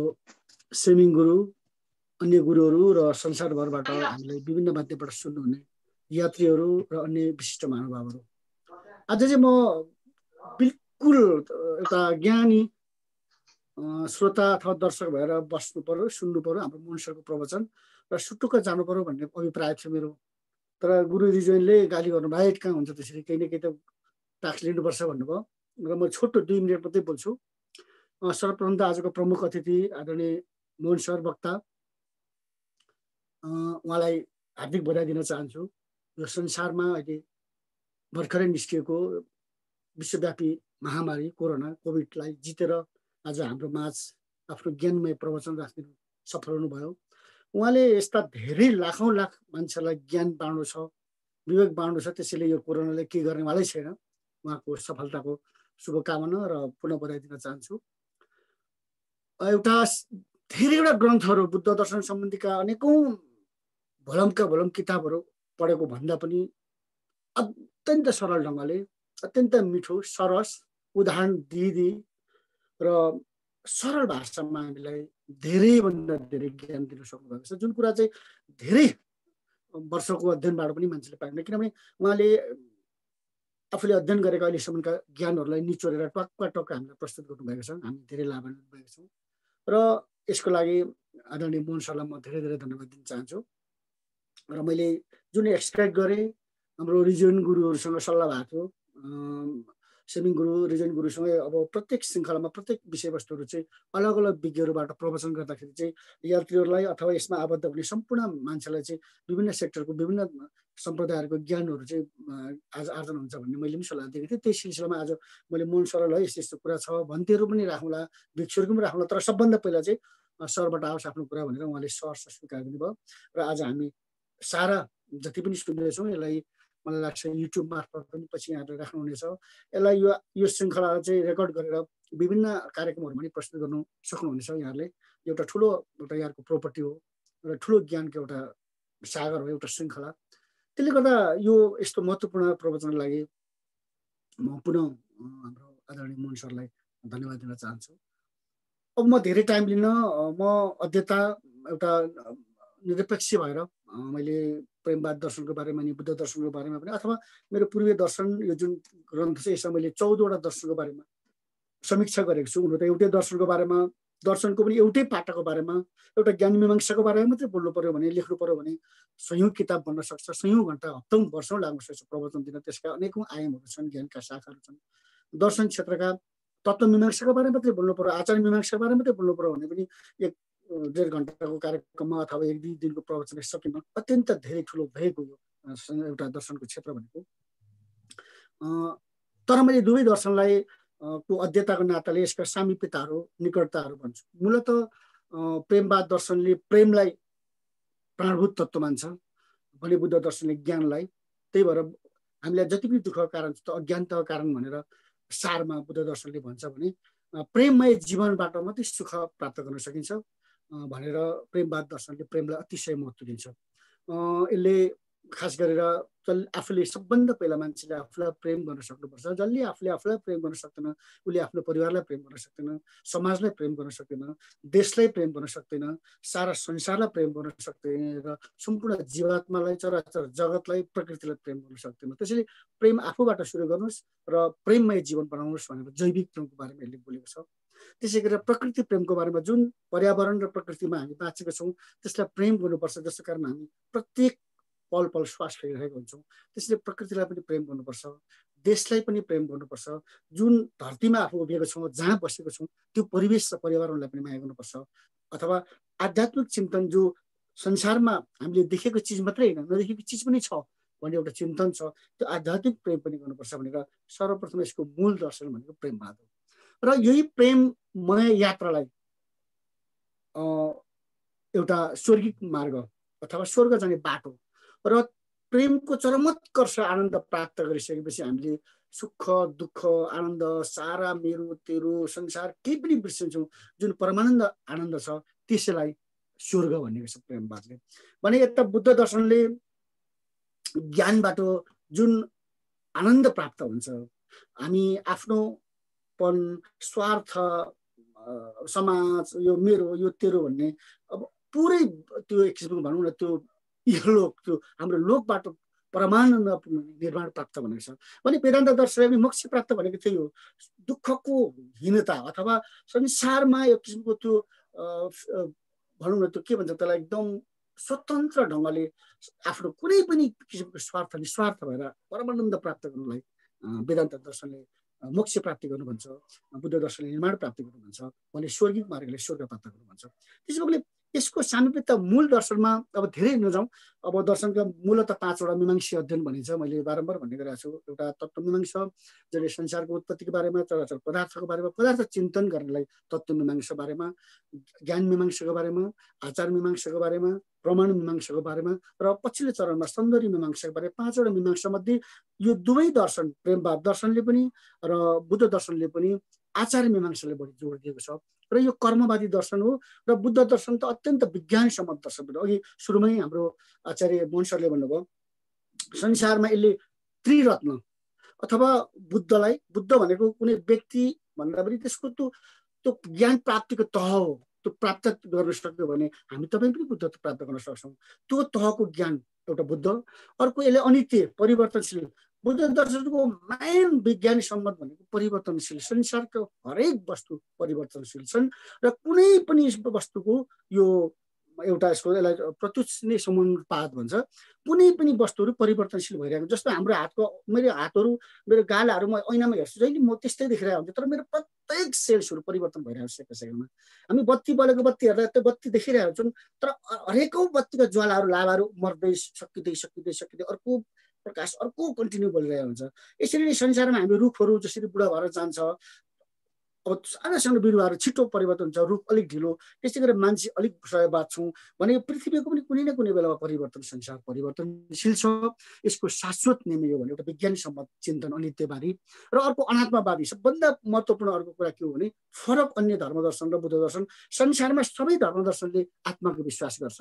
स्विमिङ गुरु, अन्य गुरुहरू र संसारभरबाट हामीलाई विभिन्न माध्यमबाट सुन्नुहुने यात्रीहरू र अन्य विशिष्ट महानुभावहरू, आज चाहिँ म बिल्कुल एउटा ज्ञानी श्रोता अथवा दर्शक भएर बस्नु पर्यो, सुन्नु पर्यो हाम्रो मोहन सरको प्रवचन र सुटुक्क जानु पर्यो भन्ने अभिप्राय छ मेरो। तर गुरु रिजोइनले गाली गर्नु भाइ कहाँ हुन्छ त्यसरी, केही न केही त टास्क लिनुपर्छ भन्नुभयो र म छोटो 2 मिनट मात्रै बोल्छु। सर्वप्रथम त आजको प्रमुख अतिथि आदरणीय मोहन सर वक्ता, उहाँलाई हार्दिक बधाई दिन चाहन्छु। यो संसारमा अहिले भर्खरै निस्किएको विश्वव्यापी महामारी कोरोना कोभिडलाई जितेर आज हाम्रो माझ आफ्नो ज्ञानमय प्रवचन राख्न सफल हुनुभयो। उहाँले यस्ता धेरै लाखौँ लाख मान्छेलाई ज्ञान बाँड्नु छ, विवेक बाँड्नु छ, त्यसैले यो कोरोनाले के गर्नेवालै छैन। उहाँको सफलताको शुभकामना र पुनः बधाई दिन चाहन्छु। धेरैवटा ग्रन्थहरू बुद्ध दर्शन सम्बन्धीका अनेकौं भलम किताबहरू पढेको भन्दा पनि अत्यन्त सरल ढङ्गले, अत्यन्त मिठो सरस उदाहरण दिइदिई र सरल भाषामा हामीलाई धेरैभन्दा धेरै ज्ञान दिन सक्नु भएको छ, जुन कुरा चाहिँ धेरै वर्षको अध्ययनबाट पनि मान्छेले पाएन। किनभने उहाँले आफूले अध्ययन गरेका अहिलेसम्मका ज्ञानहरूलाई निचोरेर टक्क हामीलाई प्रस्तुत गर्नुभएको छ। हामी धेरै लाभान्वित भएका छौँ र यसको लागि आदरणीय मोहन सरलाई म धेरै धेरै धन्यवाद दिन चाहन्छु। र मैले जुन एक्सपेक्ट गरेँ, हाम्रो रिजन गुरुहरूसँग सल्लाह भएको थियो, सेमिङ गुरु रिजन गुरुसँगै अब प्रत्येक श्रृङ्खलामा प्रत्येक विषयवस्तुहरू चाहिँ अलग अलग विज्ञहरूबाट प्रवचन गर्दाखेरि चाहिँ यात्रीहरूलाई अथवा यसमा आबद्ध हुने सम्पूर्ण मान्छेलाई चाहिँ विभिन्न सेक्टरको विभिन्न सम्प्रदायहरूको ज्ञानहरू चाहिँ आज आर्जन हुन्छ भन्ने मैले पनि सल्लाह दिएको थिएँ। त्यही सिलसिलामा आज मैले मोहन सरलाई यस्तो यस्तो कुरा छ भन्तीहरू पनि राखौँला, भिक्षुहरूको पनि राखौँला, तर सबभन्दा पहिला चाहिँ सरबाट आओस् आफ्नो कुरा भनेर उहाँले सहर्ष स्वीकार गर्नुभयो। र आज हामी सारा जति पनि सुन्दैछौँ यसलाई मलाई लाग्छ युट्युब मार्फत पनि पछि यहाँले राख्नुहुनेछ। यसलाई यो श्रृङ्खला चाहिँ रेकर्ड गरेर विभिन्न कार्यक्रमहरू पनि प्रस्तुत गर्नु सक्नुहुनेछ यहाँहरूले। एउटा ठुलो एउटा यहाँको प्रोपर्टी हो र ठुलो ज्ञानको एउटा सागर हो, एउटा श्रृङ्खला। त्यसले गर्दा यो यस्तो महत्त्वपूर्ण प्रवचनको लागि म पुनः हाम्रो आदरणीय मोहन सरलाई धन्यवाद दिन चाहन्छु। अब म धेरै टाइम लिन, म अध्येता एउटा निरपेक्ष भएर मैले प्रेमवाद दर्शनको बारेमा नि बुद्ध दर्शनको बारेमा पनि अथवा मेरो पूर्वीय दर्शन यो जुन ग्रन्थ छ यसमा मैले 14वटा दर्शनको बारेमा समीक्षा गरेको छु। हुन त एउटै दर्शनको बारेमा, दर्शनको पनि एउटै पाटाको बारेमा, एउटा ज्ञान मीमांसाको बारेमा मात्रै बोल्नु पर्यो भने, लेख्नु पर्यो भने सयौं किताब बन्न सक्छ, सयौं घन्टा, हप्तौं वर्षौं लाग्न सक्छ प्रवचन दिन। त्यसका अनेकौं आयामहरू छन्, ज्ञानका शाखाहरू छन्। दर्शन क्षेत्रका तत्त्व मीमांसाको बारेमा मात्रै बोल्नु पर्यो, आचार मीमांसाको बारेमा मात्रै बोल्नु पर्यो भने पनि 1-1.5 घन्टाको कार्यक्रममा अथवा 1-2 दिनको प्रवचन सकिन्न। अत्यन्त धेरै ठुलो भएको यो एउटा दर्शनको क्षेत्र भनेको। तर मैले दुवै दर्शनलाई को अध्येताको नाताले यसका सामिप्यताहरू, निकटताहरू भन्छु। मूलत प्रेमवाद दर्शनले प्रेमलाई प्राणभूत तत्त्व मान्छ भने बुद्ध दर्शनले ज्ञानलाई। त्यही भएर हामीलाई जति पनि दुःखको कारण छ, अज्ञानताको कारण भनेर सारमा बुद्ध दर्शनले भन्छ भने प्रेममय जीवनबाट मात्रै सुख प्राप्त गर्न सकिन्छ भनेर प्रेमवाद दर्शनले प्रेमलाई अतिशय महत्त्व दिन्छ। यसले खास गरेर आफूले सबभन्दा पहिला मान्छेले आफूलाई प्रेम गर्न सक्नुपर्छ। जसले आफूले आफूलाई प्रेम गर्न सक्दैन उसले आफ्नो परिवारलाई प्रेम गर्न सक्दैन, समाजलाई प्रेम गर्न सक्दैन, देशलाई प्रेम गर्न सक्दैन, सारा संसारलाई प्रेम गर्न सक्दैन र सम्पूर्ण जीवात्मालाई, चराचर जगतलाई, प्रकृतिलाई प्रेम गर्न सक्दैन। त्यसैले प्रेम आफूबाट सुरु गर्नुहोस् र प्रेममय जीवन बनाउनुहोस् भनेर जैविक प्रेमको बारेमा यसले बोलेको छ। त्यसै गरेर प्रकृति प्रेमको बारेमा, जुन पर्यावरण र प्रकृतिमा हामी बाँचेका छौँ त्यसलाई प्रेम गर्नुपर्छ, जसको कारण हामी प्रत्येक पल पल श्वास लिइरहेको हुन्छौँ। त्यसैले प्रकृतिलाई पनि प्रेम गर्नुपर्छ, देशलाई पनि प्रेम गर्नुपर्छ, जुन धरतीमा आफू उभिएको छौँ, जहाँ बसेको छौँ त्यो परिवेश र पर्यावरणलाई पनि माया गर्नुपर्छ। अथवा आध्यात्मिक चिन्तन जो संसारमा हामीले देखेको चिज मात्रै होइन, नदेखेको चिज पनि छ भन्ने एउटा चिन्तन छ, त्यो आध्यात्मिक प्रेम पनि गर्नुपर्छ भनेर सर्वप्रथम यसको मूल दर्शन भनेको प्रेमवाद हो। र यही प्रेममय यात्रालाई एउटा स्वर्गिक मार्ग अथवा स्वर्ग जाने बाटो र प्रेमको चरमोत्कर्ष आनन्द प्राप्त गरिसकेपछि हामीले सुख, दुःख, आनन्द, सारा मेरो तेरो संसार केही पनि बिर्सिन्छौँ। जुन परमानन्द आनन्द छ त्यसैलाई स्वर्ग भनेको छ प्रेमवादले भने। यता बुद्ध दर्शनले ज्ञानबाट जुन आनन्द प्राप्त हुन्छ, हामी आफ्नोपन, स्वार्थ, समाज, यो मेरो यो तेरो भन्ने अब पुरै त्यो एक किसिमको भनौँ न त्यो इहलोक, त्यो हाम्रो लोकबाट परमानन्द निर्माण प्राप्त भनेको छ भने वेदान्त दर्शनले पनि मोक्ष प्राप्त भनेको त्यही हो। दुःखको हीनता अथवा संसारमा एक किसिमको त्यो भनौँ न त्यो के भन्छ त्यसलाई एकदम स्वतन्त्र ढङ्गले आफ्नो कुनै पनि किसिमको स्वार्थ निस्वार्थ भएर परमानन्द प्राप्त गर्नलाई वेदान्त दर्शनले मोक्ष प्राप्ति गर्नु भन्छ, बुद्ध दर्शनले निर्माण प्राप्ति गर्नु भन्छ भने स्वर्गिक मार्गले स्वर्ग प्राप्त गर्नु भन्छ। त्यसैले यसको सामिप्यता मूल दर्शनमा अब धेरै नजाउँ। अब दर्शनका मूलत 5वटा मीमांसीय अध्ययन भनिन्छ, मैले बारम्बार भन्ने गरेको छु। एउटा तत्त्व मीमांसा जसले संसारको उत्पत्तिको बारेमा, चराचर पदार्थको बारेमा, पदार्थ चिन्तन गर्नलाई तत्त्व मीमांसा बारेमा, ज्ञान मीमांसाको बारेमा, आचार मीमांसाको बारेमा, प्रमाण मीमांसाको बारेमा र पछिल्लो चरणमा सौन्दर्य मीमांसाको बारे 5वटा मीमांसा मध्ये यो दुवै दर्शन प्रेमवाद दर्शनले पनि र बुद्ध दर्शनले पनि आचार मीमांसाले बढी जोड दिएको छ र यो कर्मवादी दर्शन हो। र बुद्ध दर्शन त अत्यन्त विज्ञान सम्मत दर्शन हो। अघि सुरुमै हाम्रो आचार्य मोहन सरले भन्नुभयो संसारमा यसले त्रिरत्न अथवा बुद्धलाई, बुद्ध भनेको कुनै व्यक्ति भन्दा पनि त्यसको त्यो ज्ञान प्राप्तिको तह हो। त्यो प्राप्त गर्न सक्यो भने हामी तपाईँ पनि बुद्ध प्राप्त गर्न सक्छौँ। त्यो तहको ज्ञान एउटा बुद्ध। अर्को यसले अनित्य परिवर्तनशील, बुद्ध दर्शनको मेन वैज्ञानिक सम्मत भनेको परिवर्तनशील। संसारको हरेक वस्तु परिवर्तनशील छन् र कुनै पनि वस्तुको यो एउटा यसलाई प्रत्युष नै समानुपात भन्छ। कुनै पनि वस्तुहरू परिवर्तनशील भइरहेको, जस्तो हाम्रो हातको, मेरो हातहरू, मेरो गालाहरू म ऐनामा हेर्छु जहिले म त्यस्तै देखिरहेको हुन्छ, तर मेरो प्रत्येक सेल्सहरू परिवर्तन भइरहेको छ सेकेन्डमा। हामी बत्ती बलेको बत्ती हेर्दा त्यो बत्ती देखिरहेको छौँ, तर हरेकौँ बत्तीका ज्वालाहरू लाभाहरू मर्दै सकिँदै सकिँदै सकिँदै अर्को प्रकाश अर्को कन्टिन्यू बलिरहेको हुन्छ। यसरी नै संसारमा हामी रुखहरू जसरी बुढा भएर जान्छ, अब सानो सानो बिरुवाहरू छिटो परिवर्तन हुन्छ, रुख अलिक ढिलो, त्यसै गरेर मान्छे अलिक समय बाँच्छौँ भने पृथ्वीको पनि कुनै न कुनै बेलामा परिवर्तन, संसार परिवर्तनशील छ। यसको शाश्वत नियम यो भने एउटा विज्ञानिक सम्मत चिन्तन अनित्यवादी र अर्को अनात्मवादी। सबभन्दा महत्त्वपूर्ण अर्को कुरा के हो भने फरक अन्य धर्मदर्शन र बुद्ध दर्शन। संसारमा सबै धर्मदर्शनले आत्माको विश्वास गर्छ।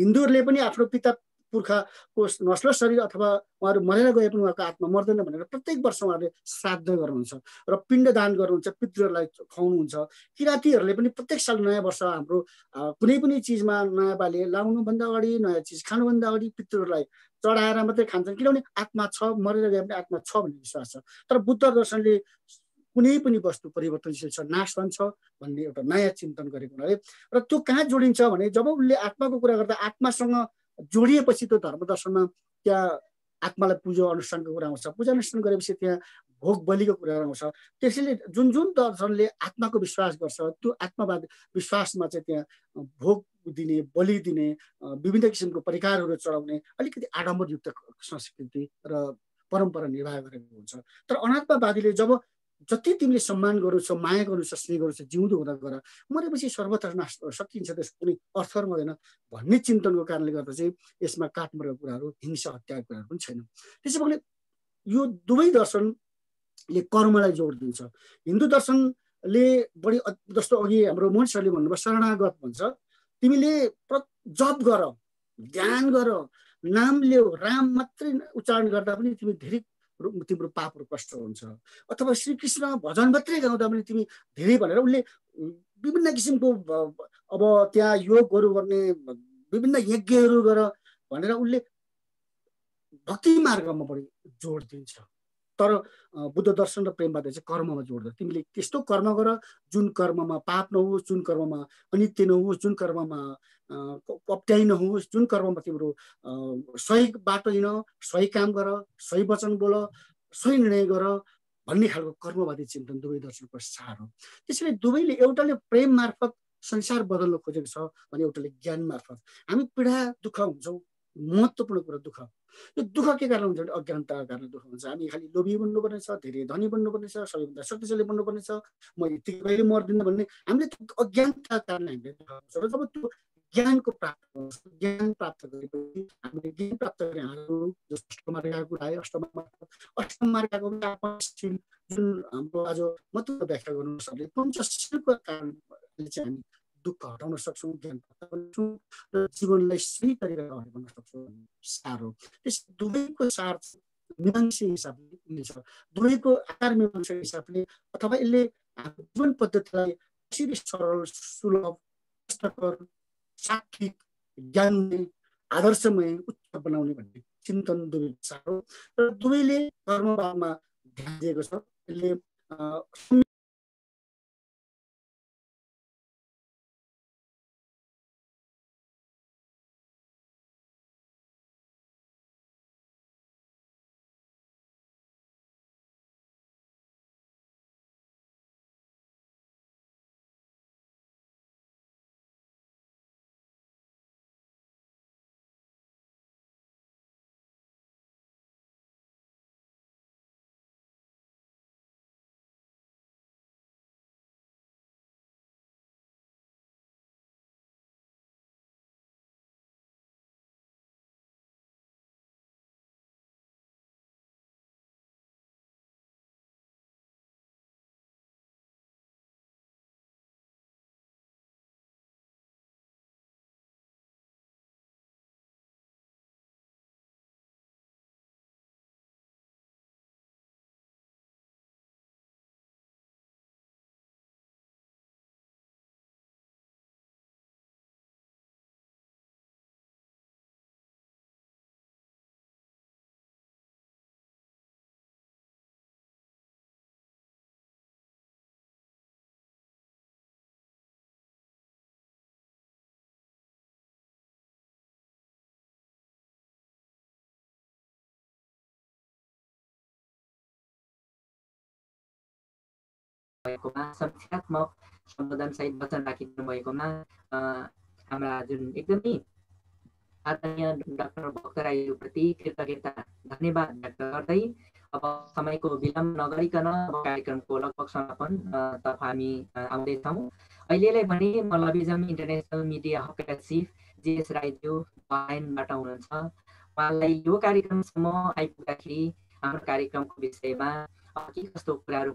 हिन्दूहरूले पनि आफ्नो पिता पुर्खाको नस्ल शरीर अथवा उहाँहरू मरेर गए पनि उहाँको आत्मा मर्दैन भनेर प्रत्येक वर्ष उहाँहरूले श्राद्ध गर्नुहुन्छ र पिण्डदान गर्नुहुन्छ, पितृहरूलाई खुवाउनुहुन्छ। किराँतीहरूले पनि प्रत्येक साल नयाँ वर्ष हाम्रो कुनै पनि चिजमा नयाँ बाली लाउनुभन्दा अगाडि, नयाँ चिज खानुभन्दा अगाडि पितृहरूलाई चढाएर मात्रै खान्छन्, किनभने आत्मा छ, मरेर गए पनि आत्मा छ भन्ने विश्वास छ। तर बुद्ध दर्शनले कुनै पनि वस्तु परिवर्तनशील छ, नाशवान छ भन्ने एउटा नयाँ चिन्तन गरेको हुनाले, र त्यो कहाँ जोडिन्छ भने जब उसले आत्माको कुरा गर्दा आत्मासँग जोडिएपछि त्यो धर्मदर्शनमा त्यहाँ आत्मालाई पूजा अनुष्ठानको कुरा आउँछ। पूजा अनुष्ठान गरेपछि त्यहाँ भोग बलिको कुरा आउँछ। त्यसैले जुन जुन दर्शनले आत्माको विश्वास गर्छ त्यो आत्मावाद विश्वासमा चाहिँ त्यहाँ भोग दिने, बलि दिने, विभिन्न किसिमको परिकारहरू चढाउने अलिकति आडम्बरयुक्त संस्कृति र परम्परा निर्वाह गरेको हुन्छ। तर अनात्मवादीले जब जति तिमीले सम्मान गर्नु छ, माया गर्नु छ, स्नेह गर्नु छ, जिउँदो हुँदा गर, मरेपछि सर्वत्र नाश सकिन्छ, त्यसको कुनै अर्थहरू हुँदैन भन्ने चिन्तनको कारणले गर्दा चाहिँ यसमा काटमरेको कुराहरू, हिंसा हत्याको कुराहरू पनि छैन। त्यसो भने यो दुवै दर्शनले कर्मलाई जोड दिन्छ। हिन्दू दर्शनले बढी जस्तो अघि हाम्रो मोहन सरले भन्नुभयो शरणागत भन्छ, तिमीले जप गर, ध्यान गर, नाम ल्याऊ, राम मात्रै उच्चारण गर्दा पनि तिमी धेरै तिम्रो पापहरू कष्ट हुन्छ। अथवा श्रीकृष्ण भजन मात्रै गाउँदा पनि तिमी धेरै भनेर उसले विभिन्न किसिमको अब त्यहाँ योगहरू गर्ने, विभिन्न यज्ञहरू गर भनेर उसले भक्ति मार्गमा बढी जोड दिन्छ। तर बुद्ध दर्शन र प्रेमवाद चाहिँ कर्ममा जोड दिन्छ। तिमीले त्यस्तो कर्म गर जुन कर्ममा पाप नहोस्, जुन कर्ममा अनित्य नहोस्, जुन कर्ममा अप्ठ्याइ नहोस्, जुन कर्ममा तिम्रो सही बाटो हिँड, सही काम गर, सही वचन बोल, सही निर्णय गर भन्ने खालको कर्मवादी चिन्तन दुवै दर्शनको सार हो। त्यसैले दुवैले एउटाले प्रेम मार्फत संसार बदल्न खोजेको छ भने एउटाले ज्ञान मार्फत। हामी पीडा दुःख हुन्छौँ, महत्त्वपूर्ण कुरा दुःख। यो दुःख के कारण हुन्छ भने अज्ञानताको कारण दुःख हुन्छ। हामी खालि लोभी बन्नुपर्ने छ, धेरै धनी बन्नुपर्ने छ, सबैभन्दा शक्तिशाली बन्नुपर्ने छ, म यतिकै कहिले मर्दिनँ भन्ने हामीले अज्ञानताको कारण हामीले दुःख हुन्छ। र जब त्यो ज्ञानको ज्ञान प्राप्त गरेपछि हामीले ज्ञान प्राप्त गरे हाम्रो अष्टमार्गको कुरा आयो। अष्टमार्गको जुन हाम्रो आज महत्त्व व्याख्या गर्नु सक्ने पञ्चशीलको कारणले चाहिँ हामी दुःख हटाउन सक्छौँ, ज्ञान प्राप्त गर्न सक्छौँ र जीवनलाई सही तरिकाले अगाडि बढ्न सक्छौँ सार हो। त्यस दुवैको सार मीमांसा हिसाबले मिल्छ। दुवैको आकार मीमांसा हिसाबले अथवा यसले जीवन पद्धतिलाई कसरी सरल, सुलभ, कष्टकर, सात्विक, ज्ञानमय, आदर्शमय, उच्च बनाउने भन्ने चिन्तन दुवै सार हो। र दुवैले कर्मवादमा ध्यान दिएको छ। यसले भएकोमा, समीक्षात्मक सम्बोधनसहित वचन राखिदिनु भएकोमा हाम्रा जुन एकदमै आदरणीय डाक्टर भक्त राईप्रति कृतज्ञता धन्यवाद व्यक्त गर्दै अब समयको विलम्ब नगरिकन कार्यक्रमको लगभग समापन तर्फ हामी आउँदैछौँ। अहिलेलाई भने म लभिजम इन्टरनेसनल मिडिया हबका चिफ जीएस राईज्यू बहराइनबाट हुनुहुन्छ। उहाँलाई यो कार्यक्रमसम्म आइपुग्दाखेरि हाम्रो कार्यक्रमको विषयमा के कस्तो कुराहरू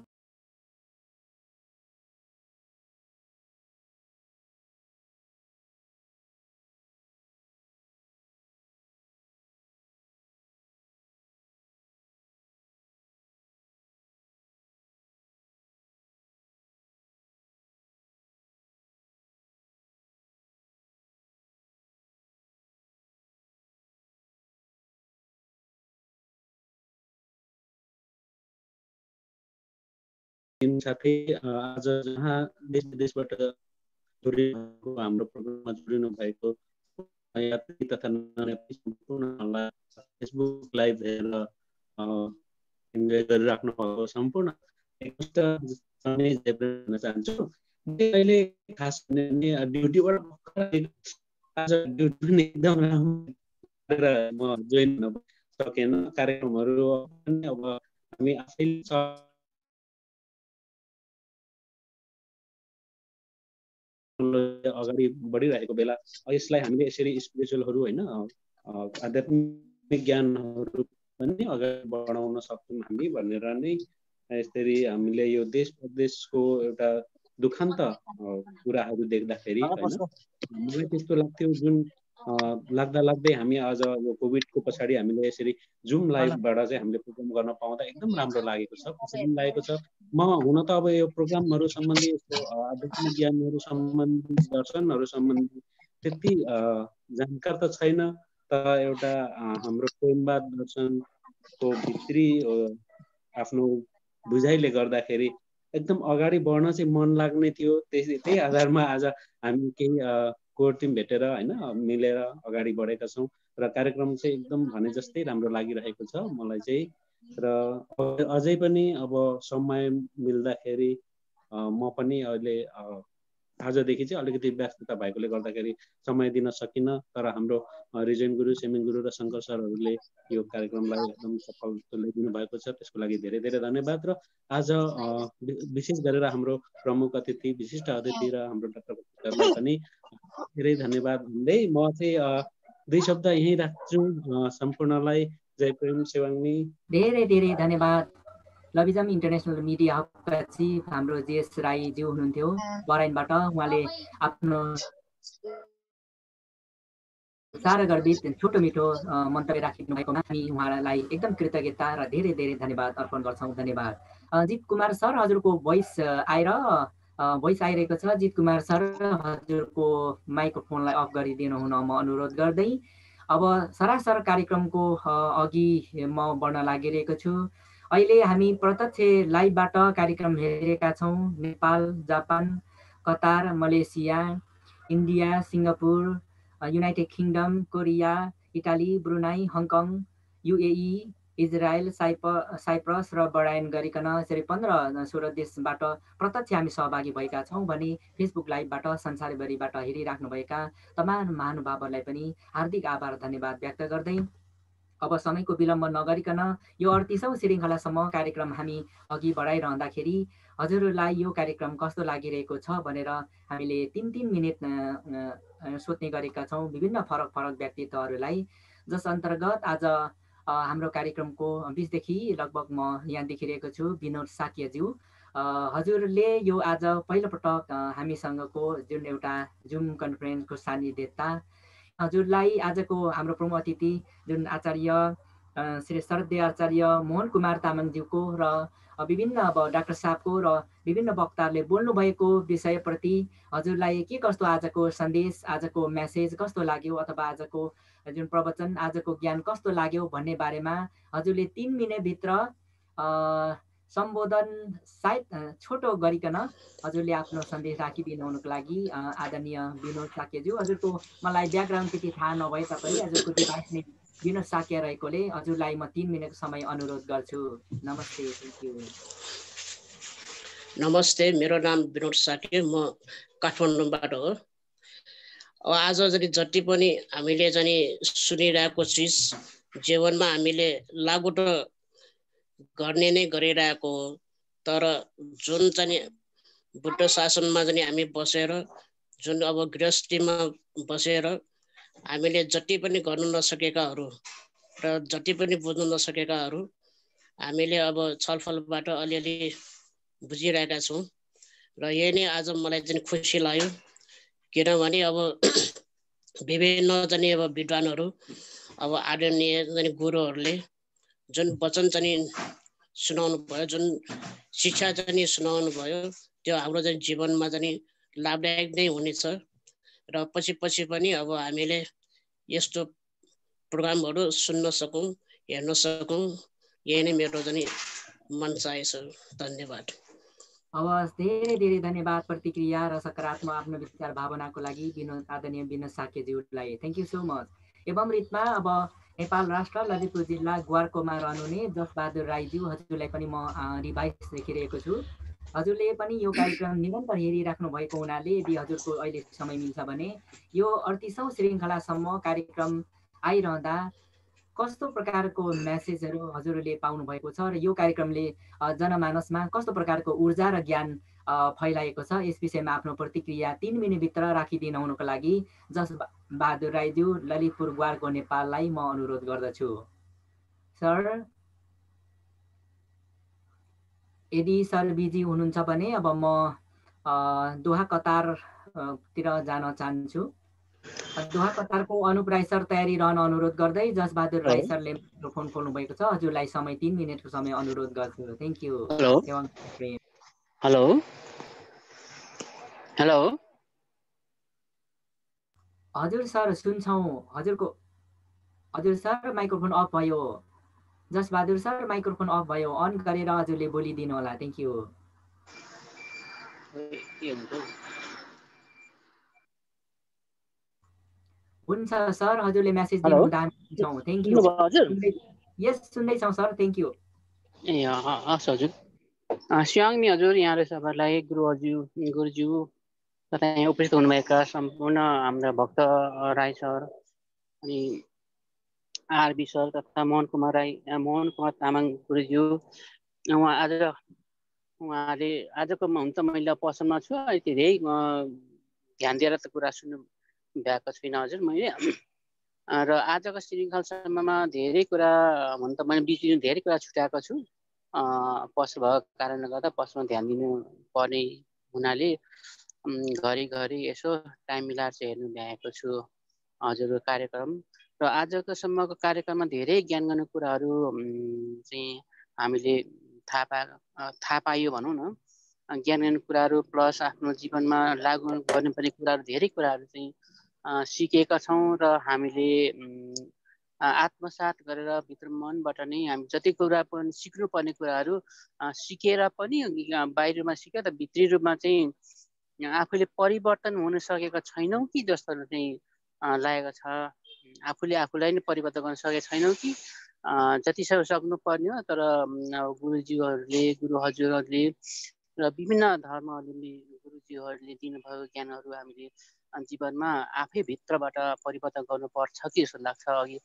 साथै आज जहाँ देश विदेशबाट जोडिनु हाम्रो प्रोग्राममा जोडिनु भएको यात्री तथा नयात्री सम्पूर्णलाई फेसबुक लाइभ हेरेर इन्जोय गरिराख्नु भएको सम्पूर्ण समय भन्न चाहन्छु। अहिले खास भने ड्युटीबाट आज ड्युटी पनि एकदम राम्रो म जोइन हुन सकेन। कार्यक्रमहरू पनि अब हामी आफैले अगाडि बढिरहेको बेला यसलाई हामीले यसरी स्पिरिचुअलहरू होइन आध्यात्मिक ज्ञानहरू पनि अगाडि बढाउन सक्छौँ हामी भनेर नै यसरी हामीले यो देश प्रदेशको एउटा दुखान्त कुराहरू देख्दाखेरि होइन मलाई त्यस्तो लाग्थ्यो जुन लाग्दै हामी आज यो कोभिडको पछाडि हामीले यसरी जुम लाइभबाट चाहिँ हामीले प्रोग्राम गर्न पाउँदा एकदम राम्रो लागेको छ, खुसी पनि लागेको छ। म हुन त अब यो प्रोग्रामहरू सम्बन्धी यस्तो आध्यात्मिक ज्ञानहरू सम्बन्धी दर्शनहरू सम्बन्धी त्यति जानकार त छैन, तर एउटा हाम्रो प्रेमवाद दर्शनको भित्री आफ्नो बुझाइले गर्दाखेरि एकदम अगाडि बढ्न चाहिँ मन लाग्ने थियो। त्यही आधारमा आज हामी केही कोर टिम भेटेर होइन मिलेर अगाडि बढेका छौँ र कार्यक्रम चाहिँ एकदम भने जस्तै राम्रो लागिरहेको छ मलाई चाहिँ। र अझै पनि अब समय मिल्दाखेरि म पनि अहिले आजदेखि चाहिँ अलिकति व्यस्तता भएकोले गर्दाखेरि समय दिन सकिनँ, तर हाम्रो रिजन गुरु, सेमिङ गुरु र शङ्कर सरहरूले यो कार्यक्रमलाई एकदम सफल तुल्याइदिनु भएको छ, त्यसको लागि धेरै धेरै धन्यवाद। र आज विशेष गरेर हाम्रो प्रमुख अतिथि, विशिष्ट अतिथि र हाम्रो डाक्टर सरलाई पनि धेरै धन्यवाद भन्दै म चाहिँ दुई शब्द यहीँ राख्छु। सम्पूर्णलाई जय प्रेम सेवाङ्गी। धेरै धेरै धन्यवाद। लभिजम इन्टरनेसनल मिडिया हबका चिफ हाम्रो जीएस राईज्यू हुनुहुन्थ्यो बहराइनबाट। उहाँले आफ्नो साह्रो गर्वित छोटो मिठो मन्तव्य राखिदिनु भएकोमा हामी उहाँलाई एकदम कृतज्ञता र धेरै धेरै धन्यवाद अर्पण गर्छौँ। धन्यवाद। जित कुमार सर, हजुरको भोइस आइरहेको छ। जित कुमार सर, हजुरको माइक्रोफोनलाई अफ गरिदिनु हुन म अनुरोध गर्दै अब सरासर कार्यक्रमको अघि म बढ्न लागिरहेको छु। अहिले हामी प्रत्यक्ष लाइभबाट कार्यक्रम हेरिरहेका छौँ। Nepal, Japan, Qatar, Malaysia, India, Singapore, United Kingdom, Korea, Italy, Brunei, Hong Kong, UAE, Israel, Cyprus र बहराइन गरिकन यसरी 15-16 देशबाट प्रत्यक्ष हामी सहभागी भएका छौँ भने फेसबुक लाइभबाट संसारभरिबाट हेरिराख्नुभएका तमाम महानुभावहरूलाई पनि हार्दिक आभार धन्यवाद व्यक्त गर्दै अब समयको विलम्ब नगरिकन यो 38औं श्रृङ्खलासम्म कार्यक्रम हामी अघि बढाइरहँदाखेरि हजुरलाई यो कार्यक्रम कस्तो लागिरहेको छ भनेर हामीले 3-3 मिनट सोध्ने गरेका छौँ विभिन्न फरक फरक व्यक्तित्वहरूलाई, जस अन्तर्गत आज हाम्रो कार्यक्रमको बिचदेखि लगभग म यहाँ देखिरहेको छु विनोद साक्यज्यू। हजुरले यो आज पहिलोपटक हामीसँगको जुन एउटा जुम कन्फरेन्सको सान्निध्यता, हजुरलाई आजको हाम्रो प्रमुख अतिथि जुन आचार्य श्री श्रद्धेय आचार्य मोहन कुमार तामाङज्यूको र विभिन्न अब डाक्टर साहबको र विभिन्न वक्ताहरूले बोल्नुभएको विषयप्रति हजुरलाई के कस्तो आजको सन्देश, आजको मेसेज कस्तो लाग्यो अथवा आजको जुन प्रवचन, आजको ज्ञान कस्तो लाग्यो भन्ने बारेमा हजुरले 3 मिनेटभित्र सम्बोधन सायद छोटो गरिकन हजुरले आफ्नो सन्देश राखिदिनु हुनुको लागि आदरणीय विनोद साक्यज्यू, हजुरको मलाई ब्याकग्राउन्ड त्यति थाहा नभए तापनि हजुरको डिभाइस नै विनोद साक्य रहेकोले हजुरलाई म 3 मिनेट समय अनुरोध गर्छु। नमस्ते। Thank you. नमस्ते, मेरो नाम विनोद साके, म काठमाडौँबाट हो। आज जति पनि हामीले सुनिरहेको चिज जीवनमा हामीले लागु त गर्ने नै गरिरहेको हो, तर जुन बुद्ध शासनमा हामी बसेर जुन अब गृहस्थीमा बसेर हामीले जति पनि गर्नु नसकेकाहरू र जति पनि बुझ्नु नसकेकाहरू हामीले अब छलफलबाट अलिअलि बुझिरहेका छौँ र यही नै आज मलाई खुसी लाग्यो, किनभने अब विभिन्न अब विद्वानहरू अब आदरणीय गुरुहरूले जुन वचन सुनाउनु भयो, जुन शिक्षा सुनाउनु भयो, त्यो हाम्रो जीवनमा लाभदायक नै हुनेछ र पछि पनि अब हामीले यस्तो प्रोग्रामहरू सुन्न सकौँ, हेर्न सकौँ, यही नै मेरो मन छ। धन्यवाद। हवस्, धेरै धेरै धन्यवाद प्रतिक्रिया र सकारात्मक आफ्नो विचार भावनाको लागि आदरणीय विनोद साकेज्यूलाई। Thank you so much. एवं रीतमा अब नेपाल राष्ट्र ललितपुर जिल्ला ग्वारकोमा रहनुहुने जसबहादुर राईज्यू, हजुरलाई पनि म डिभाइस देखिरहेको छु। हजुरले पनि यो कार्यक्रम निरन्तर हेरिराख्नु भएको हुनाले यदि हजुरको अहिले समय मिल्छ भने यो 38औं श्रृङ्खलासम्म कार्यक्रम आइरहँदा कस्तो प्रकारको मेसेजहरू हजुरले पाउनु भएको छ र यो कार्यक्रमले जनमानसमा कस्तो प्रकारको ऊर्जा र ज्ञान फैलाएको छ, यस विषयमा आफ्नो प्रतिक्रिया 3 मिनेटभित्र राखिदिनु हुनुको लागि जसबहादुर राईज्यू, ललितपुर ग्वारको नेपाललाई म अनुरोध गर्दछु। सर, यदि सर बिजी हुनुहुन्छ भने अब म दोहा कतारतिर जान चाहन्छु। दोहा कतारको अनुप राई सर तयारी रहन अनुरोध गर्दै जसबहादुर राई सरले माइक्रोफोन खोल्नु भएको छ। हजुरलाई समय 3 मिनेटको समय अनुरोध गर्छु। Thank you. हेलो हेलो हजुर सर सुन्छौँ। हजुर सर माइक्रोफोन अफ भयो। जसबहादुर सर माइक्रोफोन अफ भयो, अन गरेर हजुरले बोलिदिनु होला। Thank you. हुन्छ सर, हजुरले मेसेज दिनुहुँदा हामी छौँ। Thank you. यस, सुन्दैछौँ सर। Thank you. ए हस् हजुर, स्याङ्मी हजुर, यहाँ सबैलाई गुरुज्यू तथा यहाँ उपस्थित हुनुभएका सम्पूर्ण हाम्रा भक्त राई सर अनि आरबी सर तथा मोहन कुमार तामाङ गुरुज्यू, उहाँले आजको हुन त मैले पसलमा छु, धेरै ध्यान दिएर त कुरा सुन्नु भएको छुइनँ हजुर मैले। र आजको श्रृङ्खलासम्ममा धेरै कुरा हुन त मैले बिचमा धेरै कुरा छुट्याएको छु, पसल भएको कारणले गर्दा पसलमा ध्यान दिनु पर्ने हुनाले घरिघरि यसो टाइम मिलाएर चाहिँ हेर्नु भ्याएको छु हजुरको कार्यक्रम। र आजको सम्मको कार्यक्रममा धेरै ज्ञान गर्ने कुराहरू चाहिँ हामीले थाहा पाइयो भनौँ न। ज्ञान गर्ने कुराहरू प्लस आफ्नो जीवनमा लागु गर्नुपर्ने कुराहरू, धेरै कुराहरू चाहिँ सिकेका छौँ र हामीले आत्मसात गरेर भित्र मनबाट नै हामी जति कुरा पनि सिक्नुपर्ने कुराहरू सिकेर पनि बाहिरमा सिक्यो त भित्री रूपमा चाहिँ आफूले परिवर्तन हुन सकेका छैनौँ कि जस्तो चाहिँ लागेको छ। आफूले आफूलाई नै परिवर्तन गर्न सकेका छैनौँ कि जति सक्नुपर्ने हो। तर गुरुज्यूहरूले, गुरु हजुरहरूले र विभिन्न धर्महरूले गुरुज्यूहरूले दिनुभएको ज्ञानहरू हामीले जीवनमा आफै भित्रबाट परिवर्तन गर्नुपर्छ कि जस्तो लाग्छ। अघि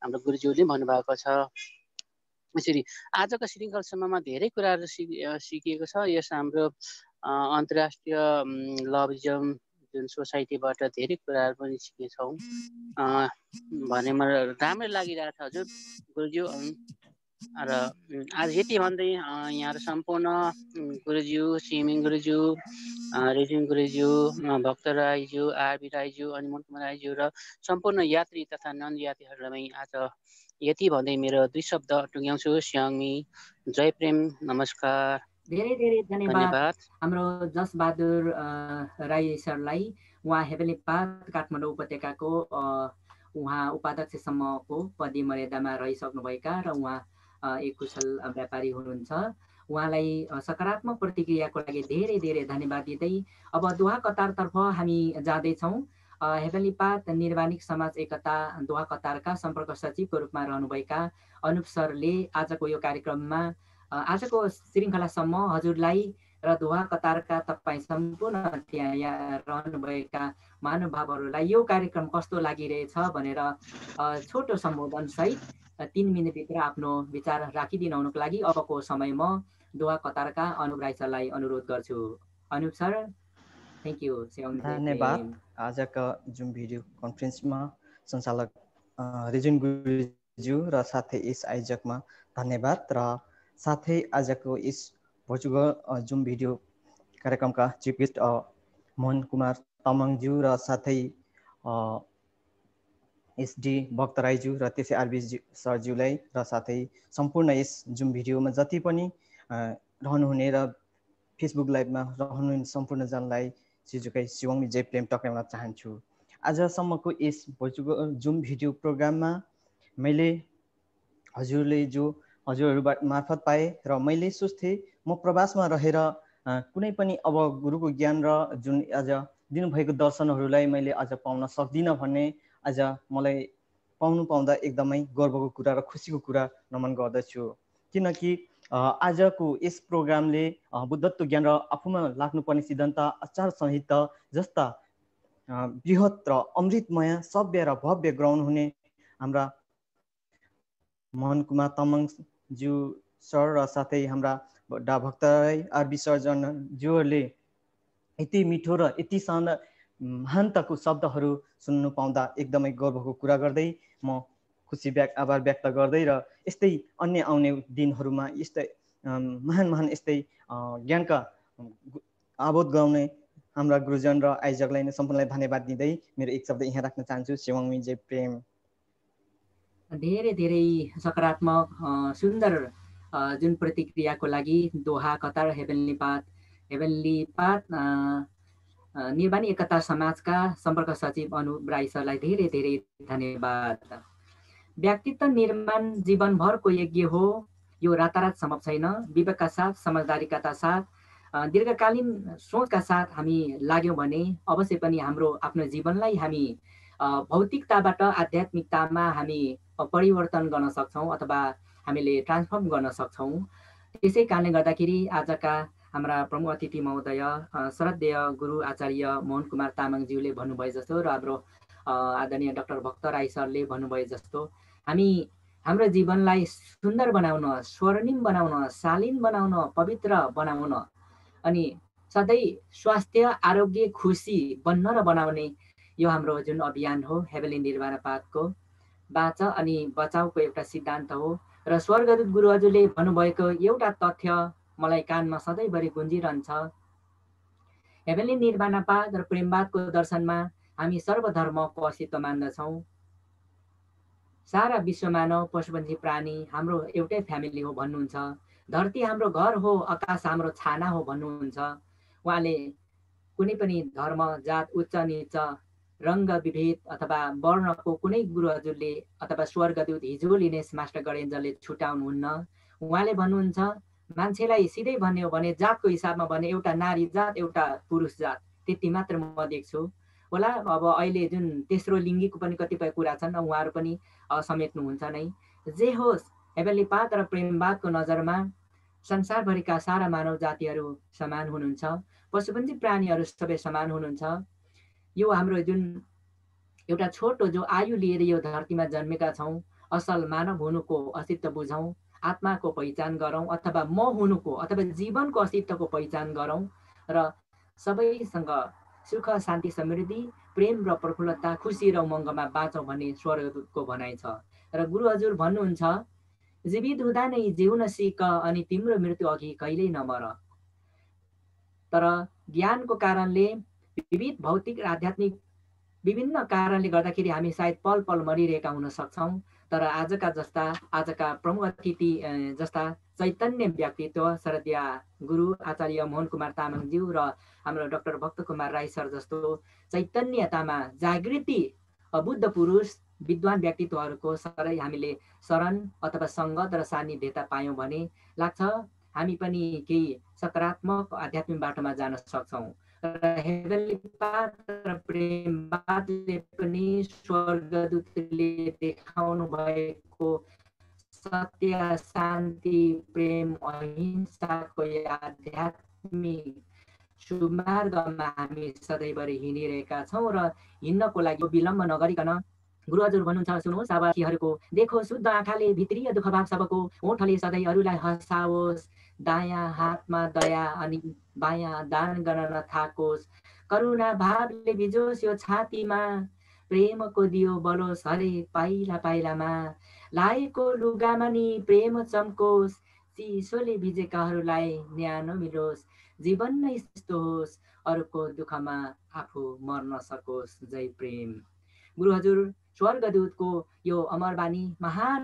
हाम्रो गुरुज्यूले भन्नुभएको छ। यसरी आजको श्रृङ्खलासम्ममा धेरै कुराहरू सिकिएको छ। यस हाम्रो अन्तर्राष्ट्रिय लभिजम जुन सोसाइटीबाट धेरै कुराहरू पनि सिकेछौँ भने मलाई राम्रै लागिरहेको छ हजुर गुरुज्यू। र आज यति भन्दै यहाँहरू सम्पूर्ण गुरुज्यू, सिमिङ गुरुज्यू, रेजिङ गुरुज्यू, भक्त राईज्यू, आरबी राईज्यू अनि मोहन कुमार राईज्यू र सम्पूर्ण यात्री तथा नन यात्रीहरूलाई आज यति भन्दै मेरो 2 शब्द टुङ्ग्याउँछु। स्याङ्मी, जय प्रेम, नमस्कार। धेरै धेरै धन्यवाद हाम्रो जसबहादुर राई सरलाई। उहाँ हेभेन्ली पाथ काठमाडौँ उपत्यकाको उहाँ उपाध्यक्षसम्मको पदवी मर्यादामा रहिसक्नुभएका र उहाँ एक कुशल व्यापारी हुनुहुन्छ। उहाँलाई सकारात्मक प्रतिक्रियाको लागि धेरै धेरै धन्यवाद दिँदै अब दोहा कतारतर्फ हामी जाँदैछौँ। हेभेन्ली पाथ निर्वाणिक समाज एकता दोहा कतारका सम्पर्क सचिवको रूपमा रहनुभएका अनुप सरले आजको यो कार्यक्रममा आजको श्रृङ्खलासम्म हजुरलाई र दोहा कतारका तपाईँ सम्पूर्ण त्यहाँ रहनुभएका महानुभावहरूलाई यो कार्यक्रम कस्तो लागिरहेछ भनेर छोटो सम्बोधन सहित 3 मिनेटभित्र आफ्नो विचार राखिदिनु हुनुको लागि अबको समय म दोहा कतारका अनुप राई सरलाई अनुरोध गर्छु। Anup sir, thank you. धन्यवाद। आजका जुम भिडियो कन्फरेन्समा सञ्चालक रिजुन गुरुज्यू र साथै यस आयोजकमा धन्यवाद र साथै आजको यस भर्चुअल जुम भिडियो कार्यक्रमका चिफ गेस्ट मोहन कुमार तामाङज्यू र साथै एसडी भक्तराईज्यू र त्यसै आरबी सरज्यूलाई र साथै सम्पूर्ण यस जुम भिडियोमा जति पनि रहनुहुने र फेसबुक लाइभमा रहनुहुने सम्पूर्णजनलाई सिजुकै शिवङ जय प्रेम टक्राउन चाहन्छु। आजसम्मको यस भर्चुअल जुम भिडियो प्रोग्राममा मैले हजुरहरू मार्फत पाएँ र मैले सोच्थेँ म प्रवासमा रहेर कुनै पनि अब गुरुको ज्ञान र जुन आज दिनुभएको दर्शनहरूलाई मैले आज पाउन सक्दिनँ भन्ने आज मलाई पाउँदा एकदमै गर्वको कुरा र खुसीको कुरा नमन गर्दछु। किनकि आजको यस प्रोग्रामले बुद्धत्व ज्ञान र आफूमा लाग्नुपर्ने सिद्धान्त आचार संहिता जस्ता बृहत र अमृतमय सभ्य र भव्य ग्राउन्ड हुने हाम्रा मोहन कुमार तामाङज्यू सर र साथै हाम्रा डा भक्तराई आरबी सरज्यूहरूले यति मिठो र यति शानदार महानताको शब्दहरू सुन्नु पाउँदा एकदमै गर्वको कुरा गर्दै म खुसी आभार व्यक्त गर्दै र यस्तै अन्य आउने दिनहरूमा यस्तै महान यस्तै ज्ञानका आबोध गाउने हाम्रा गुरुजन र आयोजकलाई नै सम्पूर्णलाई धन्यवाद दिँदै मेरो एक शब्द यहाँ राख्न चाहन्छु। शिवङ जय प्रेम। धेरै धेरै सकारात्मक सुन्दर जुन प्रतिक्रियाको लागि दोहा कतार हेभेन्ली पाथ निर्वाणी एकता समाजका सम्पर्क सचिव अनुप राई सरलाई धेरै धेरै धन्यवाद। व्यक्तित्व निर्माण जीवनभरको यज्ञ हो। यो रातारात सम्भव छैन। विवेकका साथ, समझदारीका साथ, दीर्घकालीन सोचका साथ हामी लाग्यौँ भने अवश्य पनि हाम्रो आफ्नो जीवनलाई हामी भौतिकताबाट आध्यात्मिकतामा हामी परिवर्तन गर्न सक्छौँ अथवा हामीले ट्रान्सफर्म गर्न सक्छौँ। त्यसै कारणले गर्दाखेरि आजका हाम्रा प्रमुख अतिथि महोदय श्रद्धेय गुरु आचार्य मोहन कुमार तामाङज्यूले भन्नुभयो जस्तो र हाम्रो आदरणीय डाक्टर भक्त राई सरले भन्नुभयो जस्तो हामी हाम्रो जीवनलाई सुन्दर बनाउन, स्वर्णिम बनाउन, शालीन बनाउन, पवित्र बनाउन अनि सधैँ स्वास्थ्य, आरोग्य, खुसी बन्न र बनाउने यो हाम्रो जुन अभियान हो हेभेन्ली निर्वाण पाथको बाँच अनि बचाउको एउटा सिद्धान्त हो। र स्वर्गदूत गुरु हजुरले भन्नुभएको एउटा तथ्य मलाई कानमा सधैँभरि गुन्जिरहन्छ। हेभेन्ली निर्वाण पाथ र प्रेमवादको दर्शनमा हामी सर्वधर्मको अस्तित्व मान्दछौँ। सारा विश्व मानव पशुपन्छी प्राणी हाम्रो एउटै फ्यामिली हो भन्नुहुन्छ। धरती हाम्रो घर हो, आकाश हाम्रो छाना हो भन्नुहुन्छ। उहाँले कुनै पनि धर्म, जात, उच्च नीच, रङ्ग विभेद अथवा वर्णको कुनै गुरु हजुरले अथवा स्वर्गदूत हिजो लिनेस मास्टर गणेशले छुटाउनुहुन्न। उहाँले भन्नुहुन्छ मान्छेलाई सिधै भन्ने हो भने जातको हिसाबमा भने एउटा नारी जात, एउटा पुरुष जात, त्यति मात्र म देख्छु होला। अब अहिले जुन तेस्रो लिङ्गीको पनि कतिपय कुरा छन्, उहाँहरू पनि समेट्नुहुन्छ नै। जे होस्, हेभेन्ली पाथ र प्रेमवादको नजरमा संसारभरिका सारा मानव जातिहरू समान हुनुहुन्छ। पशुपन्छी प्राणीहरू सबै समान हुनुहुन्छ। यो हाम्रो जुन एउटा छोटो जो आयु लिएर यो धरतीमा जन्मेका छौँ, असल मानव हुनुको अस्तित्व बुझौँ, आत्माको पहिचान गरौँ अथवा म हुनुको अथवा जीवनको अस्तित्वको पहिचान गरौँ र सबैसँग सुख, शान्ति, समृद्धि, प्रेम र प्रफुल्लता, खुसी र उमङ्गमा बाँचौँ भन्ने स्वर्गदूतको भनाइ छ। र गुरु हजुर भन्नुहुन्छ जीवित हुँदा नै जिउन सिक अनि तिम्रो मृत्यु अघि कहिल्यै नमर। तर ज्ञानको कारणले विविध भौतिक र आध्यात्मिक विभिन्न कारणले गर्दाखेरि हामी सायद पल पल मरिरहेका हुन सक्छौँ। तर आजका प्रमुख अतिथि जस्ता चैतन्य व्यक्तित्व श्रद्धेय गुरु आचार्य मोहन कुमार तामाङज्यू र हाम्रो डाक्टर भक्त कुमार राई सर जस्तो चैतन्यतामा जागृति बुद्ध पुरुष विद्वान व्यक्तित्वहरूको सरै हामीले शरण अथवा सङ्गत र सान्निध्यता पायौँ भने लाग्छ हामी पनि केही सकारात्मक आध्यात्मिक बाटोमा जान सक्छौँ। र हेभेन्ली पाथ र प्रेमवादले पनि स्वर्गदूतले देखाउनु भएको सत्य, शान्ति, प्रेम, अहिंसाको आध्यात्मिक आध्यात्मिक सुमार्गमा हामी सधैँभरि हिँडिरहेका छौँ र हिँड्नको लागि विलम्ब नगरिकन गुरु हजुर भन्नुहुन्छ, सुन्नुहोस् अब तीहरूको देखो शुद्ध आँखाले भित्रीय दुःख भाग सबको, ओठले सधैँ अरूलाई हँसाओस्, दायाँ हातमा दया अनि बायाँ दान गर्न नथाकोस्, करुणा भावले भिजोस् यो छातीमा, प्रेमको दियो बलोस् हरेक पाइला पाइलामा, लाएको लुगामा नि प्रेम चम्कोस्, चिसोले भिजेकाहरूलाई न्यानो मिलोस्, जीवन नै यस्तो होस् अरूको दुःखमा आफू मर्न सकोस्। जय प्रेम। गुरु हजुर स्वर्गदूतको यो अमरबानी महान